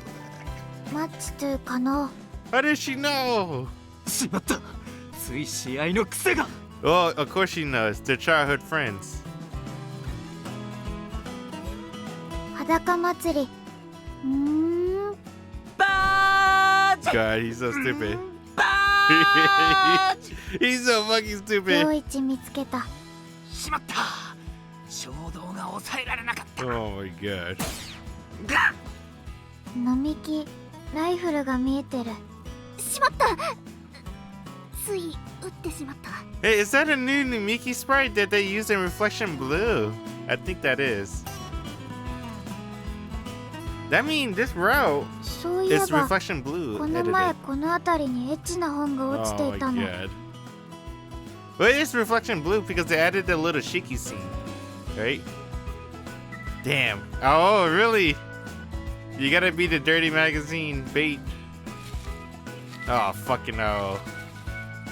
マッチと可能 How does she know? しまった。つい試合の癖が。 Oh, of course she knows. They're childhood friends. 裸祭りバージ God, he's so stupid. バージ He's so fucking 陽 stupid. 一見つけたしまった。衝動が抑えられなかった。 Oh my god. 並木ライフルが見えてるしまった。つい撃ってしまった。 Hey, is that a new Miki sprite that they use in Reflection Blue? I think that is. That means this route そういえ is ば Reflection Blue この前 edited. この辺りにエッチな本が落ちて Oh いた my の god. Well, it's Reflection Blue because they added the little Shiki scene, right? Damn. Oh, really? You gotta be the dirty magazine bait. Oh, fucking no.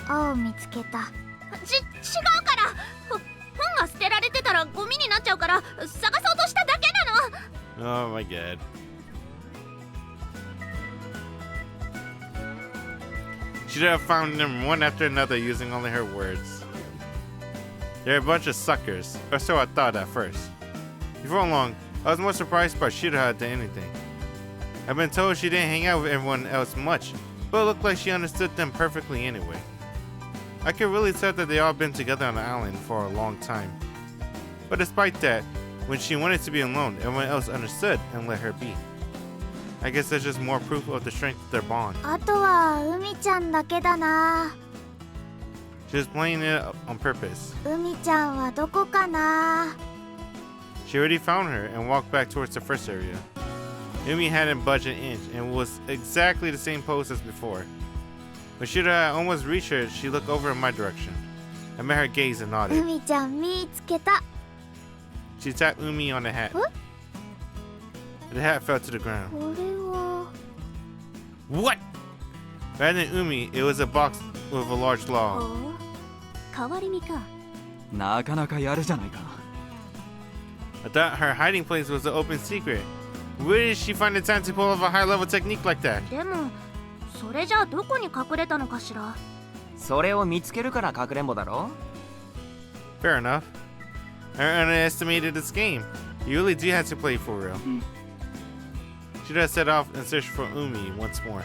青見つけた違うから本が捨てられてたらゴミになっちゃうから探そうとしただけなの Oh my god. Should have found them one after another using only her words. They're a bunch of suckers, or so I thought at first. Before long, I was more surprised by Shiroha than anything. I've been told she didn't hang out with everyone else much, but it looked like she understood them perfectly anyway. I could really tell that they all been together on the island for a long time. But despite that, when she wanted to be alone, everyone else understood and let her be. I guess that's just more proof of the strength of their bond. あとは海ちゃんだけだな She was playing it on purpose. 海ちゃんはどこかな She already found her and walked back towards the first area. Umi hadn't budged an inch and was exactly the same pose as before. When Shiroha almost reached her, she looked over in my direction. I met her gaze and nodded. 海ちゃん見つけた She tapped Umi on the hat. What? The hat fell to the ground. これは What? Rather than Umi, it was a box with a large log. 変わり身か。なかなかやるじゃないか。 I thought her hiding place was an open secret. Where did she find the time to pull off a high-level technique like that? でもそれじゃあどこに隠れたのかしら。それを見つけるからかくれんぼだろ。 Fair enough. I underestimated this game. You really do have to play for real. She just set off and searched for Umi once more.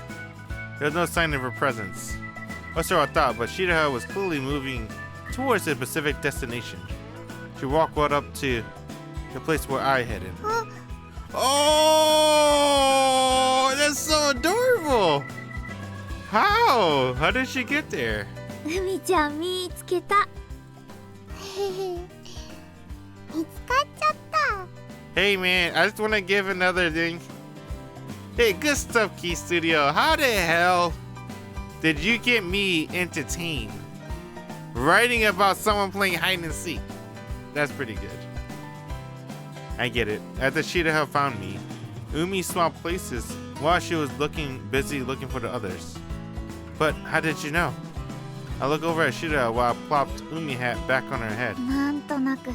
There was no sign of her presence. Or so I thought, but Shiroha was clearly moving towards a specific destination. She walked right up to the place where I headed. Oh, that's so adorable! How? How did she get there? 海ちゃん見つけた見つかっちゃった Hey man, I just want to give another thing. Hey, good stuff, Key Studio. How the hell did you get me entertained? Writing about someone playing hide and seek. That's pretty good. I get it. After Shiroha found me, Umi swapped places while she was busy looking for the others. But how did you know? I look over at Shiroha while I plopped Umi hat back on her head. なんとなく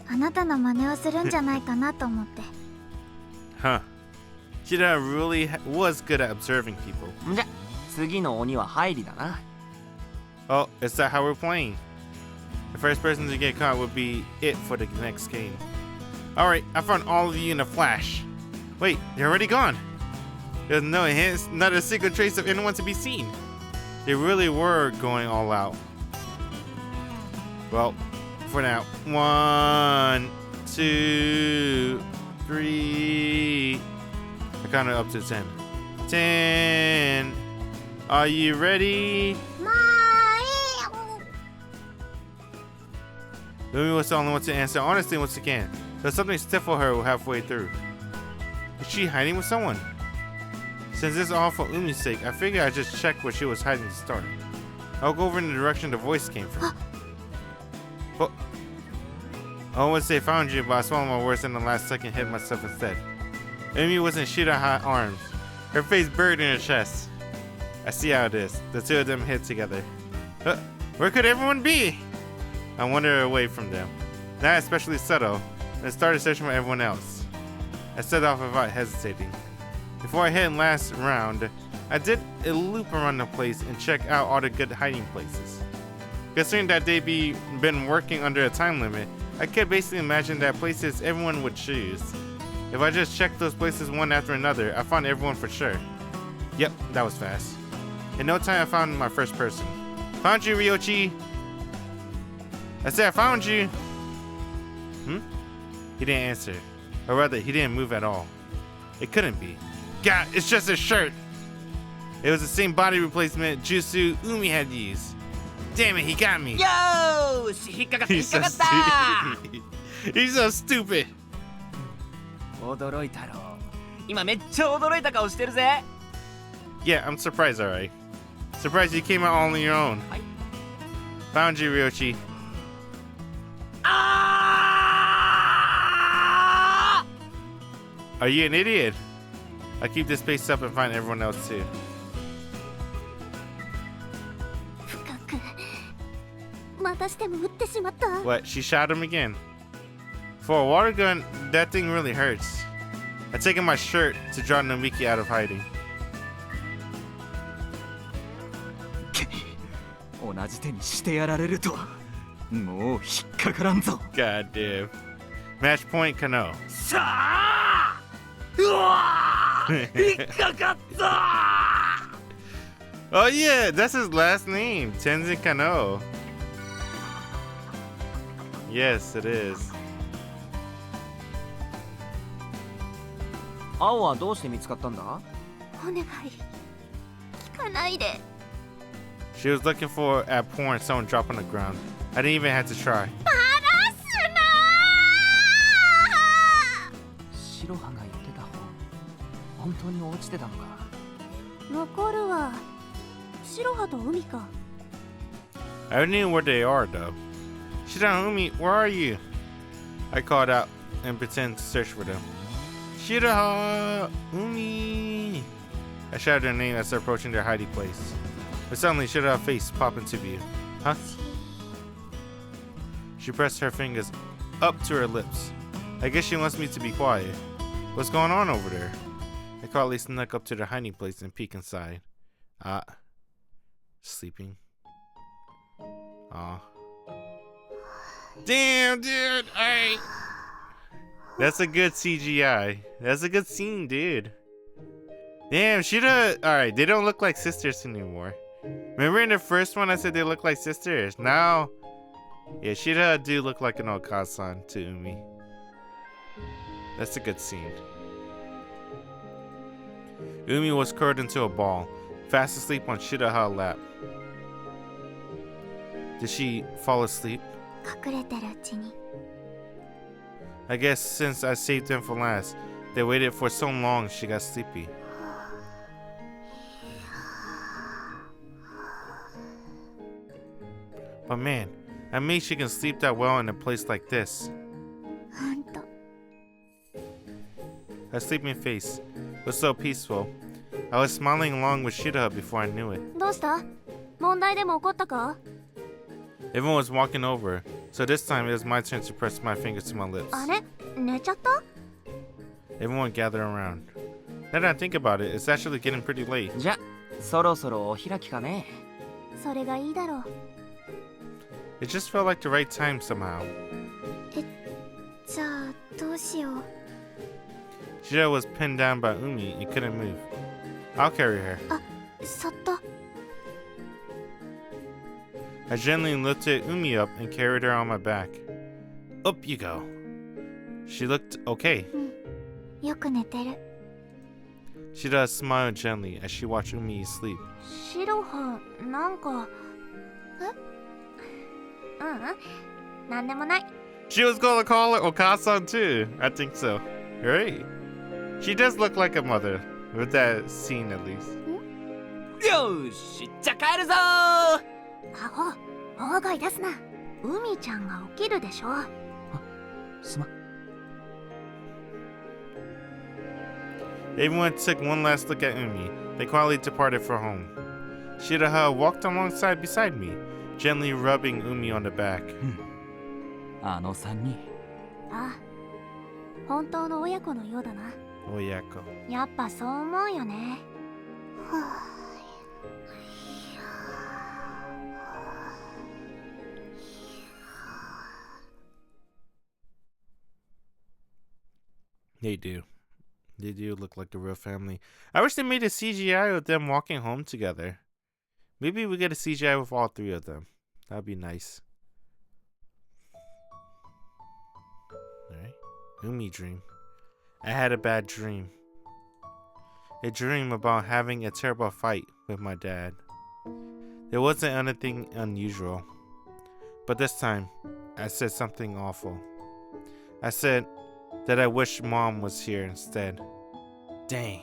あなたの真似をするんじゃないかなと思って。 Huh. Shiroha really was good at observing people. じゃ、次の鬼はハイリだな。 Oh, is that how we're playing? The first person to get caught would be it for the next game. Alright, I found all of you in a flash. Wait, they're already gone. There's no hints, not a single trace of anyone to be seen. They really were going all out. Well, for now. 1, 2, 3. I counted up to 10. 10. Are you ready? もういいよ。 Umi was the only one to answer honestly once again. There's something stifled her halfway through. Is she hiding with someone? Since this is all for Umi's sake, I figured I'd just check where she was hiding to start. I'll go over in the direction the voice came from. But I would say found you, but I swallowed my words in the last second, hit myself instead. Umi was in Shiroha's arms, her face buried in her chest. I see how it is. The two of them hid together. Where could everyone be? I wandered away from them, not especially Seto, and started searching for everyone else. I set off without hesitating. Before I hit last round, I did a loop around the place and check out all the good hiding places. Considering that they'd been working under a time limit, I could basically imagine that places everyone would choose. If I just checked those places one after another, I found everyone for sure. Yep, that was fast. In no time, I found my first person. Found you, Ryochi! I said I found you! He didn't answer. Or rather, he didn't move at all. It couldn't be. God, it's just a shirt! It was the same body replacement Jutsu Umi had used. Damn it, he got me! よーし、引っかかった、引っ He's か so かった。 stupid. He's so stupid. 驚いたろ。今めっちゃ驚いた顔してるぜ。 Yeah, I'm surprised, alright. Surprised you came out all on your own. Hi. Found you, Ryochi. あ Are you an idiot? I keep this pace up and find everyone else too. 深くまたしても撃ってしまった。 What? She shot him again. For a water gun, that thing really hurts. I taken my shirt to draw Nomiki out of hiding. 同じ手にしてやられるとはもう引っかからんぞ。 God damn. Match point, Kano. さあうわー引っかかった Oh yeah, that's his last name, Tenzin Kano. Yes, it is. 青はどうして見つかったんだ？お願い聞かないで。 She was looking for at porn someone dropped on the ground. I didn't even have to try. シロハが言ってた本、本当に落ちてたのか？残るはシロハと海か。 I knew where they are though. Shiroha Umi, where are you? I called out and pretended to search for them. Shiroha Umi. I shouted their name as they're approaching their hiding place. But suddenly Shiroha's face popped into view. Huh? She pressed her fingers up to her lips. I guess she wants me to be quiet. What's going on over there? I quietly snuck up to their hiding place and peeked inside. Sleeping. Aw. Damn, dude! Alright. That's a good CGI. That's a good scene, dude. Damn, alright, they don't look like sisters anymore. Remember in the first one I said they look like sisters? Now, yeah, Shiroha do look like an Okasan to Umi. That's a good scene. Umi was curled into a ball, fast asleep on Shiroha's lap. Did she fall asleep? 隠れてるうちに。 I guess since I saved them for last, they waited for so long she got sleepy. But man, I mean she can sleep that well in a place like this. ほんと Her sleeping face was so peaceful. I was smiling along with Shiroha before I knew it. どうした？問題でも起こったか？ Everyone was walking over, so this time it was my turn to press my fingers to my lips. あれ？寝ちゃった？ Everyone gathered around. Now that I think about it, it's actually getting pretty late. じゃ、そろそろお開きかね。それがいいだろう。 It just felt like the right time somehow. じゃあどうしよう。 Shiroha was pinned down by Umi and couldn't move. I'll carry her. そっと。 I gently lifted Umi up and carried her on my back. Up you go. She looked okay. よく寝てる。 Shiroha smiled gently as she watched Umi sleep. シロハ、なんか。なんでもない。 She was gonna call her Okasan too. I think so. Right? She does look like a mother, with that scene at least. よーし、じゃ帰るぞー。アホ、大声出すな。海ちゃんが起きるでしょ。すまん。 Everyone took one last look at Umi. They quietly departed for home. Shiroha walked alongside beside me, gently rubbing Umi on the back. あの3人。ああ、本当の親子のようだな。 Oyako. やっぱそう思うよね。 They do. They do look like a real family. I wish they made a CGI of them walking home together. Maybe we get a CGI with all three of them. That'd be nice. Alright. Umi dream. I had a bad dream. A dream about having a terrible fight with my dad. There wasn't anything unusual. But this time, I said something awful. I said that I wish Mom was here instead. Dang.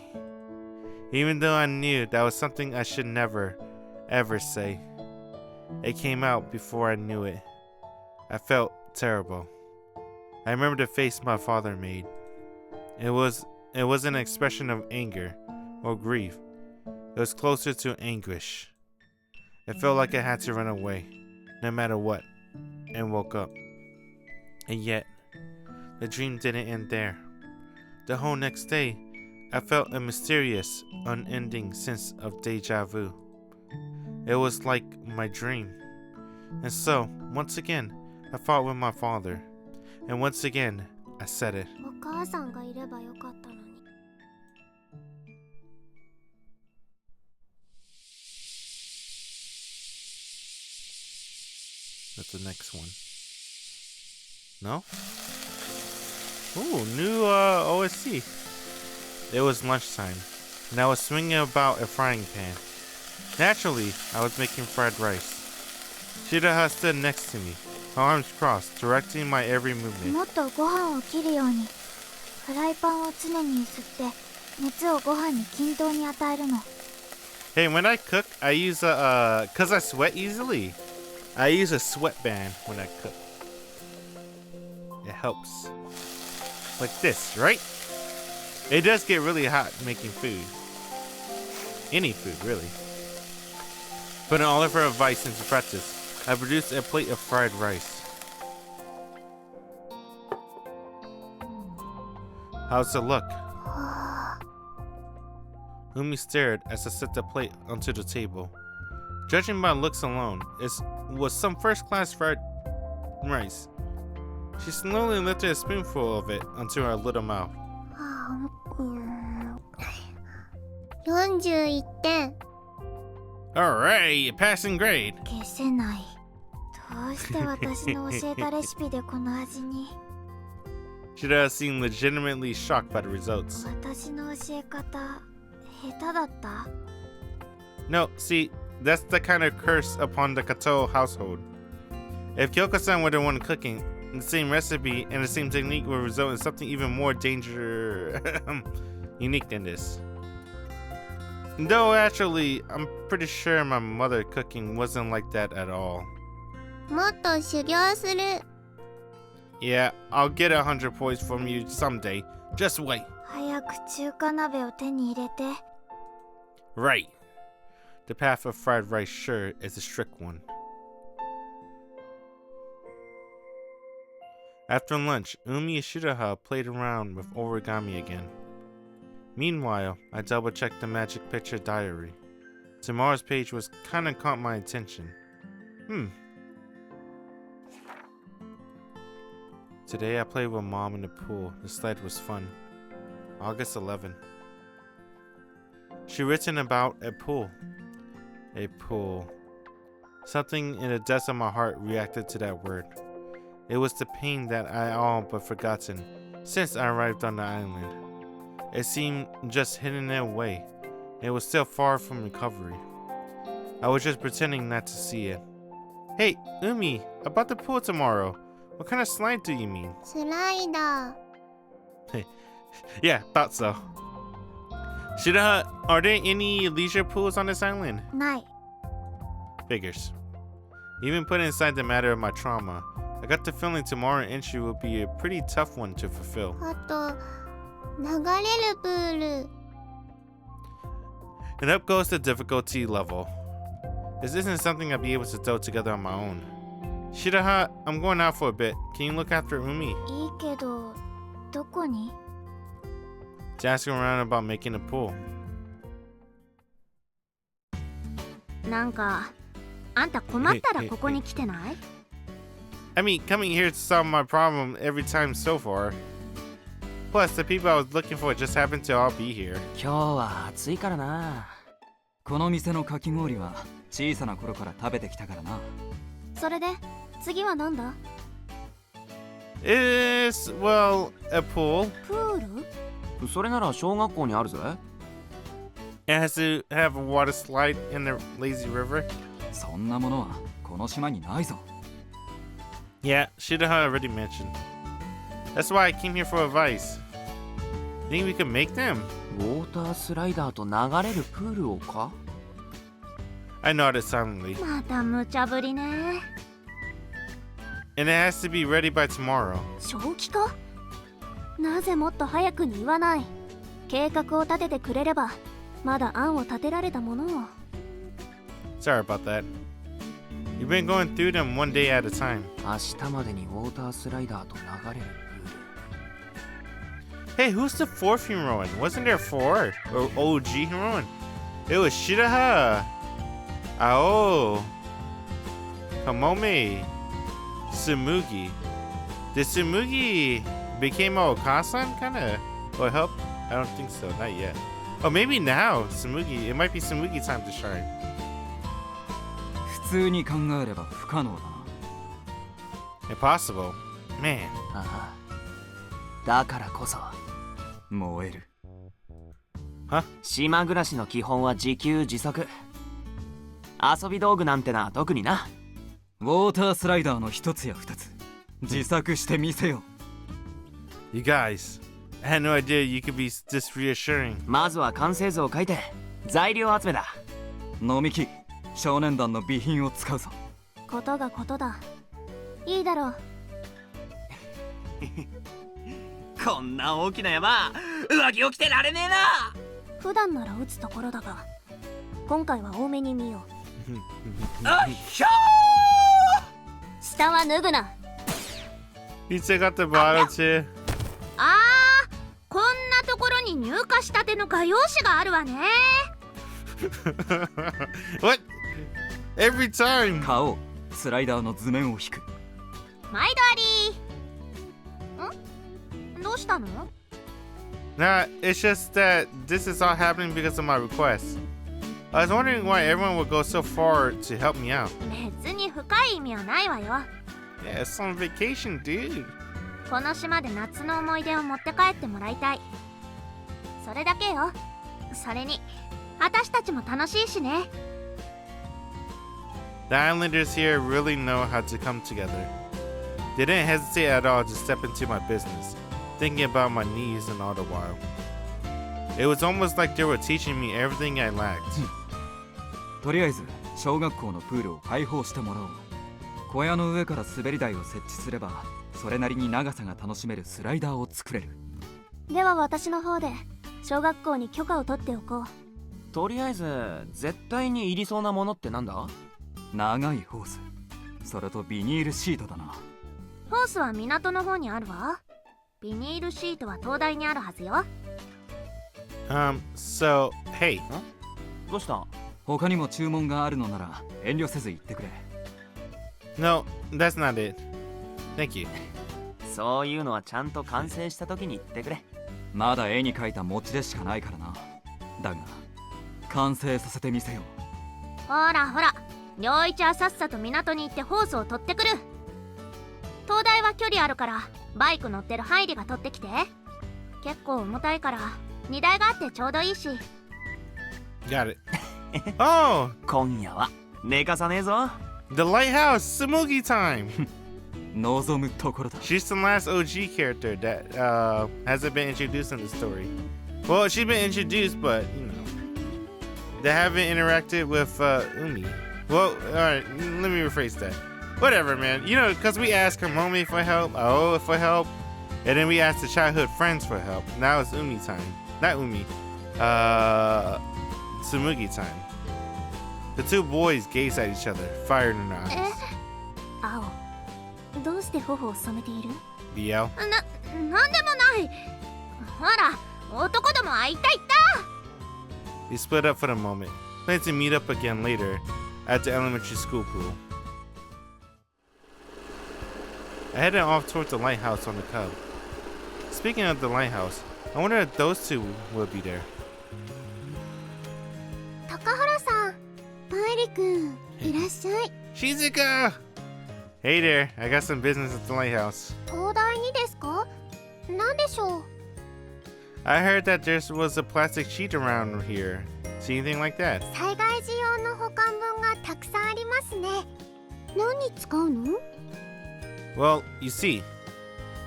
Even though I knew that was something I should never, ever say. It came out before I knew it. I felt terrible. I remember the face my father made. It was an expression of anger or grief. It was closer to anguish. It felt like I had to run away, no matter what, and woke up. And yet, the dream didn't end there. The whole next day, I felt a mysterious, unending sense of deja vu. It was like my dream. And so, once again, I fought with my father. And once again, I said it. お母さんがいればよかったのに。 That's the next one. No? Ooh, new OSC. It was lunchtime, and I was swinging about a frying pan. Naturally, I was making fried rice. Shiroha stood next to me, her arms crossed, directing my every movement. もっとご飯を切るように。フライパンを常に揺すって熱をご飯に均等に与えるの。 Hey, when I cook, I use cause I sweat easily. I use a sweatband when I cook. It helps. Like this, right? It does get really hot making food. Any food, really. Putting all of her advice into practice, I produced a plate of fried rice. How's it look? Umi stared as I set the plate onto the table. Judging by looks alone, it was some first-class fried rice. She slowly lifted a spoonful of it onto her little mouth. 41点。 Alright, you passing grade. 消せない。どうして私の教えたレシピでこの味に。 Shiroha seemed legitimately shocked by the results. 私の教え方、下手だった？ No, see, that's the kind of curse upon the Kato household. If Kyoko-san were the one cooking, the same recipe and the same technique would result in something even more unique than this. Though actually, I'm pretty sure my mother cooking wasn't like that at all. もっと修行する。 Yeah, I'll get 100 points from you someday. Just wait. 早く中華鍋を手に入れて。 Right. The path of fried rice sure is a strict one. After lunch, Umi and Shiroha played around with origami again. Meanwhile, I double-checked the magic picture diary. Tomorrow's page was kinda caught my attention. Today I played with Mom in the pool. The sled was fun. August 11. She written about a pool. A pool. Something in the depths of my heart reacted to that word. It was the pain that I all but forgotten since I arrived on the island. It seemed just hidden away. It was still far from recovery. I was just pretending not to see it. Hey, Umi, about the pool tomorrow. What kind of slide do you mean? スライダー。 Yeah, thought so. Shiroha, are there any leisure pools on this island? ない。 Figures. Even put inside the matter of my trauma, I got the feeling tomorrow entry will be a pretty tough one to fulfill. あと、流れるプール。 And up goes the difficulty level. This isn't something I'll be able to throw together on my own. Shiroha, I'm going out for a bit. Can you look after Umi? いいけど、どこに？ To ask around about making a pool. なんかあんた困ったらここに来てない？ I mean, coming here to solve my problem every time so far. Plus, the people I was looking for just happen to all be here. 今日は暑いからな。この店のかき氷は小さな頃から食べてきたからな。それで次はなんだ？ It's, well, a pool. プール？それなら小学校にあるぜ。 It has to have a water slide in the lazy river. そんなものはこの島にないぞ。 Yeah, Shiroha already mentioned. That's why I came here for advice. Think we could make them? ウォータースライダーと流れるプールをか？ I nodded silently. また無茶ぶりね。 And it has to be ready by tomorrow. 正気か？なぜもっと早くに言わない？計画を立ててくれればまだ案を立てられたものを。 Sorry about that. You've been going through them one day at a time. 明日までにウォータースライダーと流れるプール。 Hey, who's the fourth heroine? Wasn't there four? Or OG heroine? It was Shiroha, Ao, Kamome, Tsumugi. Did Tsumugi became a Okasan kinda? Or help? I don't think so, not yet. Oh, maybe now, Tsumugi. It might be Tsumugi time to shine. 普通に考えれば不可能だな。 Impossible. Man. ああ、だからこそ燃える。島暮らしの基本は自給自足。遊び道具なんてのは特にな。ウォータースライダーの一つや二つ自作してみせよ。 You guys, I had no idea you could be this reassuring. まずは完成図を書いて材料集めだ。飲み木、少年団の備品を使うぞ。ことがことだ。いいだろう。こんな大きな山、上着を着てられねえな。普段なら打つところだが、今回は多めに見よう。あっひょー。下は脱ぐな。 You took out the bottle too. あー、こんなところに入荷したての画用紙があるわね。What? Every time. 買おう。スライダーの図面を引く。毎度あり。ん？どうしたの？ Nah, it's just that this is all happening because of my request. I was wondering why everyone would go so far to help me out. 別に深い意味はないわよ。 Yeah, it's on vacation, dude. この島で夏の思い出を持って帰ってもらいたい。それだけよ。それに私たちも楽しいしね。 The islanders here really know how to come together. They didn't hesitate at all to step into my business, thinking about my needs and all the while. It was almost like they were teaching me everything I lacked. とりあえず小学校のプールを開放してもらおう。小屋の上から滑り台を設置すればそれなりに長さが楽しめるスライダーを作れる。では私の方で小学校に許可を取っておこう。とりあえず絶対にいりそうなものってなんだ？長いホース、それとビニールシートだな。ホースは港の方にあるわ。ビニールシートは東大にあるはずよ。So, hey. どうした？他にも注文があるのなら遠慮せず言ってくれ。No, that's not it. Thank you. そういうのはちゃんと完成した時に言ってくれ。まだ絵に描いた餅でしかないからな。だが完成させてみせよう。ほらほら、良一はさっさと港に行ってホースを取ってくる。東大は距離あるからバイク乗ってるハイリが取ってきて。結構重たいから荷台があってちょうどいいし。Got it. Oh, 今夜は寝かさねえぞ。 the lighthouse, Tsumugi time. 望むところだ。 She's the last OG character that hasn't been introduced in the story. Well, she's been introduced, but you know, they haven't interacted with Umi. Well, alright, let me rephrase that. Whatever, man. You know, because we asked Kamome for help, Aoa for help, and then we asked the childhood friends for help. Now it's Umi time. Not Umi. Tsumugi time. The two boys gaze at each other, fire in their eyes. 青、どうして頬を染めている？ BL. なんでもない。ほら、男ども会いたいった。 They split up for the moment, plan to meet up again later at the elementary school pool. I headed off towards the lighthouse on the cub. Speaking of the lighthouse, I wonder if those two will be there. 高原さん、ハイリくん、いらっしゃい。 Shizuka! Hey there, I got some business at the lighthouse. 東大にですか？なんでしょう？ I heard that there was a plastic sheet around here. See anything like that? 災害時用の保管分がたくさんありますね。何に使うの？ Well, you see,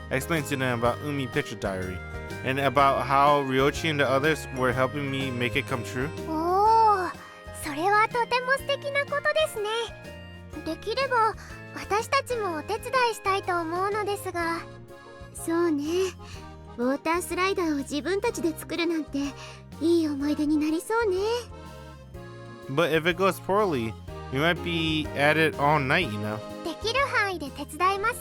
I explained to them about Umi picture diary and about how Ryochi and the others were helping me make it come true. おー、それはとても素敵なことですね。できれば私たちもお手伝いしたいと思うのですが。そうね。ウォータースライダーを自分たちで作るなんていい思い出になりそうね。 But if it goes poorly, we might be at it all night, you know. できる範囲で手伝います。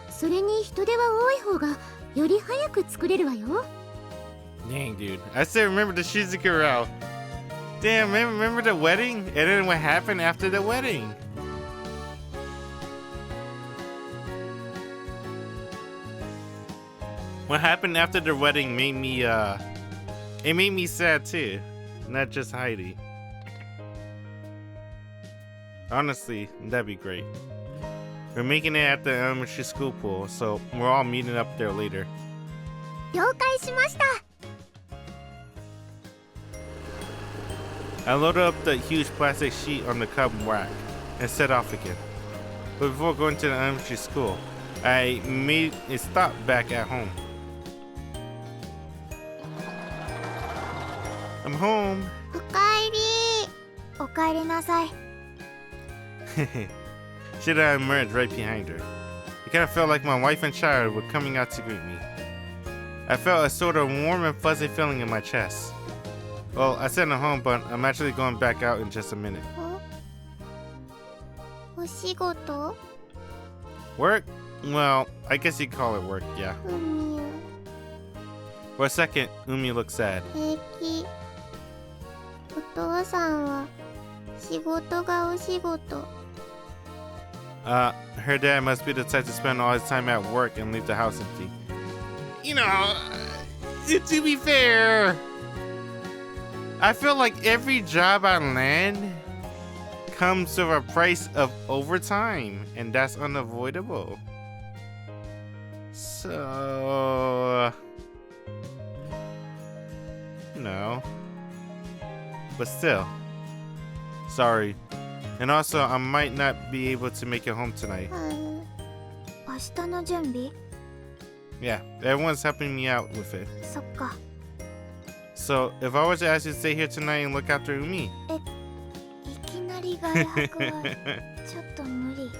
それに人手は多い方がより早く作れるわよ。 Dang, dude. I still remember the Shizuka route. Damn, remember the wedding? And then what happened after the wedding? What happened after the wedding made me, it made me sad too. Not just Heidi. Honestly, that'd be great. We're making it at the elementary school pool, so we're all meeting up there later. 了解しました。 I loaded up the huge plastic sheet on the cub rack and set off again. But before going to the elementary school, I made a stop back at home. I'm home. おかえり。おかえりなさい。Should I emerged right behind her? It kind of felt like my wife and child were coming out to greet me. I felt a sort of warm and fuzzy feeling in my chest. Well, I said I'm home, but I'm actually going back out in just a minute. お仕事？ Work? Well, I guess you'd call it work, yeah. 海 For a second, Umi looked sad. 平気。お父さんは仕事がお仕事。 Her dad must be the type to spend all his time at work and leave the house empty. You know, to be fair, I feel like every job I land comes with a price of overtime, and that's unavoidable. So, no. But still, sorry. And also, I might not be able to make it home tonight. 明日の準備？ Yeah, everyone's helping me out with it. そっか。 So, if I was to ask you to stay here tonight and look after Umi. いきなり外泊はちょっと無理。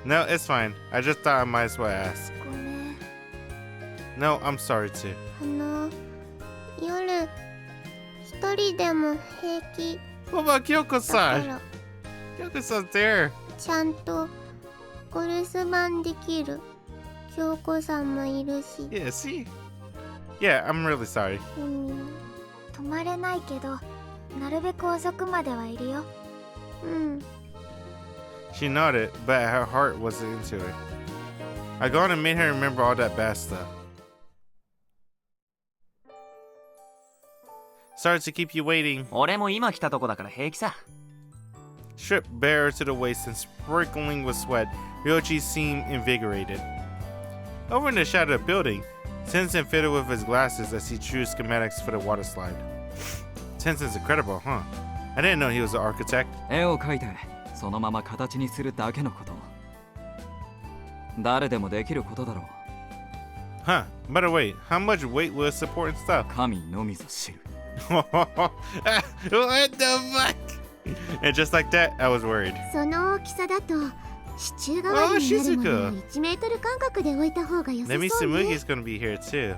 No, it's fine. I just thought I might as well ask. ごめん。No, I'm sorry too. 夜一人でも平気 What about だか Kyoko-san? ら Kyoko-san's there. ちゃんとお留守番できる京子さんもいるし Yeah, see? Yeah, I'm really sorry. 泊まれないけどなるべく遅くまではいるよ She nodded, but her heart wasn't into it. I gone and made her remember all that bad stuff. Sorry to keep you waiting. 俺も今来たとこだから平気さ。 Stripped bare to the waist and sprinkling with sweat, Ryochi seemed invigorated. Over in the shadow of the building, Tenzin fiddled with his glasses as he drew schematics for the water slide. Tenzin's incredible, huh? I didn't know he was an architect. 絵を描いてそのまま形にするだけのこと。誰でもできることだろう。 Huh. By the way, how much weight will it support and stuff? 神のみぞ知る。 What the fuck? And just like that, I was worried. その大きさだと支柱代わりになるものを1メートル間隔で置いた方が良さ Maybe そうね Tsumugi's gonna be here too.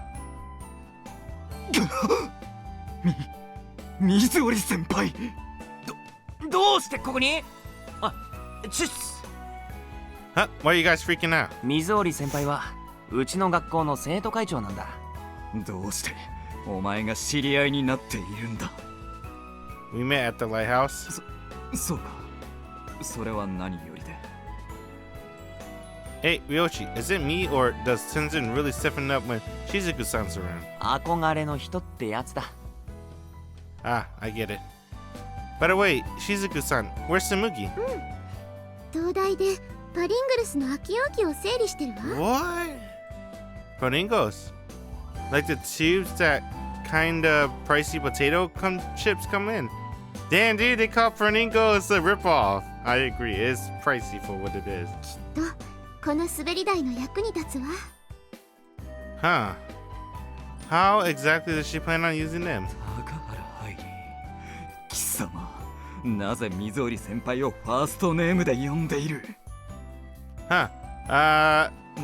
水織先輩。どうしてここに？あ、チュッ。 Huh? Why are you guys freaking out? 水織先輩はうちの学校の生徒会長なんだ。どうしてお前が知り合いになっているんだ。 We met at the lighthouse. そうか。それは何よりで。 Hey, Ryochi, is it me or does Tenzin really stiffen up when Shizuku-san's around? 憧れの人ってやつだ。 Ah, I get it. By the way, Shizuku-san, where's Tsumugi? 東大でパリングルスの空き容器を整理してるわ What? Proningos? Like the tubes that kind of pricey potato chips come in? Damn, dude, they call Proningos a ripoff. I agree, it's pricey for what it is. きっとこの滑り台の役に立つわ Huh. How exactly does she plan on using them? 高原ハイリー。貴様、なぜ水織先輩をファーストネームで呼んでいる？ Huh.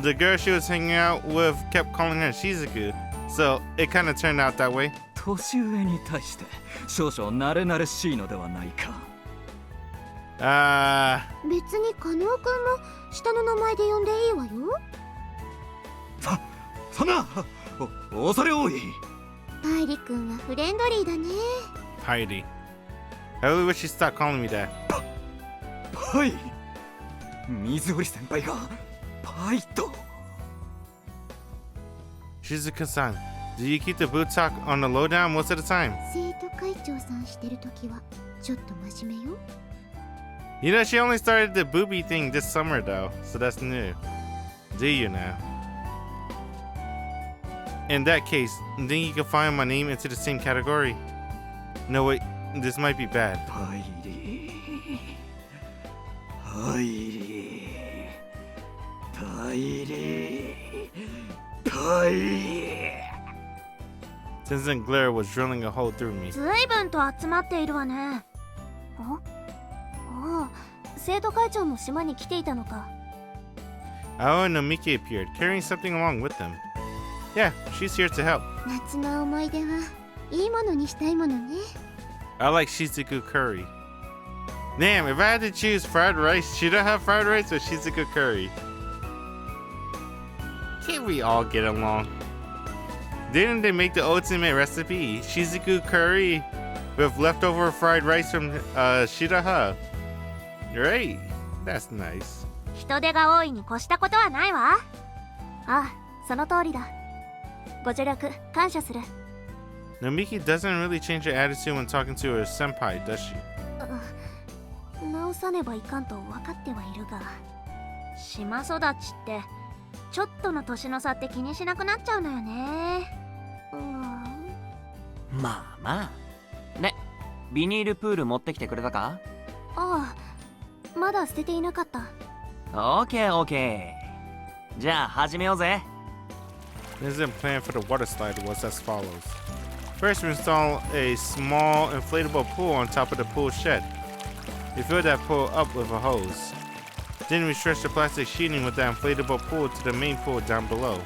The girl she was hanging out with kept calling her Shizuku, so it kind of turned out that way. 年上に対して少々慣れ慣れしいのではないか。別に加納くんも下の名前で呼んでいいわよそんな恐れ多い。パイリくんはフレンドリーだね Heidi. I really wish she stopped calling me that. パイ。水織先輩がパイと。 Shizuku-san, do you keep the boot talk on the lowdown most of the time? 生徒会長さんしてるときはちょっと真面目よ You know, she only started the booby thing this summer though, so that's new. Do you now? In that case, then you can find my name into the same category. No, wait, this might be bad. パイリー。パイリー。パイリー。パイリー。 Tenzin glare was drilling a hole through me. 随分と集まっているわね。ああ、生徒会長も島に来ていたのか。 Ao and Nomiki appeared, carrying something along with them. Yeah, she's here to help. 夏の思い出はいいものにしたいものね I like Shizuku curry. Damn, if I had to choose fried rice, Shiroha fried rice or Shizuku curry? Can't we all get along? Didn't they make the ultimate recipe, Shizuku curry, with leftover fried rice from Shiroha? Right? That's nice. 人手が多いに越したことはないわ。ああ、その通りだ。ご助力感謝する。 Nomiki doesn't really change her attitude when talking to her senpai, does she? 直さねばいかんと分かってはいるが、島育ちってちょっとの年の差って気にしなくなっちゃうのよね。まあまあ。ね、ビニールプール持ってきてくれたか？ああ、まだ捨てていなかった。オーケーオーケー。じゃあ始めようぜ。Tenzin plan for the water slide was as follows. First, we install a small inflatable pool on top of the pool shed. We fill that pool up with a hose. Then we stretch the plastic sheeting with that inflatable pool to the main pool down below.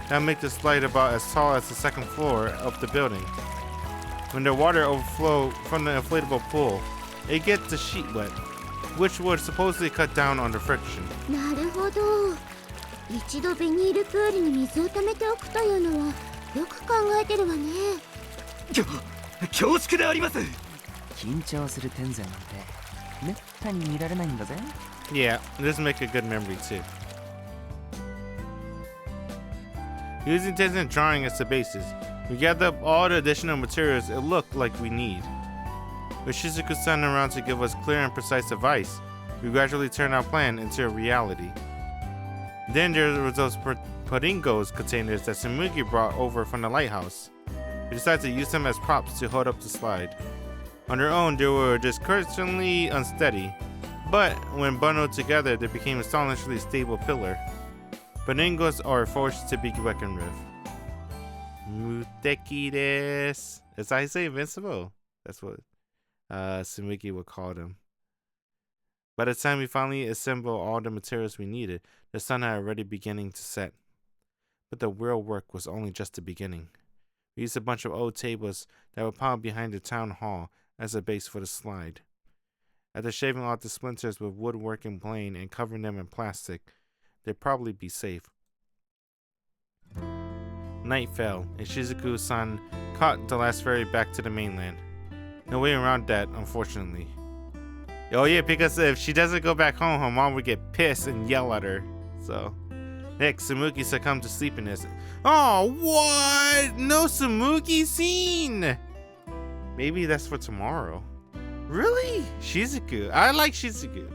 that make the slide about as tall as the second floor of the building. When the water overflows from the inflatable pool, it gets the sheet wet, which would supposedly cut down on the friction. なるほど。一度ビニールプールに水を溜めておくというのはよく考えてるわね。恐縮であります。緊張する天然なんてめったに見られないんだぜ。Yeah, this make a good memory too. Using Tenzen drawing as the basis, we gather up all the additional materials it looked like we need. With Shizuku-san around to give us clear and precise advice, we gradually turn our plan into a reality. Then there was those Poringos containers that Tsumugi brought over from the lighthouse. We decided to use them as props to hold up the slide. On their own, they were discouragingly unsteady, but when bundled together, they became a astonishingly stable pillar. Poringos are a force to be reckoned with. Muteki desu. As I say, invincible. That's what Tsumugi would call them. By the time we finally assembled all the materials we needed, the sun had already beginning to set. But the real work was only just the beginning. We used a bunch of old tables that were piled behind the town hall as a base for the slide. After shaving off the splinters with woodwork and plane and covering them in plastic, they'd probably be safe. Night fell, and Shizuku-san caught the last ferry back to the mainland. No way around that, unfortunately. Oh yeah, because if she doesn't go back home, her mom would get pissed and yell at her. So, next, Tsumugi succumbed to sleepiness. Oh, what? No Tsumugi scene? Maybe that's for tomorrow. Really? Shizuku. I like Shizuku.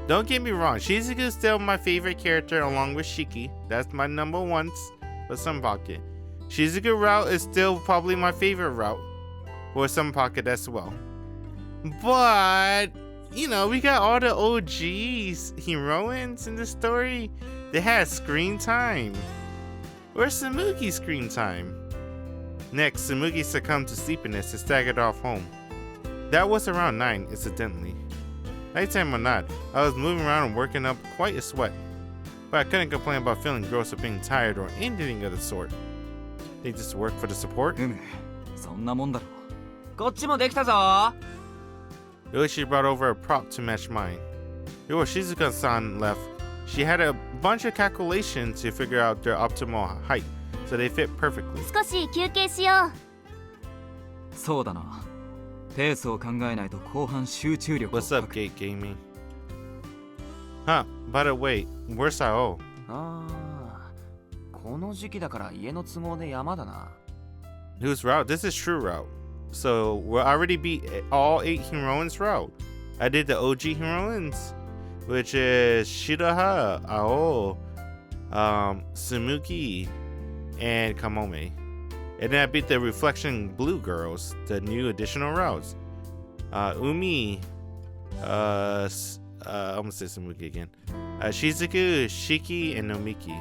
Don't get me wrong, Shizuku is still my favorite character along with Shiki. That's my number one for some pocket. Shizuku route is still probably my favorite route for some pocket as well. But, you know, we got all the OGs, heroines in the story. They had screen time. Where's Tsumugi's screen time? Next, Tsumugi succumbed to sleepiness and staggered off home. That was around 9, incidentally. Nighttime or not, I was moving around and working up quite a sweat. But I couldn't complain about feeling gross or being tired or anything of the sort. They just work for the support. そんなもんだろ。こっちもできたぞ。Yoshi brought over a prop to match mine. Before Shizuka-san left, she had a bunch of calculations to figure out their optimal height, so they fit perfectly. 少し休憩しよう。そうだな。ペースを考えないと後半集中力を What's up, Gate Gaming? Huh, by the way, where's Sao? ああ、この時期だから家の都合で山だな。 Whose route? This is true route. So we'll already beat all 8 heroines route. I did the OG heroines, which is Shiroha, Ao, Tsumugi, and Kamome. And then I beat the Reflection Blue girls, the new additional routes. Umi, I'm gonna say Tsumugi again. Shizuku, Shiki, and Nomiki.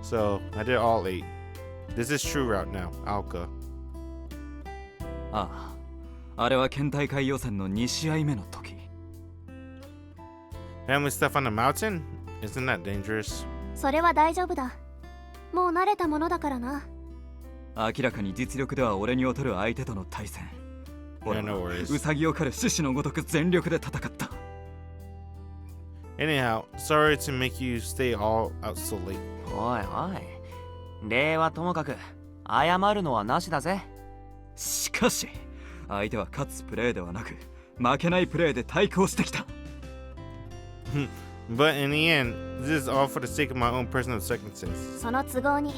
So I did all 8. This is true route now, Alka. ああ、あれは県大会予選の2試合目の時。Family stuff on the mountain? Isn't that dangerous? それは大丈夫だ。もう慣れたものだからな。明らかに実力では俺に劣る相手との対戦。俺はウサギを狩る獅子のごとく全力で戦った。Anyhow, sorry to make you stay all out so late. おいおい、礼はともかく謝るのはなしだぜ。しかし、相手は勝つプレーではなく、負けないプレーで対抗してきた。But in the end, this is all for the sake of my own personal circumstances. その都合に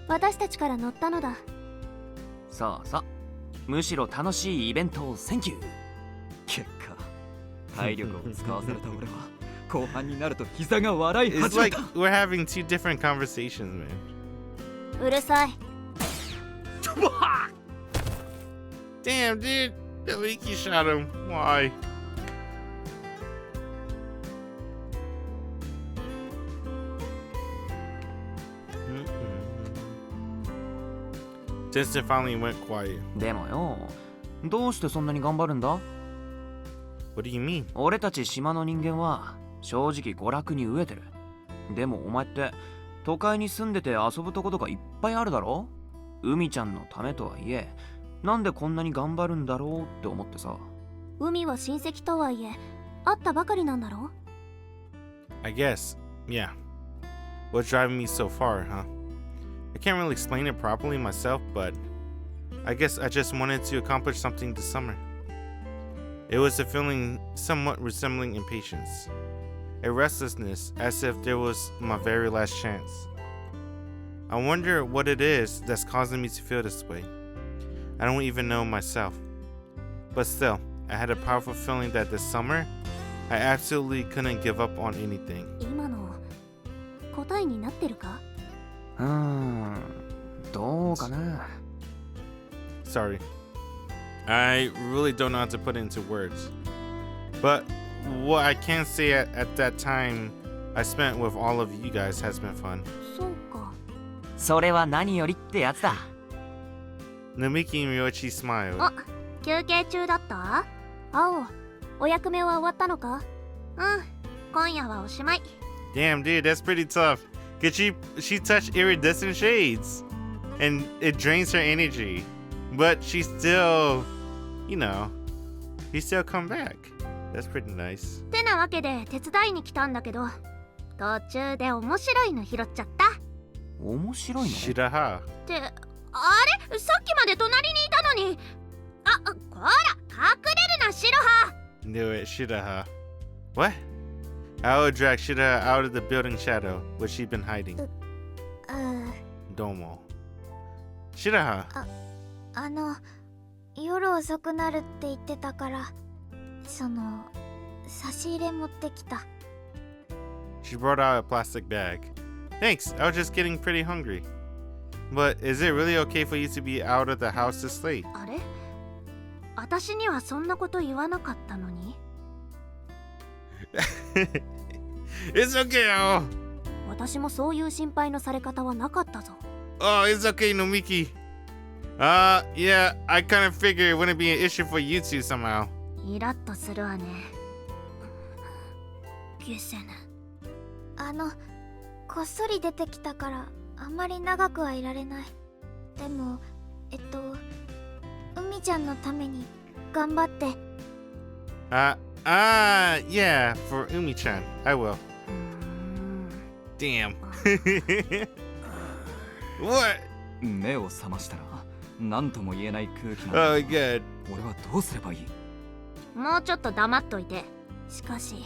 私たちから乗ったのだ。そうそう。むしろ楽しいイベントをセンキュー。結果、体力を使わされた俺は、後半になると膝が笑い It's 始め like た。we're having 2 different conversations, man. うるさい。Damn, dude. Miki shot him. Why? Justin finally went quiet. でもよ、どうしてそんなに頑張るんだ？ What do you mean? 俺たち島の人間は正直娯楽に飢えてる。でもお前って都会に住んでて遊ぶとことかいっぱいあるだろ。海ちゃんのためとはいえ、なんでこんなに頑張るんだろうって思ってさ。海は親戚とはいえ会ったばかりなんだろ。 I guess, yeah. What's driving me so far, huh? I can't really explain it properly myself, but I guess I just wanted to accomplish something this summer. It was a feeling somewhat resembling impatience, a restlessness as if there was my very last chance. I wonder what it is that's causing me to feel this way. I don't even know myself. But still, I had a powerful feeling that this summer, I absolutely couldn't give up on anything. 今の答えになってるか？どうかな。 Sorry. I really don't know how to put it into words. But what I can say at that time I spent with all of you guys has been fun. そうか。それは何よりってやつだ。 Namiki Miyochi smiled. あ、休憩中だった？青、お役目は終わったのか？うん、今夜はおしまい。 Damn, dude, that's pretty tough. Cause she touched iridescent shades, and it drains her energy. But she still, you know, he still come back. That's pretty nice. てなわけで手伝いに来たんだけど、途中で面白いの拾っちゃった。面白いの？ Shiroha. ってあれ、さっきまで隣にいたのに。あ、こら、隠れるな、シロハ。 Knew it, Shiroha. What? I will drag Shiroha out of the building shadow where she'd been hiding. Domo. Shiroha. 夜遅くなるって言ってたから、差し入れ持ってきた。 She brought out a plastic bag. Thanks, I was just getting pretty hungry. But is it really okay for you to be out of the house this late? あれ、私にはそんなこと言わなかったのに。It's okay, oh. 私もそういう心配のされ方はなかったぞ。 Oh, it's okay, Nomiki. Yeah, I kind of figured it wouldn't be an issue for you two somehow. イラッとするわね。ゲセヌ。こっそり出てきたから、あんまり長くはいられない。でも、海ちゃんのために頑張って。Yeah, for Umi-chan, I will. Damn. What? 目を覚ましたら何とも言えない空気なんだ。 Oh, good. 俺はどうすればいい？もうちょっと黙っといて。しかし、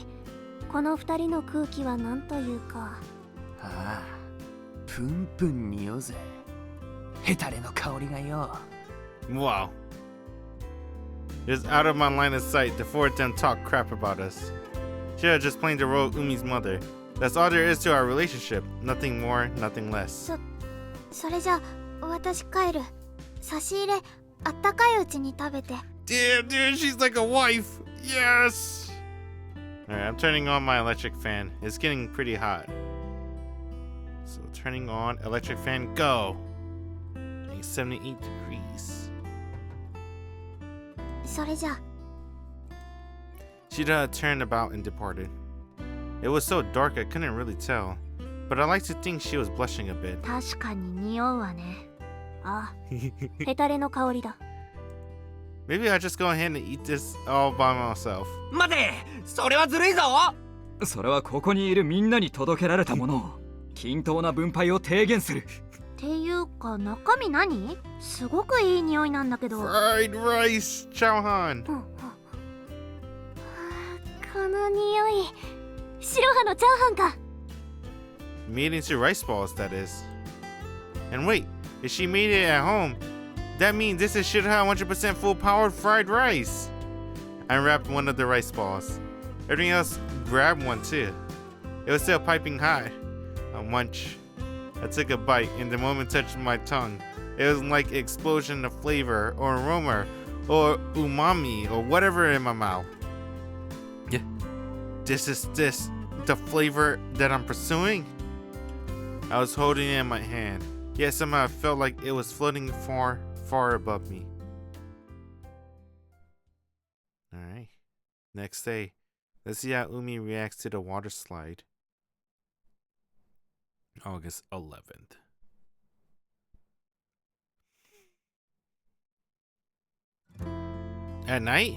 この二人の空気はなんというか。ああ、プンプン匂うぜ。ヘタレの香りがよ。 Wow. Just out of my line of sight, the four of them talk crap about us. Shira just playing the role of Umi's mother. That's all there is to our relationship. Nothing more, nothing less. それじゃ、私帰る。差し入れ、あったかいうちに食べて。 Damn, dude, she's like a wife. Yes. Alright, I'm turning on my electric fan. It's getting pretty hot. So turning on electric fan, go. 78 degrees. それじゃ。 Shira turned about and departed. It was so dark I couldn't really tell, but I like to think she was blushing a bit. 確かに匂うわね。あ、ヘタレの香りだ。 Maybe I'll just go ahead and eat this all by myself. 待て、それはずるいぞ。それはここにいるみんなに届けられたものを均等な分配を提言する。っていうか中身何？すごくいい匂いなんだけど。 Fried rice, Chowhan. この匂い、白羽のチャーハンか。 Made into rice balls, that is. And wait, if she made it at home, that means this is Shiroha 100% full-powered fried rice. I unwrapped one of the rice balls. Everything else grabbed one too. It was still piping hot. A munch. I took a bite, and the moment it touched my tongue, it was like an explosion of flavor or aroma or umami or whatever in my mouth. Yeah. This is the flavor that I'm pursuing? I was holding it in my hand, yet somehow I felt like it was floating far, far above me. Alright. Next day. Let's see how Umi reacts to the water slide. August 11th. At night?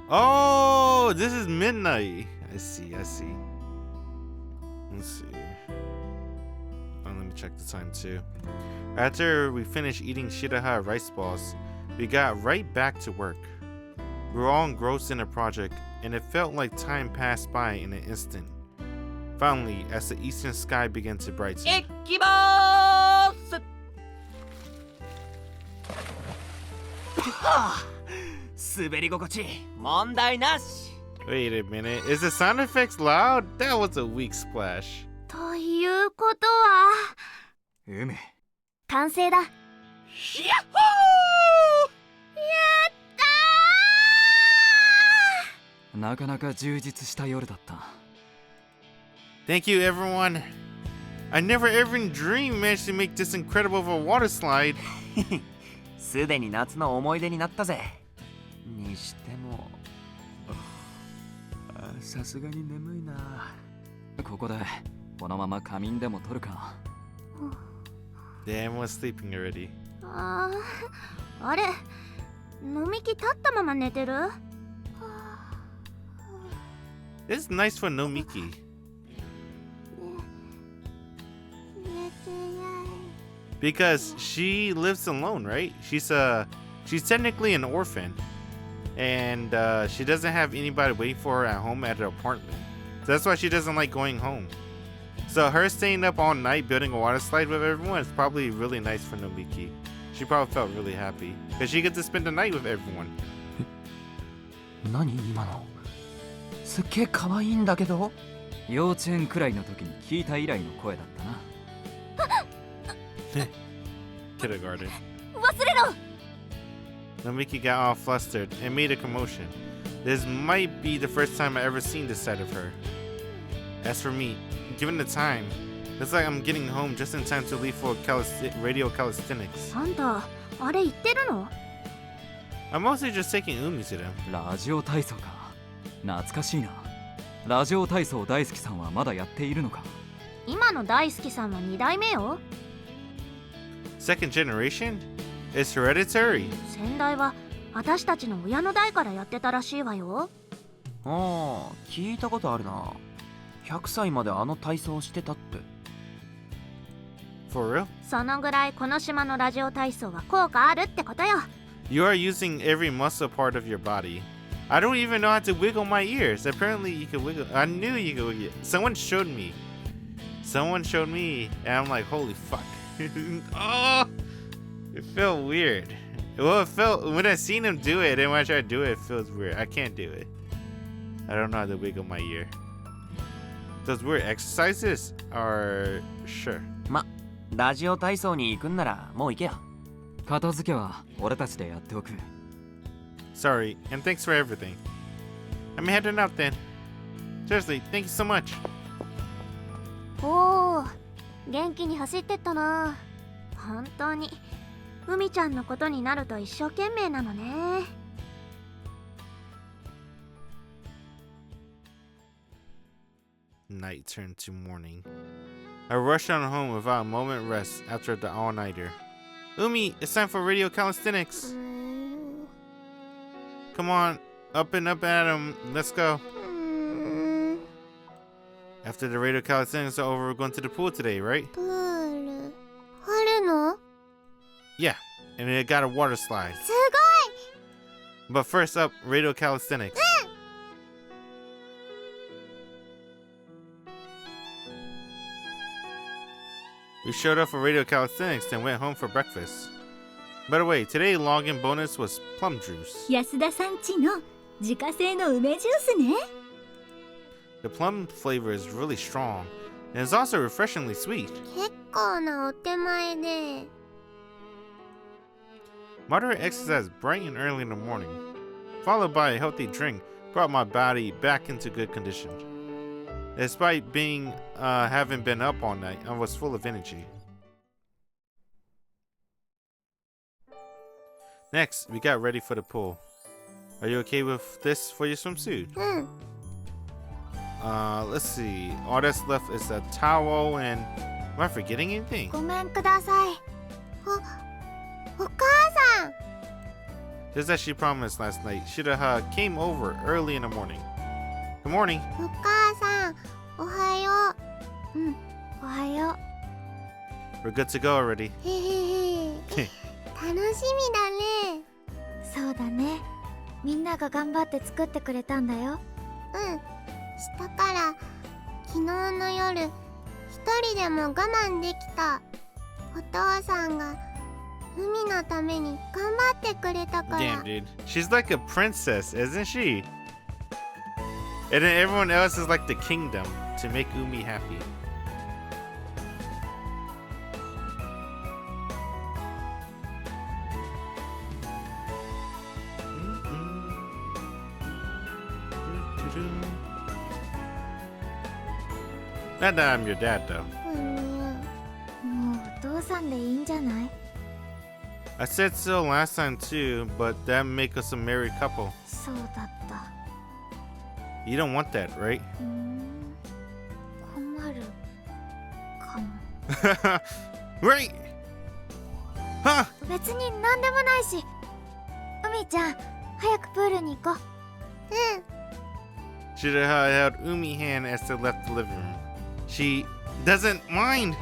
Oh, this is midnight. I see. Let's see. Oh, let me check the time too. After we finished eating Shiroha rice balls, we got right back to work. We were all engrossed in a project, and it felt like time passed by in an instant. Finally, as the eastern sky began to brighten. 行きまーすはあ滑り心地問題なし Wait a minute, is the sound effects loud? That was a weak splash. ということは梅完成だ。ヤッホーなかなか充実した夜だった。 Thank you, everyone. I never even dreamed managed to make this incredible of a water slide. すでに夏の思い出になったぜにしてもさすがに眠いなここでこのまま仮眠でも取るか。 Damn, was sleeping already. あれ飲み木立ったまま寝てる This is nice for Nomiki. 寝てない。 Because she lives alone, right? She's technically an orphan, and she doesn't have anybody waiting for her at home at her apartment. So that's why she doesn't like going home. So her staying up all night building a water slide with everyone is probably really nice for Nomiki. She probably felt really happy because she gets to spend the night with everyone. 何今のすっげえ可愛いんだけど幼稚園くらいの時に聞いた以来の声だったな。 Kindergarten. 忘れろ Nomiki got all flustered and made a commotion. This might be the first time I ever seen this side of her. As for me, given the time, looks like I'm getting home just in time to leave for radio calisthenics. あんたあれ言ってるの I'm mostly just taking Umi to them. ラジオ体操か。懐かしいな。ラジオ体操大好きさんはまだやっているのか。今の大好きさんは2代目よ Second generation? It's hereditary. 先代は私たちの親の代からやってたらしいわよああ聞いたことあるな100歳まであの体操してたって For real? そのぐらいこの島のラジオ体操は効果あるってことよ You are using every muscle part of your body. I don't even know how to wiggle my ears. Apparently you can wiggle. I knew you could wiggle. Someone showed me. And I'm like, holy fuck. Oh, it felt weird. Well, it felt when I seen him do it, and when I try to do it, it feels weird. I can't do it. I don't know how to wiggle my ear. Those weird exercises are sure. まラジオ体操に行くんならもう行けよ片付けは俺たちでやっておく。 Sorry, and thanks for everything. I'm heading out then. Seriously, thank you so much. おお元気に走ってったな本当に海ちゃんのことになると一生懸命なのね Night turned to morning. I rushed on home without a moment rest after the all-nighter. Umi, it's time for radio calisthenics. Come on, up and up at 'em. Let's go. After the radio calisthenics are over, we're going to the pool today, right? プールあるの Yeah, and it got a water slide. す But first up, radio calisthenics. We showed up for radio calisthenics and went home for breakfast. By the way, today's login bonus was plum juice. 安田さんちの自家製の梅ジュースね。 The plum flavor is really strong, and it's also refreshingly sweet. 結構なお手前で Moderate exercise bright and early in the morning, followed by a healthy drink, brought my body back into good condition. Despite having been up all night, I was full of energy. Next, we got ready for the pool. Are you okay with this for your swimsuit? うん Let's see. All that's left is a towel and... Am I forgetting anything? ごめんください。お母さん。 Just as she promised last night, Shiroha came over early in the morning. Good morning. お母さん、おはよう。うん、おはよう。 We're good to go already. へへへ。楽しみだね。そうだね。みんなが頑張って作ってくれたんだよ。うん。したから昨日の夜一人でも我慢できた。お父さんが海のために頑張ってくれたから。 Damn, dude. She's like a princess, isn't she? And then everyone else is like the kingdom to make Umi happy. Not that I'm your dad, though. もうお父さんでいいんじゃない？ I said so last time too, but that'd make us a married couple. そうだった。 You don't want that, right? 困るかも。 Right? Huh? 別に何でもないし。海ちゃん、早くプールに行こう。Shiroha held Umi's hand as they left the living room. She doesn't mind.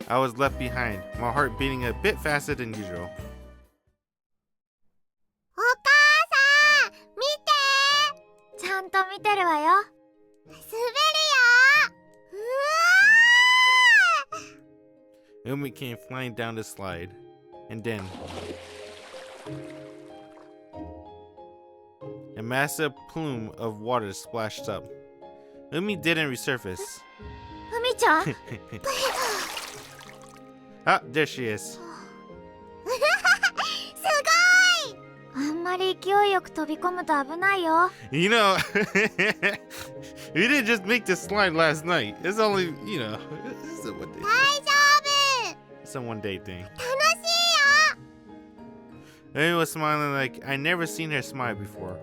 I was left behind, my heart beating a bit faster than usual. お母さん、見て。ちゃんと見てるわよ。滑るよ。Umi came flying down the slide, and then a massive plume of water splashed up. Umi didn't resurface. 海ちゃん。 Ah, there she is. すごい。あんまり勢いよく飛び込むと危ないよ。You know, we didn't just make this slide last night. It's only, you know, it's a one day. 大丈夫。 It's a one day thing. 楽しいよ。 Umi was smiling like I never seen her smile before.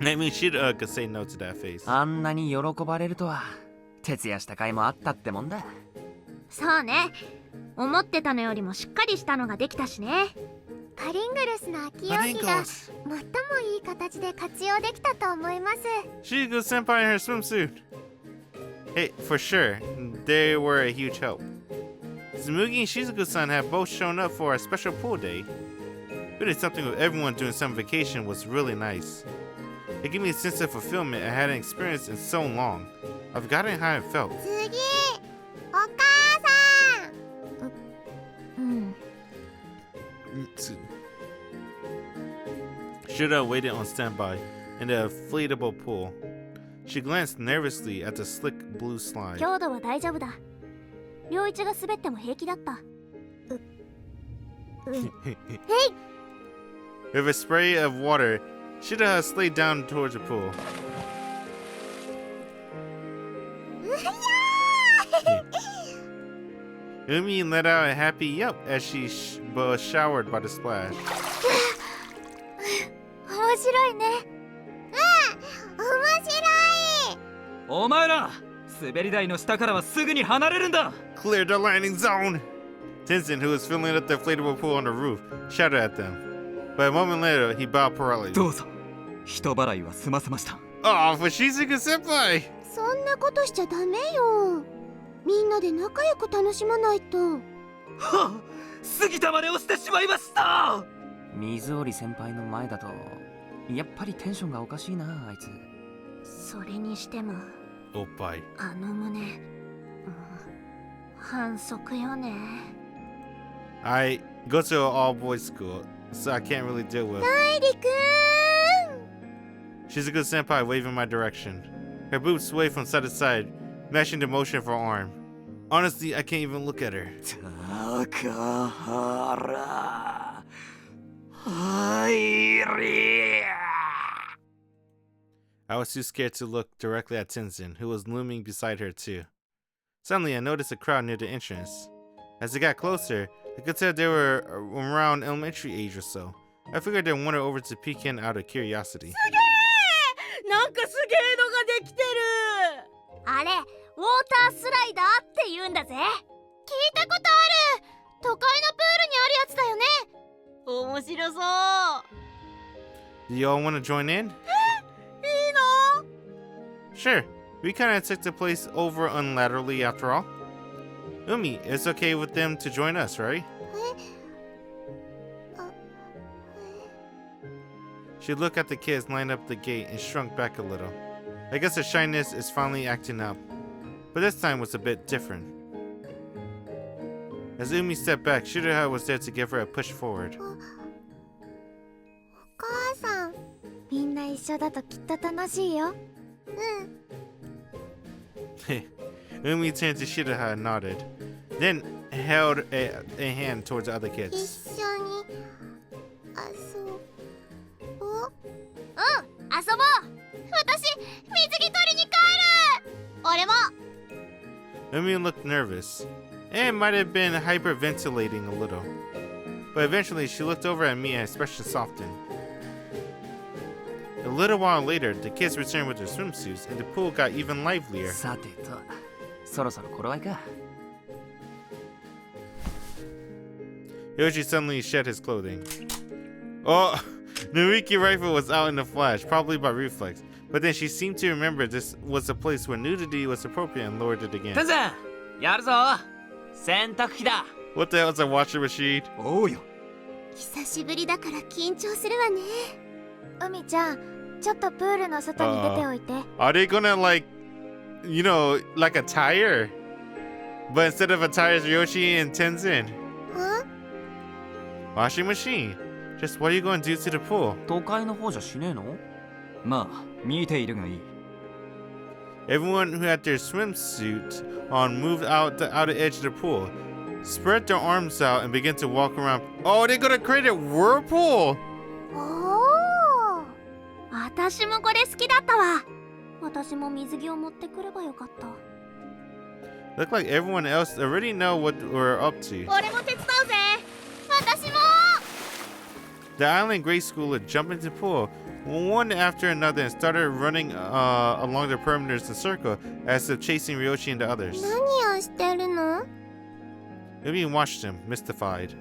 I mean, she could say no to that face. あんなに喜ばれるとは徹夜した甲斐もあったってもんだ。そうね。思ってたのよりもしっかりしたのができたしね。パリングルスの秋容器が最もいい形で活用できたと思います。 Shizuku senpai in her swimsuit. Hey, for sure, they were a huge help. Tsumugi and Shizuku-san have both shown up for a special pool day. Doing something with everyone during summer vacation was really nice. It gave me a sense of fulfillment I hadn't experienced in so long. I've forgotten how it felt. 次、お母さん。Shura waited on standby in the inflatable pool. She glanced nervously at the slick blue slide. 強度は大丈夫だ。良一が滑っても平気だった。With a spray of water, Shura slid down towards the pool. Umi let out a happy yelp as she was showered by the splash. 面白いね。面白い。お前ら滑り台の下からはすぐに離れるんだ。 Clear the landing zone! Tenzin, who was filling up the inflatable pool on the roof, shouted at them. But a moment later, he bowed politely. どうぞ。人払いは済ませました。 Oh, for Shizuku senpai! そんなことしちゃダメよ。みんなで仲良く楽しまないと。はっ、過ぎたまで押してしまいました。水織先輩の前だとやっぱりテンションがおかしいな、あいつ。それにしても Oh, bye. あの胸、反則よね。 I go to an all-boys school, so I can't really deal with. 愛理くん。 Shizuku senpai waved in my direction. Her boobs sway from side to side, matching the motion of her arm. Honestly, I can't even look at her. Takahara. Hairi. I was too scared to look directly at Tenzin, who was looming beside her too. Suddenly, I noticed a crowd near the entrance. As I got closer, I could tell they were around elementary age or so. I figured they wandered over to peek in out of curiosity. なんかすげえのができてる。あれウォータースライダーって言うんだぜ。聞いたことある。都会のプールにあるやつだよね。面白そう。 Do you all want to join in? いいの？ Sure. We kind of took the place over unilaterally after all. Umi, it's okay with them to join us, right? She looked at the kids lined up the gate and shrunk back a little. I guess her shyness is finally acting up. But this time was a bit different. As Umi stepped back, Shiroha was there to give her a push forward. お母さん、みんな一緒だときっと楽しいよ。Umi turned to Shiroha and nodded, then held a hand towards the other 一 kids. 緒に遊ぼう。遊ぼう。私水着取りに帰る。俺も。 Umi looked nervous, and might have been hyperventilating a little. But eventually she looked over at me and her expression softened. A little while later, the kids returned with their swimsuits, and the pool got even livelier. さてと、そろそろ頃合いか。Yoshi suddenly shed his clothing. Oh, Nariki rifle was out in a flash, probably by reflex. But then she seemed to remember this was a place where nudity was appropriate and lowered it again. タンさん、やるぞ。洗濯機だ。 What the hell is a washing machine? おうよ。久しぶりだから緊張するわね。海ちゃん、ちょっとプールの外に出ておいて。Are they gonna like, you know, like a tire? But instead of a tire, it's Yoshi and Tenzin. Washing machine. Just what are you going to do to the pool? 都会の方じゃしねえの？まあ、見ているがいい。Everyone who had their swimsuit on moved out the outer edge of the pool, spread their arms out, and began to walk around. Oh, they're gonna create a whirlpool! おお。私もこれ好きだったわ。私も水着を持ってくればよかった。 Look like everyone else already know what we're up to. 俺も手伝うぜ。私も。 The island grade schooler jumped into the pool one after another and started running along the perimeters in a circle as if chasing Ryoshi and the others. 何をしてるの？ Umi watched him, mystified.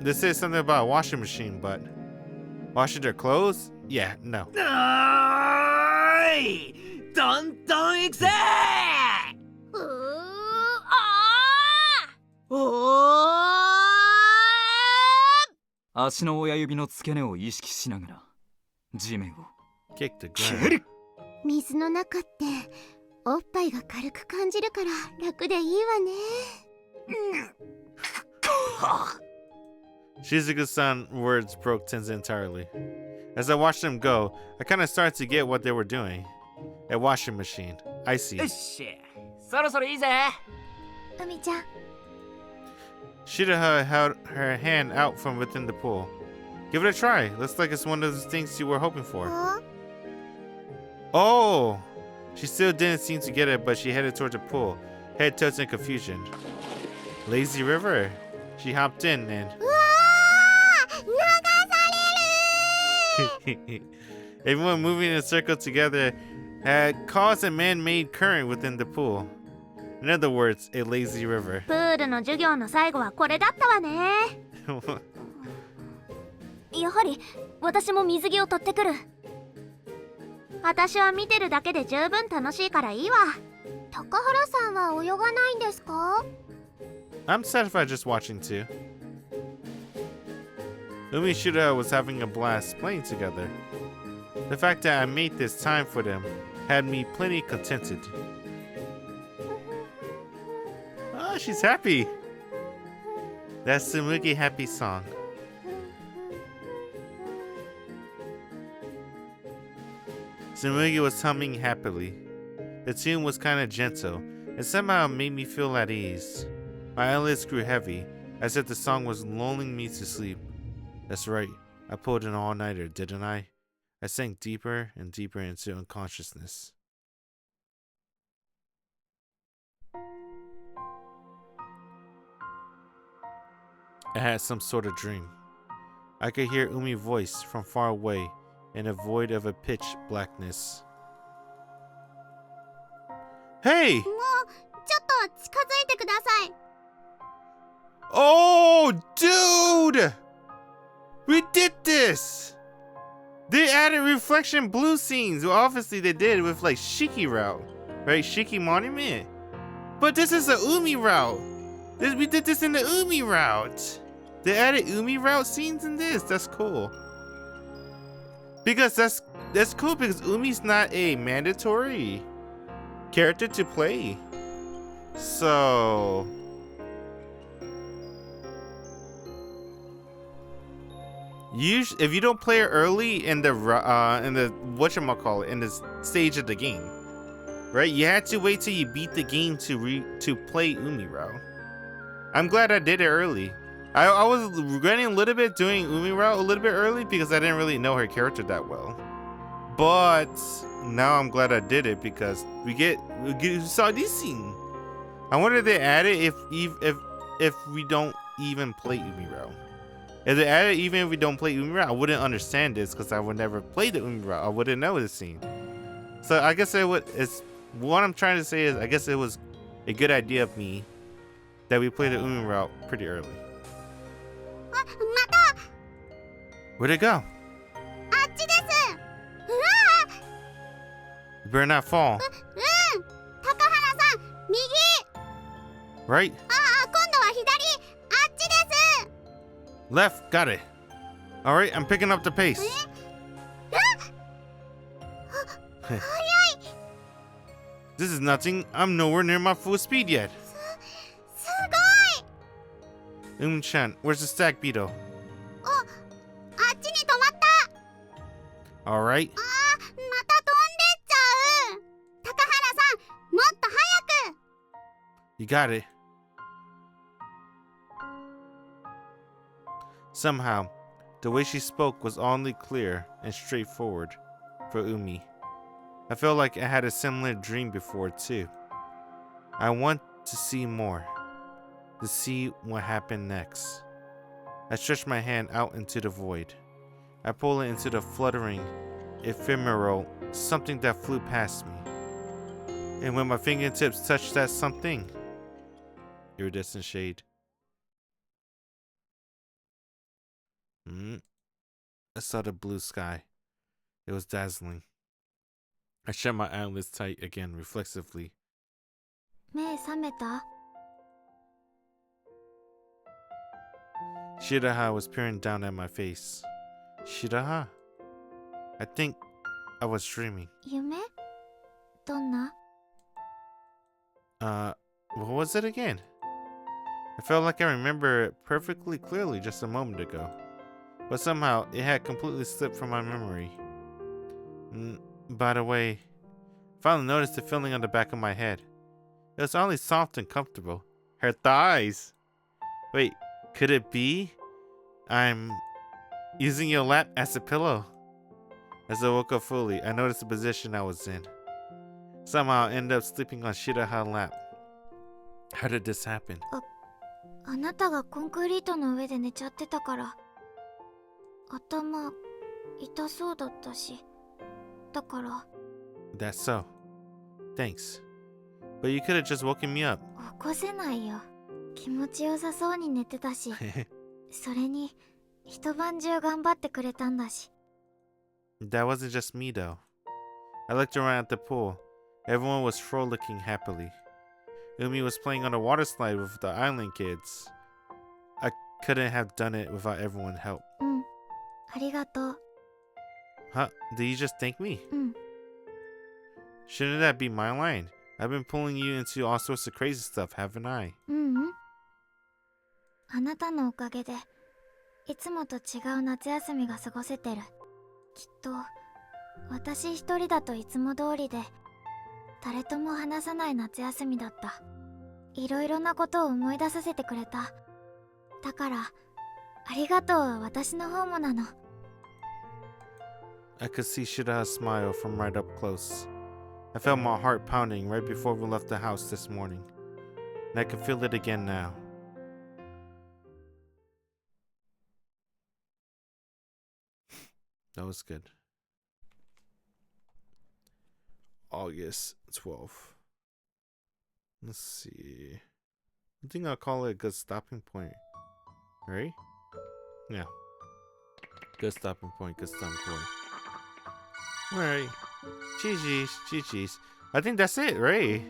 They said something about a washing machine, but washing their clothes? Yeah, no. どんどん行くぜ。足の親指の付け根を意識しながら地面を Kick the ground. 水の中っておっぱいが軽く感じるから楽でいいわね。Shizuku-san's words broke Tenzin entirely. As I watched them go, I kind of started to get what they were doing. A washing machine. I see. よし、そろそろいいぜ。海ちゃん。 Shiroha held her hand out from within the pool. Give it a try. Looks like it's one of those things you were hoping for. Oh! She still didn't seem to get it, but she headed towards the pool, head tilted in confusion. Lazy river. She hopped in and... Everyone moving in a circle together had caused a man-made current within the pool. In other words, a lazy river. プールの授業の最後はこれだったわね。やはり私も水着を取ってくる。私は見てるだけで十分楽しいからいいわ。高原さんは泳がないんですか？ I'm satisfied just watching too. Umi and Shiroha was having a blast playing together. The fact that I made this time for them had me plenty contented. Oh, she's happy. That's Tsumugi happy song. Tsumugi was humming happily. The tune was kind of gentle, and somehow it made me feel at ease. My eyelids grew heavy, as if the song was lulling me to sleep. That's right, I pulled an all-nighter, didn't I? I sank deeper and deeper into unconsciousness. I had some sort of dream. I could hear Umi's voice from far away in a void of a pitch blackness. Hey! もうちょっと近づいてください。 Oh, dude! We did this! They added reflection blue scenes. Well, obviously they did with like Shiki route, right? Shiki monument. But this is a Umi route. We did this in the Umi route. They added Umi route scenes in this. That's cool. Because that's cool because Umi's not a mandatory character to play. So usually, if you don't play it early in the whatchamacallit, in the stage of the game, right? You had to wait till you beat the game to play Umiro. I'm glad I did it early. I was regretting a little bit doing Umiro a little bit early because I didn't really know her character that well. But now I'm glad I did it because we saw this scene. I wonder if they added if we don't even play Umiro. If they added even if we don't play Umiro, I wouldn't understand this because I would never play the Umiro. I wouldn't know this scene. So I guess what I'm trying to say is I guess it was a good idea of me that we played the Umiro pretty early. また Where'd it go? あっちです。うわ You better not fall. 高原さん右。 Right? 今度は左。あっちです。 Left. Got it. Alright, I'm picking up the pace. 早い。 This is nothing. I'm nowhere near my full speed yet. すごい。 Chan, where's the stack beetle? あっちに止まった。 Alright. また飛んでっちゃう。高原さんもっと早く。 You got it. Somehow, the way she spoke was only clear and straightforward for Umi. I felt like I had a similar dream before too. I want to see more, to see what happened next. I stretched my hand out into the void. I pulled it into the fluttering, ephemeral something that flew past me. And when my fingertips touched that something, iridescent shade. I saw the blue sky. It was dazzling. I shut my eyelids tight again, reflexively. 目覚めた？ Shiroha was peering down at my face. Shiroha? I think I was dreaming. 夢？どんな？ What was it again? I felt like I remember it perfectly clearly just a moment ago. But somehow, it had completely slipped from my memory. By the way, I finally noticed the feeling on the back of my head. It was only soft and comfortable. Her thighs! Wait, could it be? I'm using your lap as a pillow. As I woke up fully, I noticed the position I was in. Somehow, I ended up sleeping on Shiroha's lap. How did this happen? あなたがコンクリートの上で寝ちゃってたから。頭痛そうだったし。だから。 That's so. Thanks. But you could have just woken me up. 起こせないよ。気持ちよさそうに寝てたし。それに一晩中頑張ってくれたんだし。 That wasn't just me though. I looked around at the pool. Everyone was frolicking happily. Umi was playing on a water slide with the island kids. I couldn't have done it without everyone's help. ありがとう。 Huh? Did you just thank me? うん。 Shouldn't that be my line? I've been pulling you into all sorts of crazy stuff, haven't I? あなたのおかげでいつもと違う夏休みが過ごせてる。きっと私一人だといつも通りで誰とも話さない夏休みだった。いろいろなことを思い出させてくれた。だからありがとうは私の方もなの。 I could see Shiroha's smile from right up close. I felt my heart pounding right before we left the house this morning. And I can feel it again now. That was good. August 12th. Let's see. I think I'll call it a good stopping point. Right? Yeah. Good stopping point, good stopping point. Alright. GG's. I think that's it, right?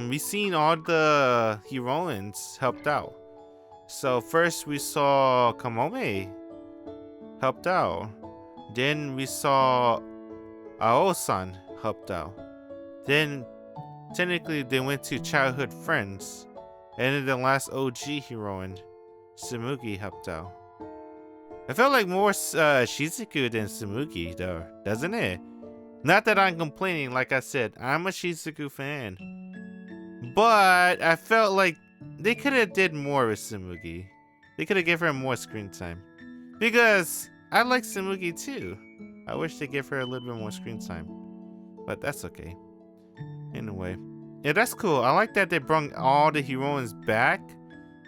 We seen all the heroines helped out. So first we saw Kamome helped out. Then we saw Ao-san helped out. Then technically they went to childhood friends. And then the last OG heroine, Tsumugi, helped out. I felt like more Shizuku than Tsumugi though, doesn't it? Not that I'm complaining, like I said, I'm a Shizuku fan. But I felt like they could have did more with Tsumugi. They could have given her more screen time. Because I like Tsumugi too. I wish they give her a little bit more screen time. But that's okay. Anyway. Yeah, that's cool. I like that they brought all the heroines back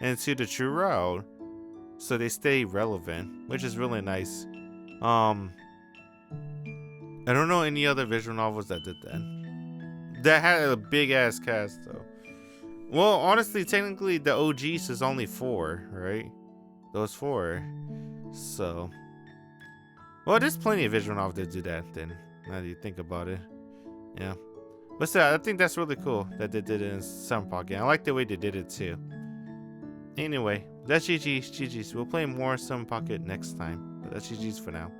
into the true world. So they stay relevant, which is really nice. I don't know any other visual novels that did that. That had a big ass cast though. Well, honestly, technically the OGs is only 4, right? Those 4. So, well, there's plenty of visual novels that do that then, now that you think about it. Yeah. But still, I think that's really cool that they did it in Summer Pocket. I like the way they did it too. Anyway, that's GG's. We'll play more Summer Pocket next time. But that's GG's for now.